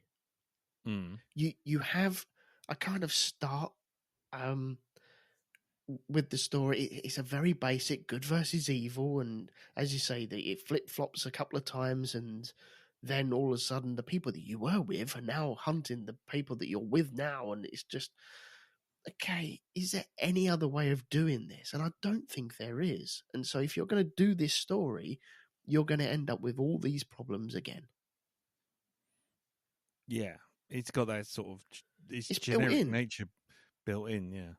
You have a kind of start with the story. It's a very basic good versus evil, and as you say, it flip flops a couple of times, and then all of a sudden the people that you were with are now hunting the people that you're with now, and it's just, okay, is there any other way of doing this? And I don't think there is. And so if you're going to do this story, you're going to end up with all these problems again. Yeah, it's got that sort of it's built generic in. nature built in. Yeah,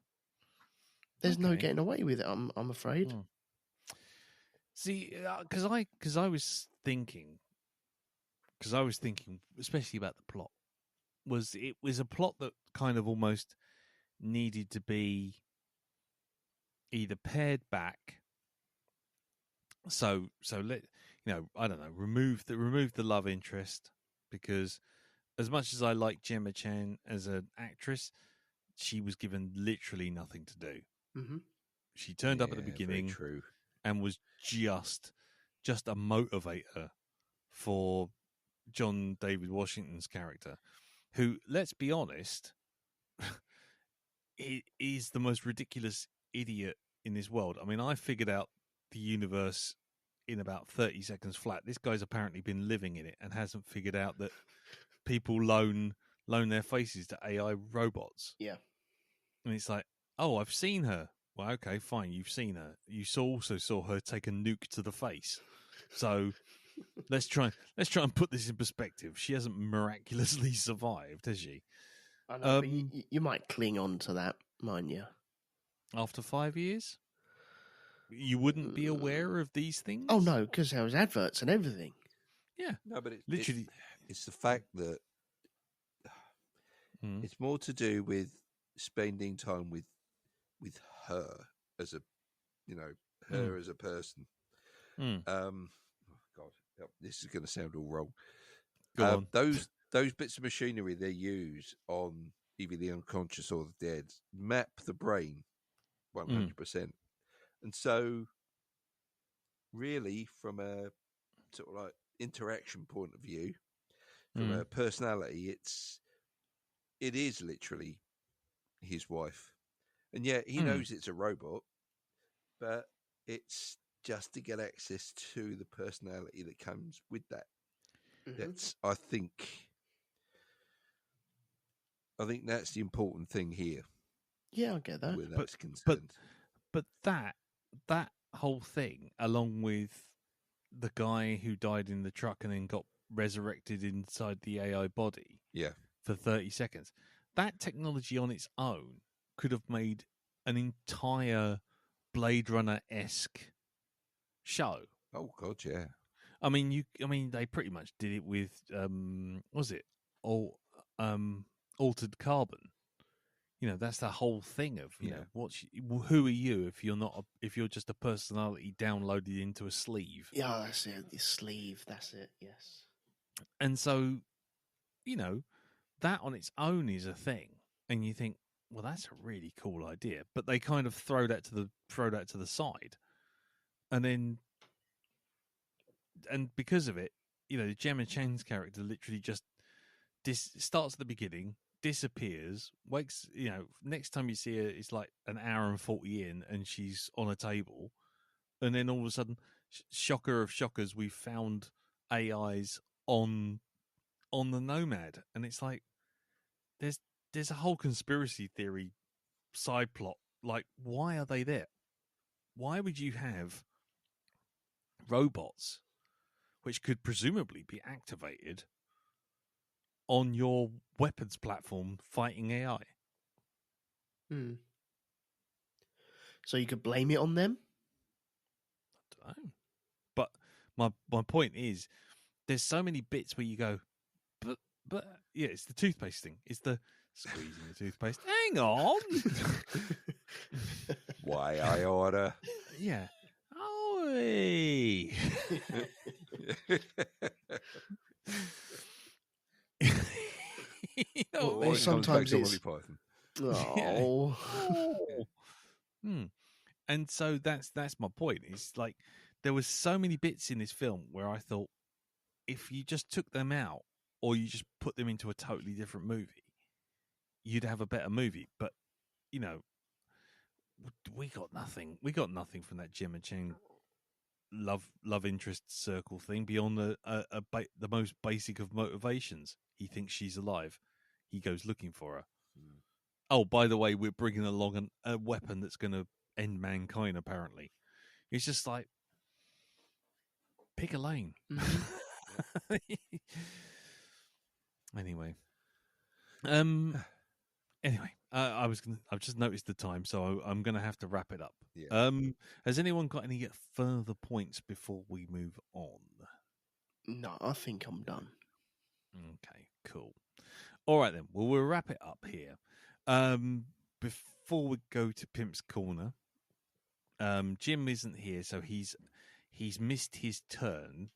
there's no getting away with it. I'm afraid. See, because I was thinking, especially about the plot, it was a plot that kind of almost needed to be either pared back. So let I don't know, remove the love interest, because as much as I like Gemma Chan as an actress, she was given literally nothing to do. Mm-hmm. She turned up at the beginning and was just a motivator for John David Washington's character, who, let's be honest, is the most ridiculous idiot in this world. I mean, I figured out the universe in about 30 seconds flat. This guy's apparently been living in it and hasn't figured out that people loan their faces to AI robots. Yeah. And it's like, oh, I've seen her. Well, okay, fine, you've seen her. You also saw her take a nuke to the face. So let's try and put this in perspective. She hasn't miraculously survived, has she? I know, but you might cling on to that, mightn't you? After 5 years? You wouldn't be aware of these things? Oh, no, because there was adverts and everything. Yeah. No, but it's the fact that it's more to do with spending time with her as a, her as a person. Oh God, this is going to sound all wrong. Go on. Those bits of machinery they use on either the unconscious or the dead map the brain 100%. And so, really, from a sort of like interaction point of view, from a personality, it is literally his wife. And yet he knows it's a robot, but it's just to get access to the personality that comes with that. That's, I think that's the important thing here. Yeah, I get that. Where that's concerned. But that whole thing, along with the guy who died in the truck and then got resurrected inside the AI body, for 30 seconds, that technology on its own could have made an entire Blade Runner-esque show. Oh God, yeah. I mean, they pretty much did it with Altered Carbon. That's the whole thing of who are you if you're just a personality downloaded into a sleeve. Yeah, that's it. The sleeve. That's it. Yes. And so, that on its own is a thing, and you think, well, that's a really cool idea, but they kind of throw that to the side, and because of it, Gemma Chan's character literally just starts at the beginning, disappears, wakes. Next time you see her, it's like an hour and 40 in, and she's on a table, and then all of a sudden, shocker of shockers, we found AIs on the Nomad, and it's like there's a whole conspiracy theory side plot like, why are they there? Why would you have robots which could presumably be activated on your weapons platform fighting AI? So you could blame it on them? I don't know. But my point is, there's so many bits where you go, but yeah, it's the toothpaste thing. It's the squeezing the toothpaste. Hang on. Why I order? Yeah. Oi. You know what I Well, mean? sometimes Monty it's- Python. Oh. And so that's my point. It's like there was so many bits in this film where I thought if you just took them out or you just put them into a totally different movie, you'd have a better movie. But you know, we got nothing. We got nothing from that Gemma Chan love interest circle thing beyond the most basic of motivations. He thinks she's alive. He goes looking for her. Oh, by the way, we're bringing along a weapon that's going to end mankind. Apparently, it's just like pick a lane. Anyway, I've just noticed the time, so I'm gonna have to wrap it up. Yeah. Has anyone got any further points before we move on? No, I think I'm done. Okay, cool. All right then. Well, we'll wrap it up here. Before we go to Pimp's Corner, Jim isn't here, so he's missed his turn.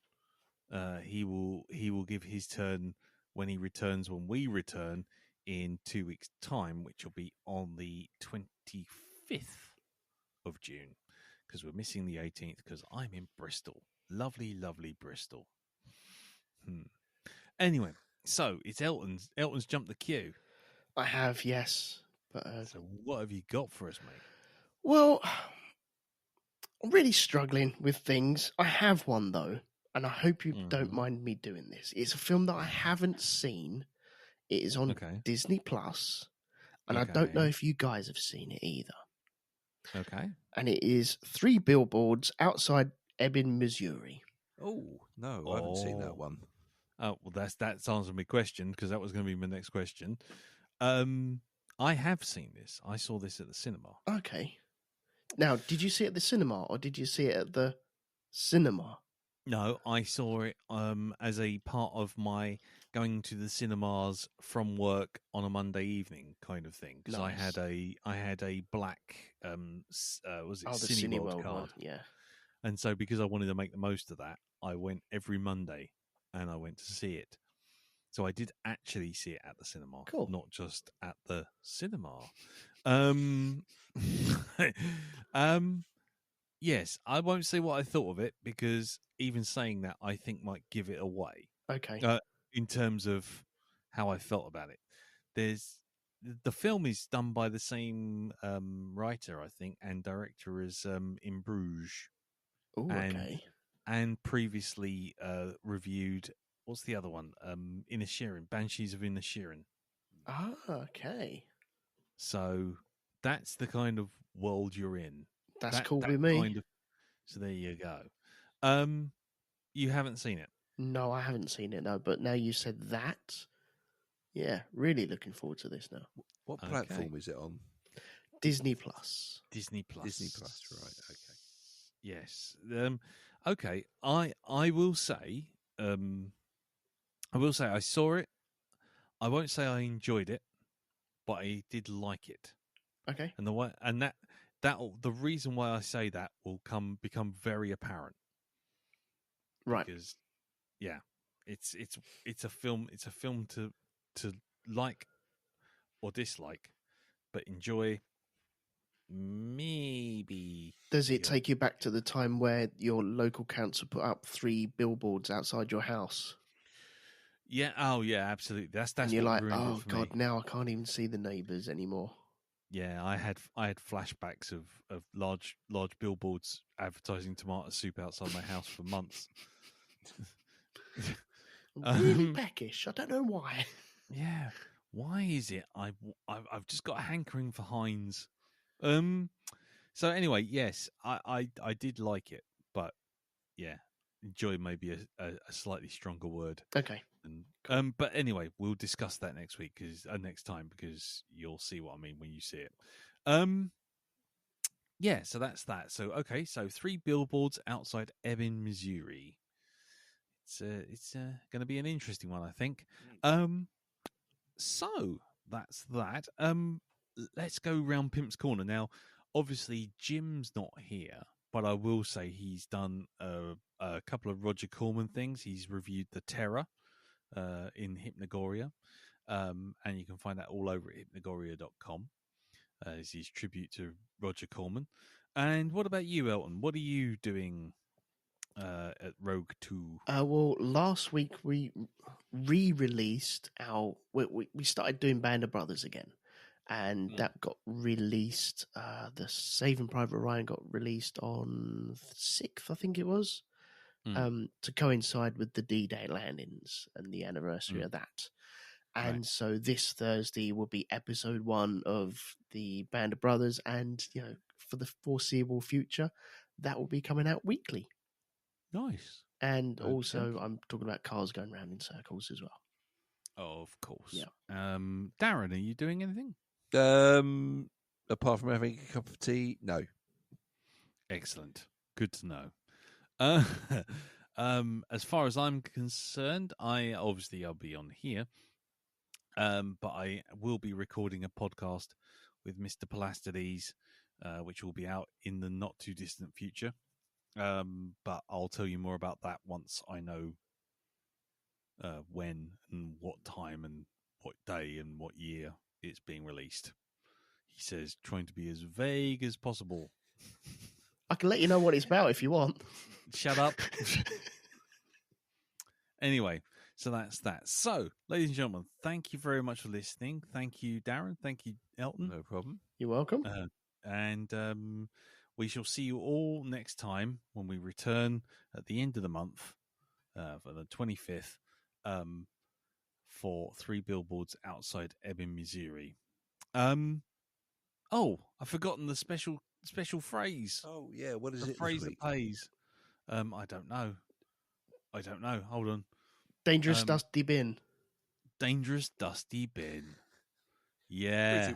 He will give his turn when he returns, when we return in 2 weeks' time, which will be on the 25th of June, because we're missing the 18th because I'm in Bristol. Lovely, lovely Bristol. Anyway, so it's Elton's. Elton's jumped the queue. I have, yes. But So what have you got for us, mate? well, I'm really struggling with things. I have one though, and I hope you don't mind me doing this. It's a film that I haven't seen. It is on Disney Plus, and I don't know if you guys have seen it either. Okay. And it is 3 Billboards Outside Ebbing, Missouri. Oh no, I haven't seen that one. Oh well, that's answered my question, because that was going to be my next question. I have seen this. I saw this at the cinema. Okay. Now, did you see it at the cinema, or did you see it at the cinema? No, I saw it as a part of my going to the cinemas from work on a Monday evening kind of thing, because Nice. I had a black was it the Cineworld Cineworld card, one, yeah. and so because I wanted to make the most of that, I went every Monday and I went to see it. So I did actually see it at the cinema, not just at the cinema. Yes, I won't say what I thought of it, because even saying that I think might give it away. Okay. In terms of how I felt about it. The film is done by the same writer, I think, and director as In Bruges. Oh, okay. And previously reviewed, what's the other one? Inisherin, Banshees of Inisherin. Ah, okay. So that's the kind of world you're in. That's cool with me. So there you go. You haven't seen it? No, I haven't seen it, no. But now you said that, yeah, really looking forward to this now. What platform is it on? Disney Plus. Disney Plus. Disney Plus, right? Okay. Yes. Okay. I will say. I saw it. I won't say I enjoyed it, but I did like it. Okay. And the reason why I say that will become very apparent. Right. Because yeah, it's a film to like or dislike, but enjoy. Maybe. Does it take you back to the time where your local council put up 3 billboards outside your house? Yeah. Oh, yeah. Absolutely. That's. And you're what like, ruined oh it for god, me. now I can't even see the neighbours anymore. Yeah, I had flashbacks of large billboards advertising tomato soup outside my house for months. Really peckish. I don't know why. Yeah. Why is it I've just got a hankering for Heinz So anyway, yes, I did like it, but yeah, enjoy may be a slightly stronger word. Okay. And, but anyway, we'll discuss that next week next time because you'll see what I mean when you see it. Yeah, so that's that. So okay, so 3 billboards outside Ebbing, Missouri. It's going to be an interesting one, I think. So that's that. Let's go round Pimp's Corner now. Obviously, Jim's not here, but I will say he's done a couple of Roger Corman things. He's reviewed The Terror in Hypnagoria, and you can find that all over at hypnagoria.com. As his tribute to Roger Corman. And what about you, Elton? What are you doing at Rogue 2? Well, last week we re-released we started doing Band of Brothers again, and that got released. The Saving Private Ryan got released on the 6th, I think it was, to coincide with the D-Day landings and the anniversary of that. And so this Thursday will be episode 1 of the Band of Brothers, and for the foreseeable future, that will be coming out weekly. Nice. And also, I'm talking about cars going round in circles as well. Oh, of course. Yeah. Darren, are you doing anything? Apart from having a cup of tea, no. Excellent. Good to know. As far as I'm concerned, I'll be on here. But I will be recording a podcast with Mr. Palastides, which will be out in the not too distant future. But I'll tell you more about that once I know when and what time and what day and what year it's being released. He says trying to be as vague as possible. I can let you know what it's about if you want. Shut up. Anyway. So that's that. So, ladies and gentlemen, thank you very much for listening. Thank you, Darren. Thank you, Elton. No problem. You're welcome. And we shall see you all next time when we return at the end of the month, for the 25th, for 3 billboards outside Ebbing, Missouri. Oh, I've forgotten the special phrase. Oh, yeah. What is the it? The phrase that pays. I don't know. Hold on. Dangerous Dusty Bin. Dangerous Dusty Bin. Yeah.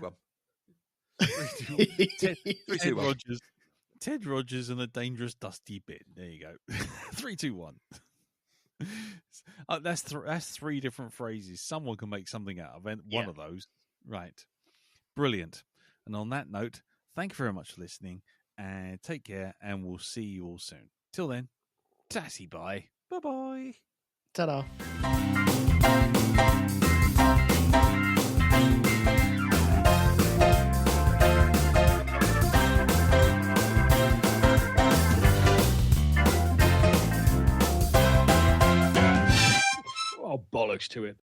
3, 2, 1. Ted Rogers and a Dangerous Dusty Bin. There you go. 3, 2, 1. That's 3 different phrases. Someone can make something out of one of those. Right. Brilliant. And on that note, thank you very much for listening, and take care, and we'll see you all soon. Till then, tatty bye. Bye-bye. Ta-da. Oh, bollocks to it.